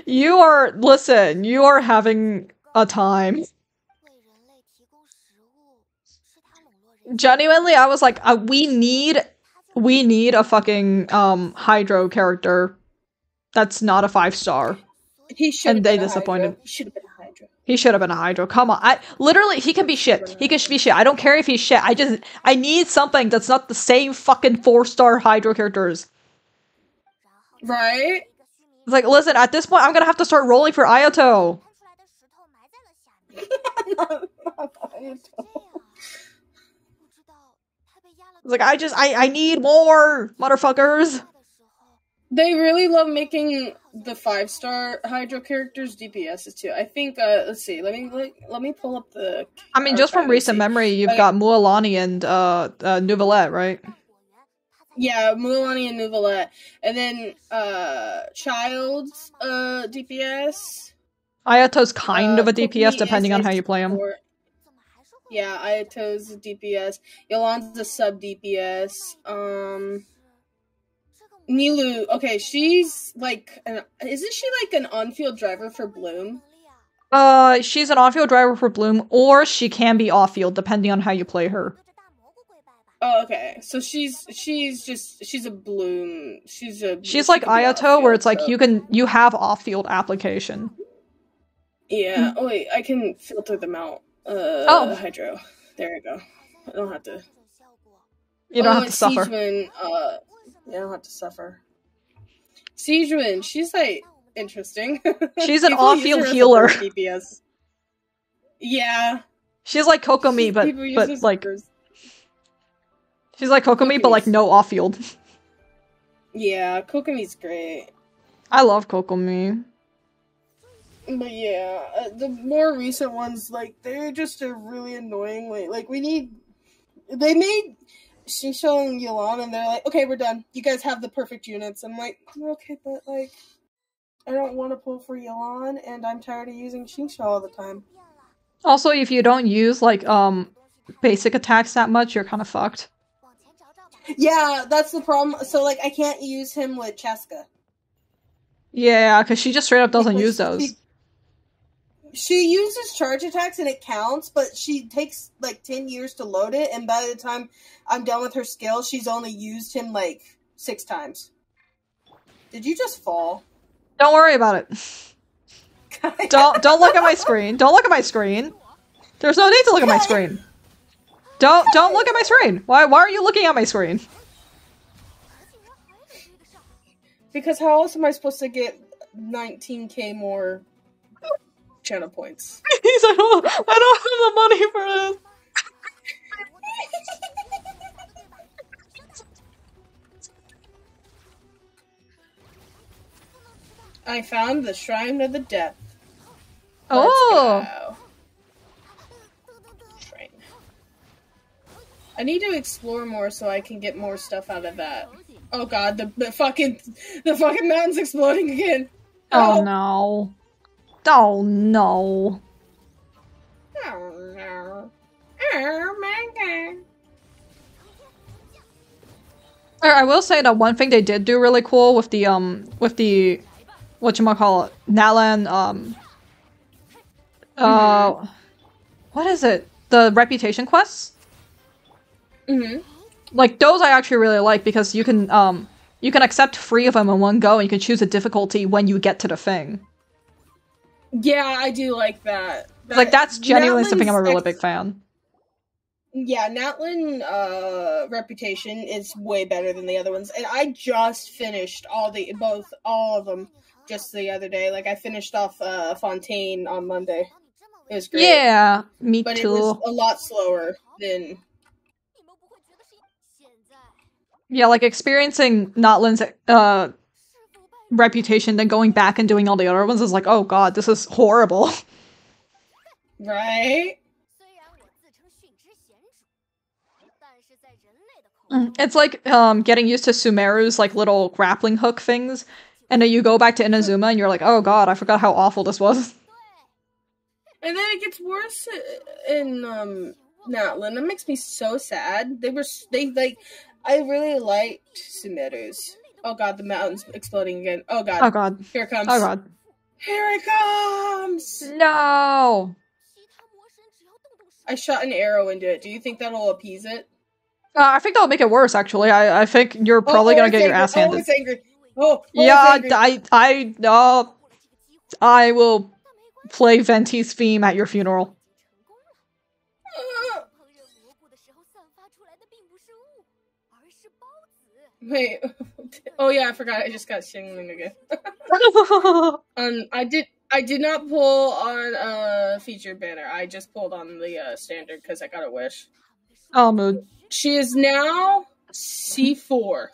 You are, listen, you are having a time. 为人类提供食物，是他笼络人。 Genuinely, I was like, we need a fucking Hydro character that's not a 5-star. He should. And have they been a disappointed. Hydra. He should have been a Hydra. He should have been a Hydro. Come on. Literally, he can be shit. He can be shit. I don't care if he's shit. I need something that's not the same fucking 4-star Hydro characters. Right? It's like, listen, at this point, I'm gonna have to start rolling for Ayato. 喷出来的石头埋在了下面。 Ayato. 这样，不知道他被压了 It's like, I need more, motherfuckers. 的时候， They really love making the 5-star Hydro characters DPSs too. I think. Let's see. Let me pull up the. I mean, just from archive and recent see. memory, you've got Mualani and Nouvellette, right? 果园，他才 Yeah, Mulaney and Nouvellette, and then Child's DPS. Ayato's kind of a DPS Kokomi depending on how you play him. support. 怎么还是会 Yeah, Ayato's a DPS. Yolanda's a sub DPS. 这个 Nilu. Okay, she's like, isn't she like an on-field driver for Bloom? 能力啊？ She's an on-field driver for Bloom, or she can be off-field depending on how you play her. 对着大蘑菇跪拜吧。 Oh, okay. So she's a Bloom. She's Like she can be Ayato, where off-field, it's like so- you have off-field application. Yeah. Oh wait, I can filter them out. Oh. Hydro. There you go. I don't have to. 这种效果， You don't have to and suffer. Siegeman, you don't have to suffer. Siegeman, she's like interesting. She's an People use off-field her as a healer. burst DPS. Yeah. She's like Kokomi, People use her but as like burst. she's like Kokomi, but like no off-field. Yeah, Kokomi's great. I love Kokomi. But yeah, the more recent ones, like, they're just a really annoying way. Like, they made Shisho and Yolan, and they're like, okay, we're done. You guys have the perfect units. I'm like, okay, but, like, I don't want to pull for Yolan, and I'm tired of using Shisho all the time. 变了， Also, if you don't use like basic attacks that much, you're kind of fucked. 往前找找吧。 Yeah, that's the problem. So, like, I can't use him with Cheska. Yeah, because she just straight up doesn't Because use those. She uses charge attacks and it counts, but she takes like 10 years to load it, and by the time I'm done with her skill, she's only used him like 6 times. Did you just fall? Don't worry about it. Don't look at my screen. Don't look at my screen. There's no need to look at my screen. Don't look at my screen. Why are you looking at my screen? 竟然还得追得上， Because how else am I supposed to get 19k more channel points? Please, I don't have the money for this. I found the Shrine of the Death. Let's Oh, go. Shrine. I need to explore more so I can get more stuff out of that. Oh god, the fucking mountain's exploding again. oh no. Oh no. Oh no. Oh my god. I will say that one thing they did do really cool with the whatchamacallit, Nalan what is it? The reputation quests? Mm-hmm. Like those I actually really like because you can accept 3 of them in one go and you can choose a difficulty when you get to the thing. Yeah, I do like that. Like that's genuinely something I'm a really Natlan's big fan. Yeah, Natlan reputation is way better than the other ones, and I just finished all of them just the other day. Like I finished off Fontaine on Monday. It was great. Yeah, me But too. it was a lot slower than 你们不会觉得是现在 Yeah, like experiencing Notland's reputation, then going back and doing all the other ones is like, oh god, this is horrible. right. 虽然我自称驯 It's like getting used to Sumeru's like little grappling hook things, and then you go back to Inazuma and you're like, oh god, I forgot how awful this was. And then it gets worse in Natlan. That makes me so sad. I really liked Sumeru's. Oh god, the mountain's exploding again. Oh god. Oh god. Here it comes. Oh god. Here it comes! No! I shot an arrow into it. Do you think that'll appease it? I think that'll make it worse, actually. I think you're probably gonna get your ass handed. Oh, it's angry. Oh, yeah, it's angry. I will play Venti's theme at your funeral. Wait. Oh yeah, I forgot. I just got Shingling again. I did not pull on a featured banner. I just pulled on the standard because I got a wish. Oh, mood. She is now C4.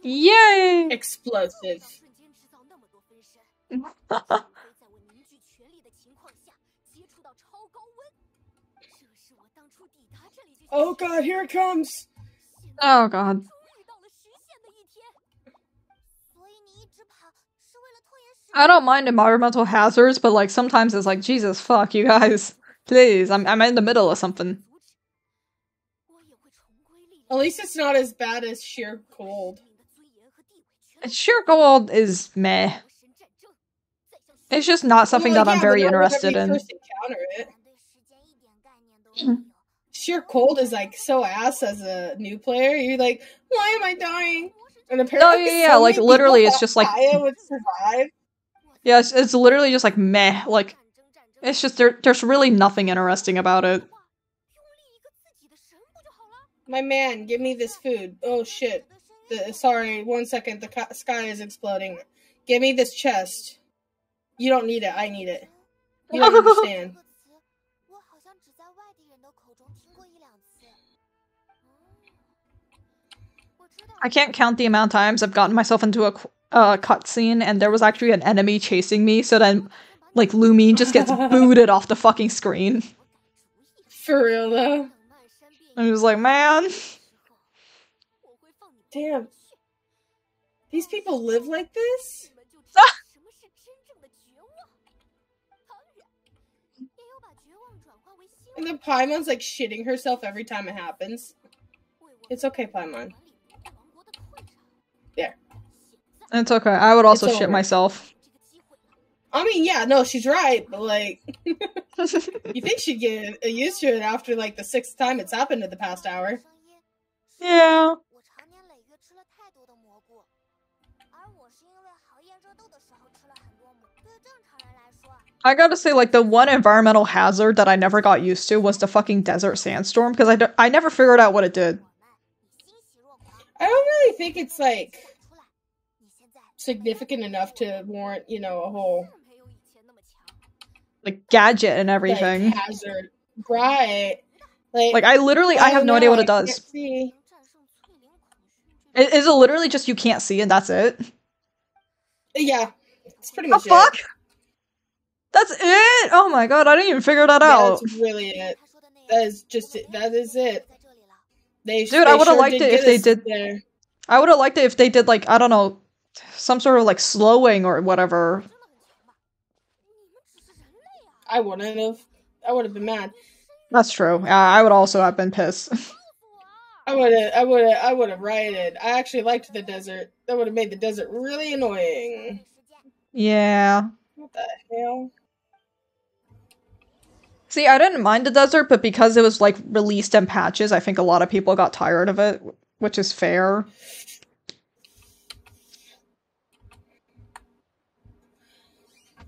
Yay! Explosive. Oh god, here it comes! Oh god. I don't mind environmental hazards, but like sometimes it's like, Jesus fuck, you guys. Please, I'm in the middle of something. At least it's not as bad as sheer cold. Sheer gold is meh. It's just not something that I'm very interested in. Sheer cold is like so ass as a new player. You're like, why am I dying? And apparently, yeah, like literally, it's just like I would survive. Yeah, it's literally just like meh. Like it's just there's really nothing interesting about it. My man, give me this food. Oh shit. Sorry, 1 second. The sky is exploding. Give me this chest. You don't need it. I need it. You don't understand. I can't count the amount of times I've gotten myself into a cutscene and there was actually an enemy chasing me, so then, like, Lumine just gets booted off the fucking screen. For real, though. I was like, man. Damn. These people live like this? And then Paimon's like shitting herself every time it happens. It's okay, Paimon. There. It's okay. I would also shit myself. I mean, yeah, no, she's right, but like, you think she'd get used to it after like the 6th time it's happened in the past hour. Yeah. I gotta say, like, the one environmental hazard that I never got used to was the fucking desert sandstorm, because I never figured out what it did. I don't really think it's, like, significant enough to warrant, you know, a whole... like, gadget and everything. Like, hazard. Right. Like, I have no idea what it does. Is it literally just you can't see and that's it? Yeah. It's pretty much it. Fuck? That's it? Oh my god, I didn't even figure that out. That's really it. That is just it. That is it. Dude, I would have liked it if they did... There. I would have liked it if they did, like, I don't know, some sort of, like, slowing or whatever. I wouldn't have. I would have been mad. That's true. I would also have been pissed. I would have rioted. I actually liked the desert. That would have made the desert really annoying. Yeah. What the hell? See, I didn't mind the desert, but because it was, like, released in patches, I think a lot of people got tired of it, which is fair.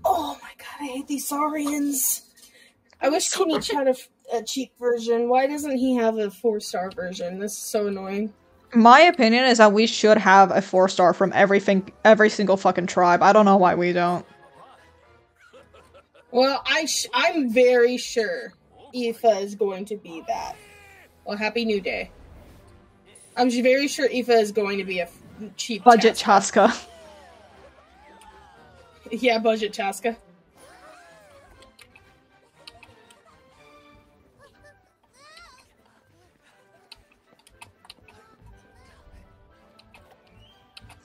Oh my god, I hate these Saurians. I wish Kinich had a cheap version. Why doesn't he have a 4-star version? This is so annoying. My opinion is that we should have a 4-star from every single fucking tribe. I don't know why we don't. Well, I'm very sure Aoife is going to be that. Well, Happy New Day. I'm very sure Aoife is going to be a cheap budget Chaska. Yeah, budget Chaska.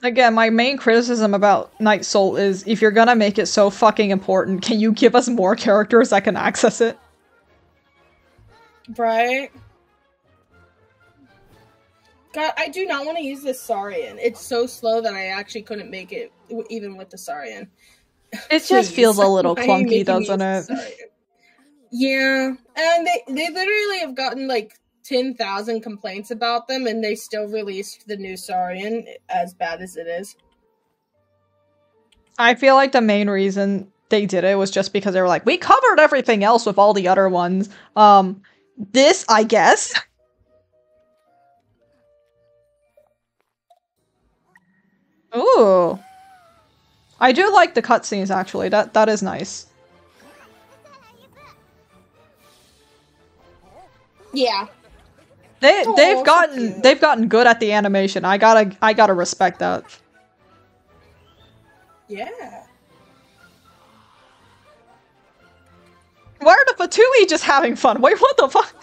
Again, my main criticism about Night Soul is if you're gonna make it so fucking important, can you give us more characters that can access it? Right? God, I do not want to use this Saurian. It's so slow that I actually couldn't make it even with the Saurian. It just feels a little Why are you clunky, making me doesn't use it? the Saurian? Yeah, and they literally have gotten like 10,000 complaints about them, and they still released the new Saurian, as bad as it is. I feel like the main reason they did it was just because they were like, we covered everything else with all the other ones. This, I guess. Ooh. I do like the cutscenes, actually. That is nice. Yeah. They've gotten good at the animation. I gotta respect that. Yeah. Why are the Fatui just having fun? Wait, what the fuck?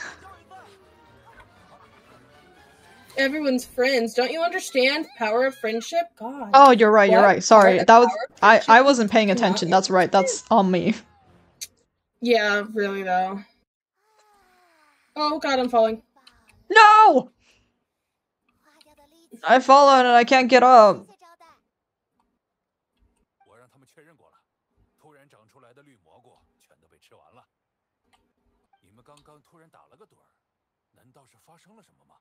Everyone's friends. Don't you understand? Power of friendship? God. Oh, you're right, you're What? right. Sorry. Power That was of friendship I wasn't is paying not attention. That's right. That's on me. Yeah, really though. Oh god, I'm falling. No! I've fallen and I can't get up. 我让他们确认过了，突然长出来的绿蘑菇全都被吃完了。你们刚刚突然打了个盹儿，难道是发生了什么吗？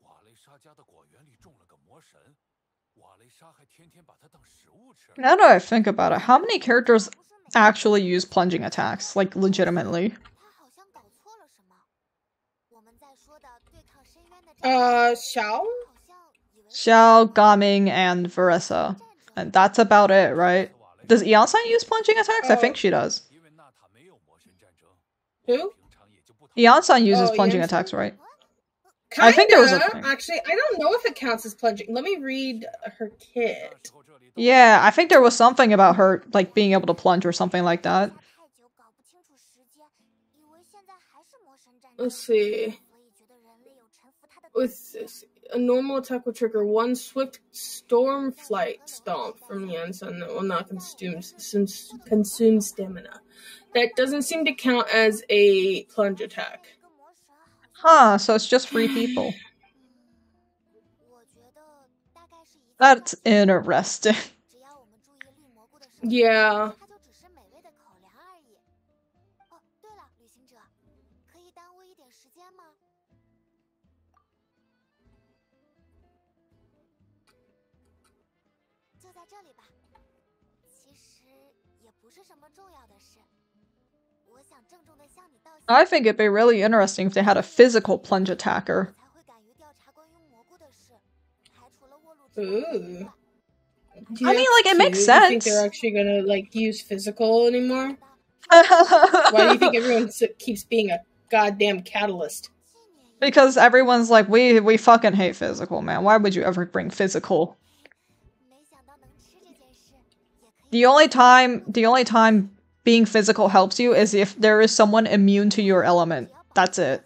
瓦雷莎家的果园里种了个魔神，瓦雷莎还天天把它当食物吃。 Now that I think about it, how many characters actually use plunging attacks? Like, legitimately. 他好像搞错了什么。我们在说的对抗深渊的战士 Xiao? 好像以为 Xiao, Gaming, and Veressa. And that's about it, right? Does Eonsan use plunging attacks? I think she does. 因为娜塔没有魔神战争， Who? 平常也就不讨 Eonsan uses Oh, plunging Eonsan? attacks, right? Kinda. I think there was a thing. Actually, I don't know if it counts as plunging. Let me read her 那 kit. 时候这里都 Yeah, I think there was something about her, like, being able to plunge or something like that. 太久搞不清楚时间，以为现在还是魔神战争， Let's see. 所以觉得人类有臣服他的 With this, a normal attack will trigger one swift storm flight stomp from the ensign that will not consume stamina. That doesn't seem to count as a plunge attack. 个魔神好像， Huh, so it's just 3 people. 我觉得大概是一次 That's interesting. 只要我们注意绿蘑菇的生 Yeah. 它就只是美味的口粮而已。哦，对了，旅行者，可以耽误一点时间吗？就在这里吧。其实也不是什么重要的事。我想郑重的向你道谢。 I think it'd be really interesting if they had a physical plunge attacker. 才会敢于调查关于蘑菇的事，排除了沃路之外。 Ooh. I mean, like, it makes Do you think sense. they're actually gonna, like, use physical anymore? Why do you think everyone keeps being a goddamn catalyst? Because everyone's like, we fucking hate physical, man. Why would you ever bring physical? 没想到能吃这件事，也可以 The only time being physical helps you is if there is someone immune to your element. That's it.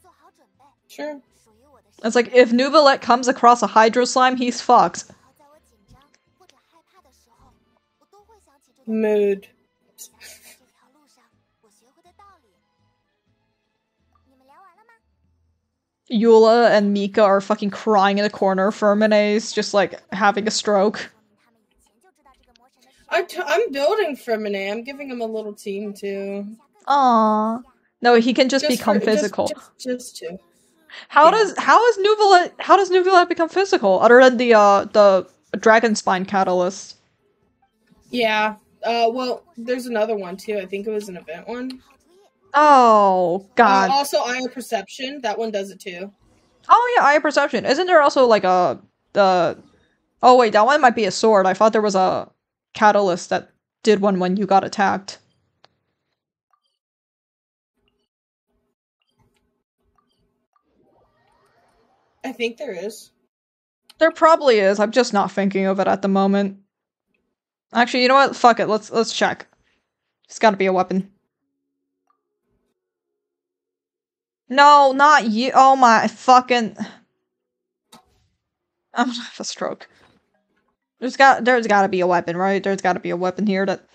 做好准备。 Sure. 属于我的 It's like, if Nuvalet comes across a Hydro Slime, he's fucked. 好在我紧张或者害怕的时候，我都会想起这个 Mood. 想起这条路上我学会的道理。你们聊完了吗？ Eula and Mika are fucking crying in a corner. Ferminae's just like having a stroke. 说明他们以前就知道这个魔神的事。 I'm building Fermine. I'm giving him a little team too. Aww. No, he can just become physical. Just to. How does Nuvalet become physical other than the dragon spine catalyst? Yeah. Well, there's another one too. I think it was an event one. Oh god. Also, Eye of Perception. That one does it too. Oh yeah, Eye of Perception. Isn't there also like oh wait, that one might be a sword. I thought there was a catalyst that did one when you got attacked. I think there is. There probably is. I'm just not thinking of it at the moment. Actually, you know what? Fuck it. Let's check. It's got to be a weapon. No, not you. Oh my fucking. I'm gonna have a stroke. There's gotta be a weapon, right? There's gotta be a weapon here that.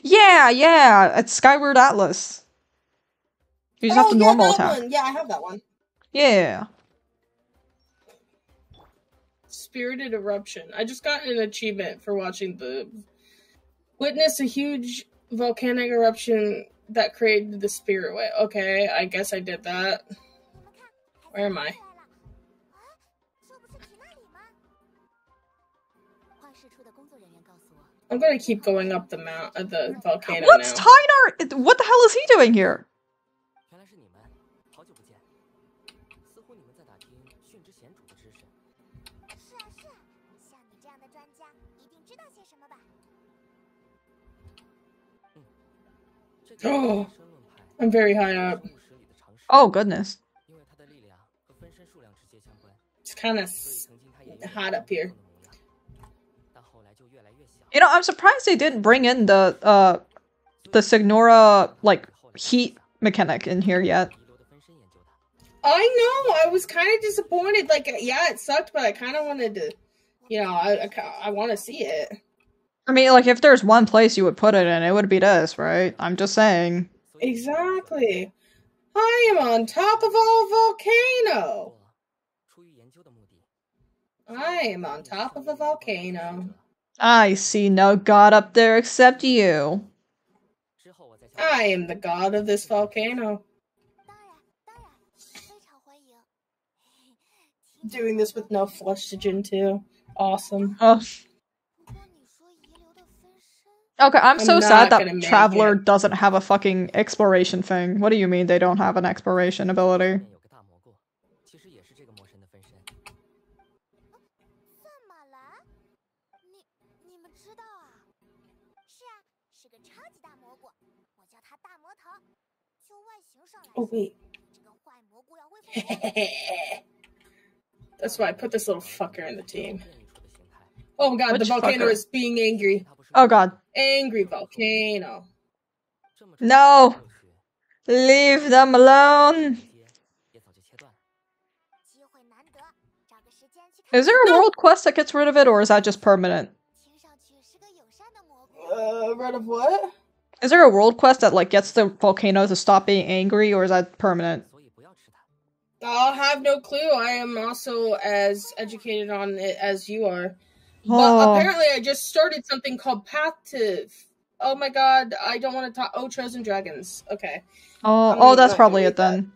Yeah, it's Skyward Atlas. You just have the normal attack. One. Yeah, I have that one. Yeah. Spirited Eruption. I just got an achievement for watching witness a huge volcanic eruption that created the spirit wave. Okay, I guess I did that. Where am I? I'm gonna keep going up the volcano What's now. Tynar? What the hell is he doing here? Oh, I'm very high up. Oh goodness. It's kind of hot up here. You know, I'm surprised they didn't bring in the Signora like heat mechanic in here yet. I know. I was kind of disappointed. Like, yeah, it sucked, but I kind of wanted to. You know, I want to see it. I mean, like, if there's one place you would put it in, it would be this, right? I'm just saying. Exactly. I am on top of a volcano. I am on top of a volcano. I see no god up there except you. I am the god of this volcano. Doing this with no flushagen too. Awesome. Oh. Okay, I'm so sad that Traveler doesn't have a fucking exploration thing. What do you mean they don't have an exploration ability? Oh wait. That's why I put this little fucker in the team. Oh my god, the volcano is being angry. Oh god. Angry volcano. No! Leave them alone! Is there a world quest that gets rid of it, or is that just permanent? Rid of what? Is there a world quest that, like, gets the volcano to stop being angry, or is that permanent? I'll have no clue. I am also as educated on it as you are. But apparently I just started something called Path to... Oh my god, I don't want to talk... Oh, Chosen Dragons. Okay. Oh, that's probably it then.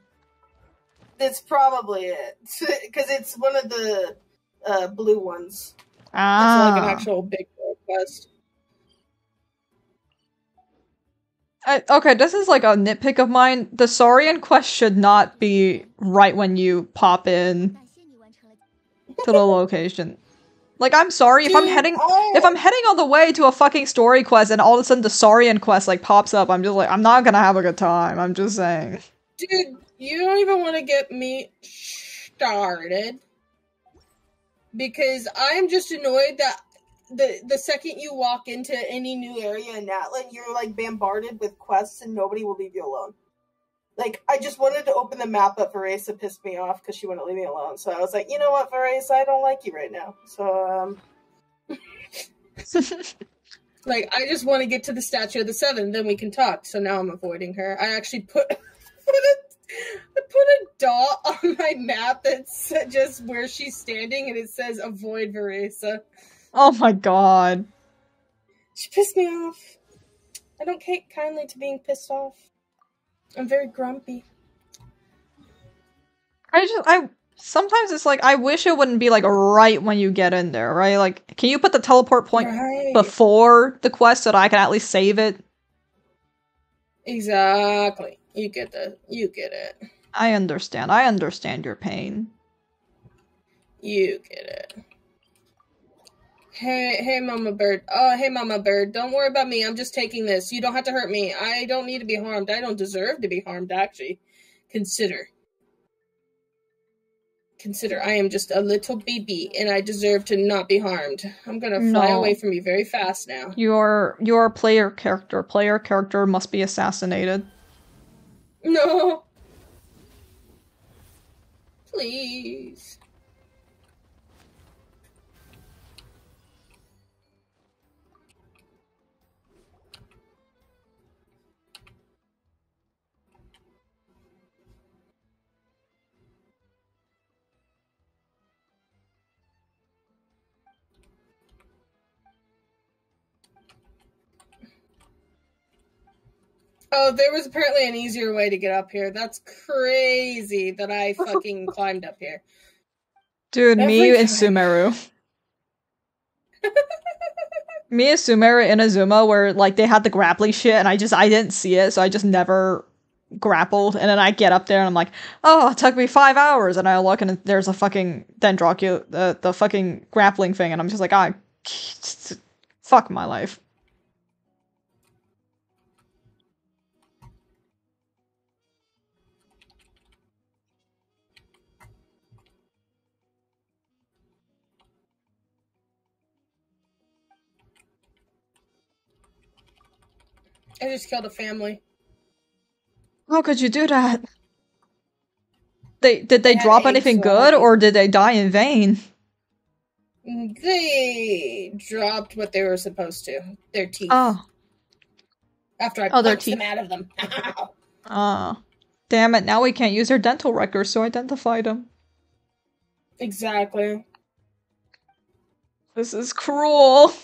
That's probably it. Because it's one of the blue ones. Ah. It's like an actual big quest. Okay, this is like a nitpick of mine. The Saurian quest should not be right when you pop in to the location. Like, I'm sorry, if I'm heading on the way to a fucking story quest and all of a sudden the Saurian quest, like, pops up, I'm just like, I'm not gonna have a good time, I'm just saying. Dude, you don't even want to get me started. Because I'm just annoyed that the second you walk into any new area in Natlan, you're, like, bombarded with quests and nobody will leave you alone. Like, I just wanted to open the map, but Varesa pissed me off because she wouldn't leave me alone. So I was like, you know what, Varesa, I don't like you right now. So, like, I just want to get to the Statue of the Seven, then we can talk. So now I'm avoiding her. I actually put a dot on my map that's just where she's standing, and it says, avoid Varesa. Oh my god. She pissed me off. I don't take kindly to being pissed off. I'm very grumpy. Sometimes it's like, I wish it wouldn't be like right when you get in there, right? Like, can you put the teleport point before the quest so that I can at least save it? Exactly. You get it. I understand your pain. You get it. Hey, Mama Bird. Oh, hey, Mama Bird. Don't worry about me. I'm just taking this. You don't have to hurt me. I don't need to be harmed. I don't deserve to be harmed, actually. Consider, I am just a little baby, and I deserve to not be harmed. I'm gonna fly away from you very fast now. You're a player character. Player character must be assassinated. No. Please. Oh, there was apparently an easier way to get up here. That's crazy that I fucking climbed up here. Dude, Every me and time. Sumeru. Me and Sumeru in Azuma where like they had the grappling shit and I didn't see it, so I just never grappled. And then I get up there and I'm like, oh, it took me 5 hours, and I look and there's a fucking Dendrocu, the fucking grappling thing, and I'm just like, fuck my life. I just killed a family. How could you do that? Did they had drop eggs, anything so I good, had or did they die in vain? They dropped what they were supposed to. Their teeth. Oh. After I their punched teeth. them out of them. Damn it, now we can't use their dental records to identify them. Exactly. This is cruel.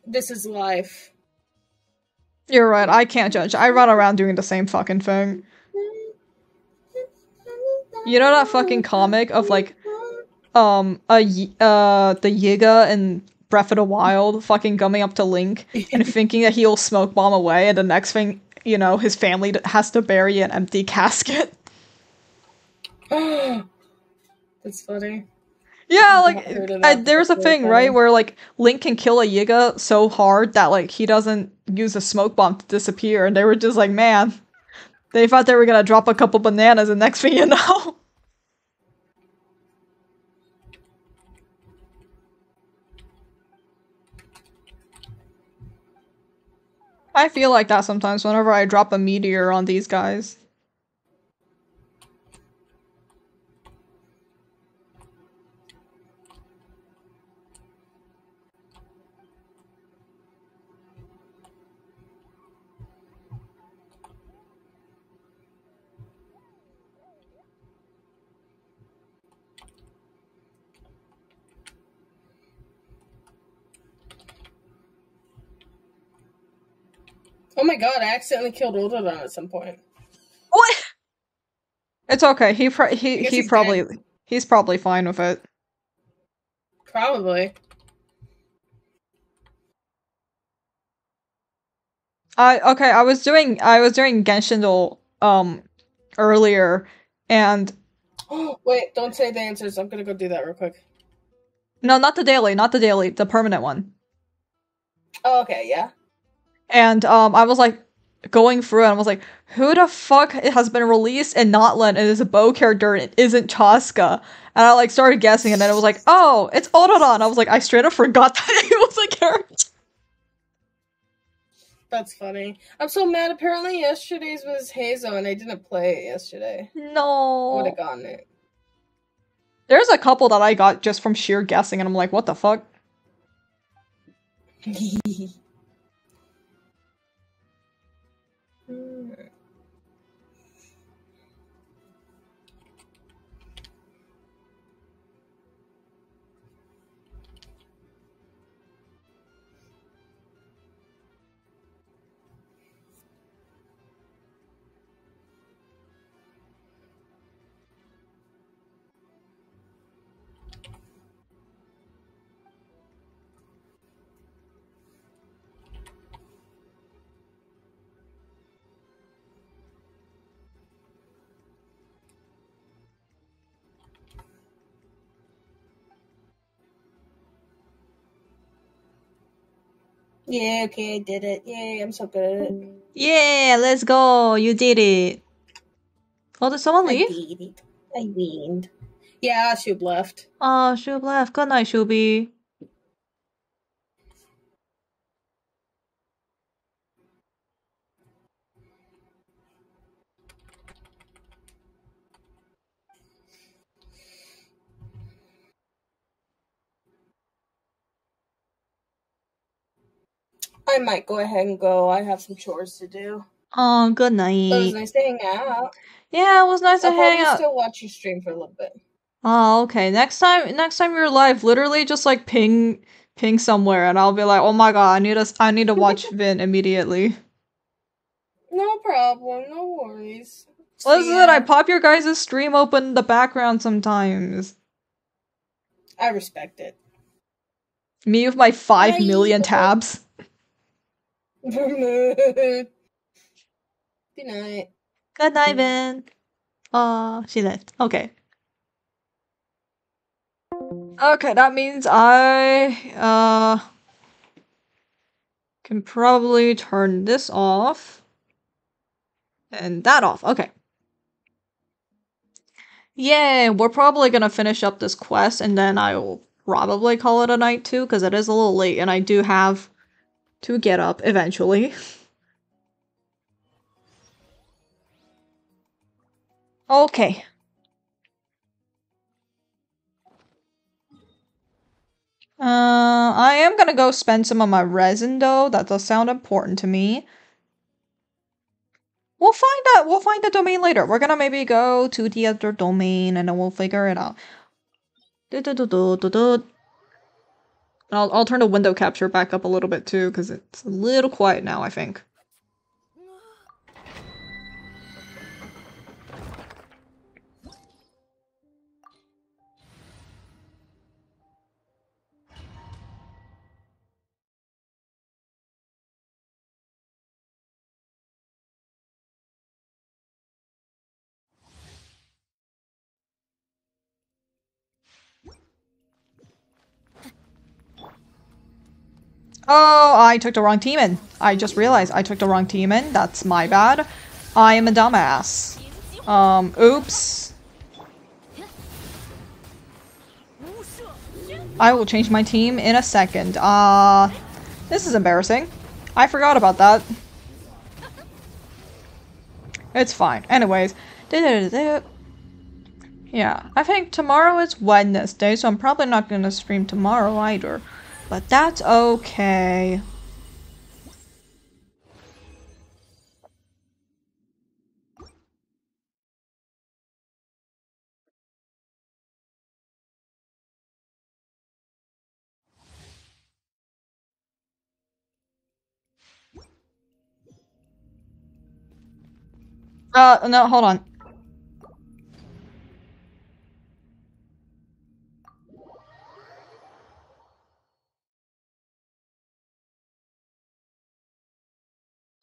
This is life. You're right, I can't judge. I run around doing the same fucking thing. You know that fucking comic of like, the Yiga in Breath of the Wild fucking coming up to Link and thinking that he'll smoke bomb away, and the next thing, you know, his family has to bury an empty casket. That's funny. Yeah, like, there's a thing, right, where, like, Link can kill a Yiga so hard that, like, he doesn't use a smoke bomb to disappear, and they were just like, man, they thought they were gonna drop a couple bananas, and next thing you know... I feel like that sometimes whenever I drop a meteor on these guys. Oh my god, I accidentally killed Ultron at some point. What? It's okay. He's probably fine with it. Probably. I was doing Genshin earlier, and wait, don't say the answers. I'm gonna go do that real quick. No, not the daily, the permanent one. Oh, okay, yeah. And I was like going through it and I was like, who the fuck has been released in Notland and is a bow character and it isn't Chaska? And I like started guessing and then it was like, oh, it's Odoron. I was like, I straight up forgot that he was a character. That's funny. I'm so mad. Apparently yesterday's was Hazel and I didn't play it yesterday. No. I would have gotten it. There's a couple that I got just from sheer guessing and I'm like, what the fuck? Yeah, okay, I did it. Yay, I'm so good at it. Yeah, let's go. You did it. Oh, did someone leave? I did it. I win. Yeah, Shub left. Oh, Shub left. Good night, Shubi. I might go ahead and go. I have some chores to do. Oh, good But it was night. nice to hang out. Yeah, it was nice to I'll hang probably out. still watch you stream for a little bit. Oh, okay. Next time you're live, literally just like ping somewhere, and I'll be like, oh my god, I need to watch Vin immediately. No problem. No worries. Listen, I pop your guys' stream open in the background sometimes. I respect it. Me with my 5 Bye. million tabs. Good night. Good night, Vin. She left. Okay. Okay, that means I can probably turn this off. And that off. Okay. Yeah, we're probably gonna finish up this quest and then I will probably call it a night too, because it is a little late and I do have to get up eventually. Okay. I am gonna go spend some of my resin though. That does sound important to me. We'll find the domain later. We're gonna maybe go to the other domain and then we'll figure it out. I'll turn the window capture back up a little bit too, because it's a little quiet now, I think. Oh, I took the wrong team in. I just realized I took the wrong team in. That's my bad. I am a dumbass. Oops. I will change my team in a second. This is embarrassing. I forgot about that. It's fine. Anyways. Yeah, I think tomorrow is Wednesday, so I'm probably not gonna stream tomorrow either. But that's okay. No, hold on.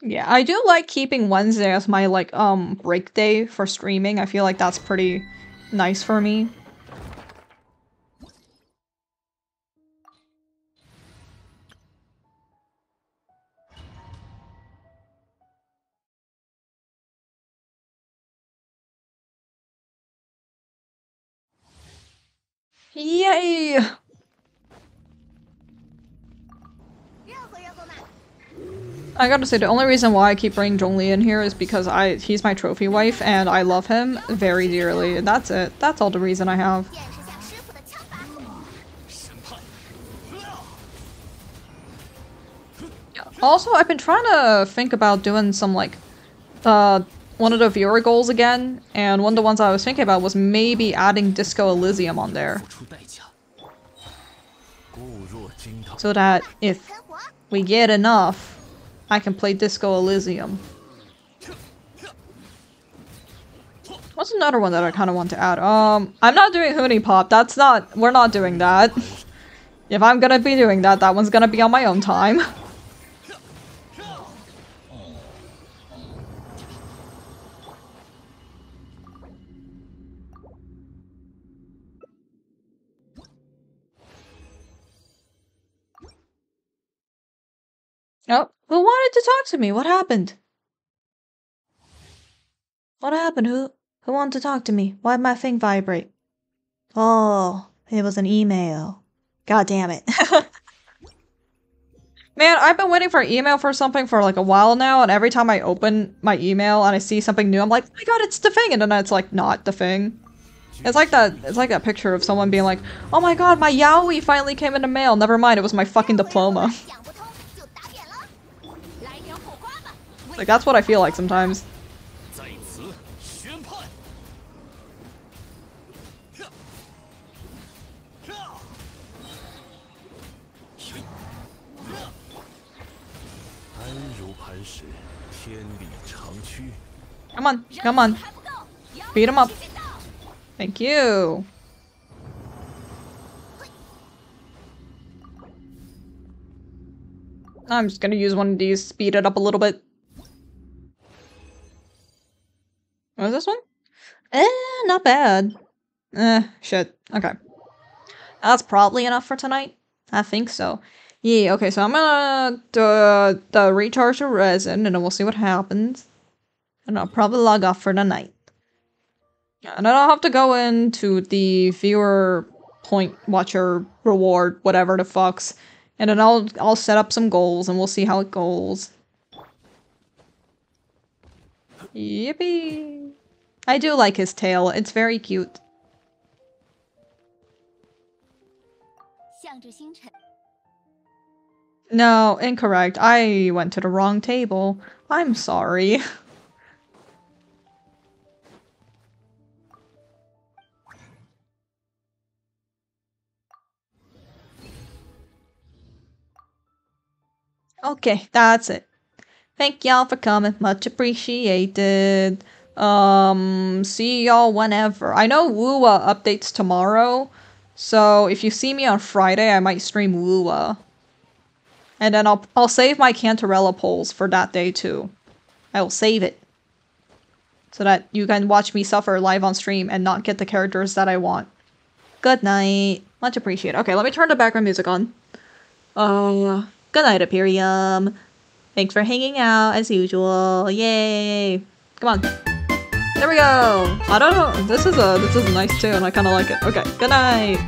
Yeah, I do like keeping Wednesday as my, like, break day for streaming. I feel like that's pretty nice for me. Yay! I gotta say, the only reason why I keep bringing Zhongli in here is because he's my trophy wife, and I love him very dearly. That's it. That's all the reason I have. Also, I've been trying to think about doing some, like, one of the viewer goals again, and one of the ones I was thinking about was maybe adding Disco Elysium on there. So that if we get enough, I can play Disco Elysium. What's another one that I kind of want to add? I'm not doing Hoonie Pop. We're not doing that. If I'm gonna be doing that, that one's gonna be on my own time. Oh, who wanted to talk to me? What happened? What happened? Who wanted to talk to me? Why'd my thing vibrate? Oh, it was an email. God damn it. Man, I've been waiting for email for something for like a while now, and every time I open my email and I see something new, I'm like, oh my god, it's the thing, and then it's like not the thing. It's like that picture of someone being like, oh my god, my yaoi finally came in the mail. Never mind, it was my fucking diploma. Like, that's what I feel like sometimes. 在此宣判。安如磐石，天理长驱。 Come on, come on. Beat him up. Thank you. I'm just gonna use one of these, speed it up a little bit. What is this one? Not bad. Shit. Okay. That's probably enough for tonight. I think so. Yeah, okay, so I'm gonna recharge the resin and then we'll see what happens. And I'll probably log off for the night. And then I'll have to go into the viewer point watcher reward, whatever the fucks. And then I'll set up some goals and we'll see how it goes. Yippee! I do like his tail, it's very cute. No, incorrect. I went to the wrong table. I'm sorry. Okay, that's it. Thank y'all for coming. Much appreciated. See y'all whenever. I know Woowa updates tomorrow, so if you see me on Friday, I might stream Woowa. And then I'll save my Cantarella polls for that day too. I will save it. So that you can watch me suffer live on stream and not get the characters that I want. Good night. Much appreciated. Okay, let me turn the background music on. Good night, Imperium. Thanks for hanging out as usual. Yay! Come on. There we go. I don't know. This is a nice tune. I kind of like it. Okay. Good night.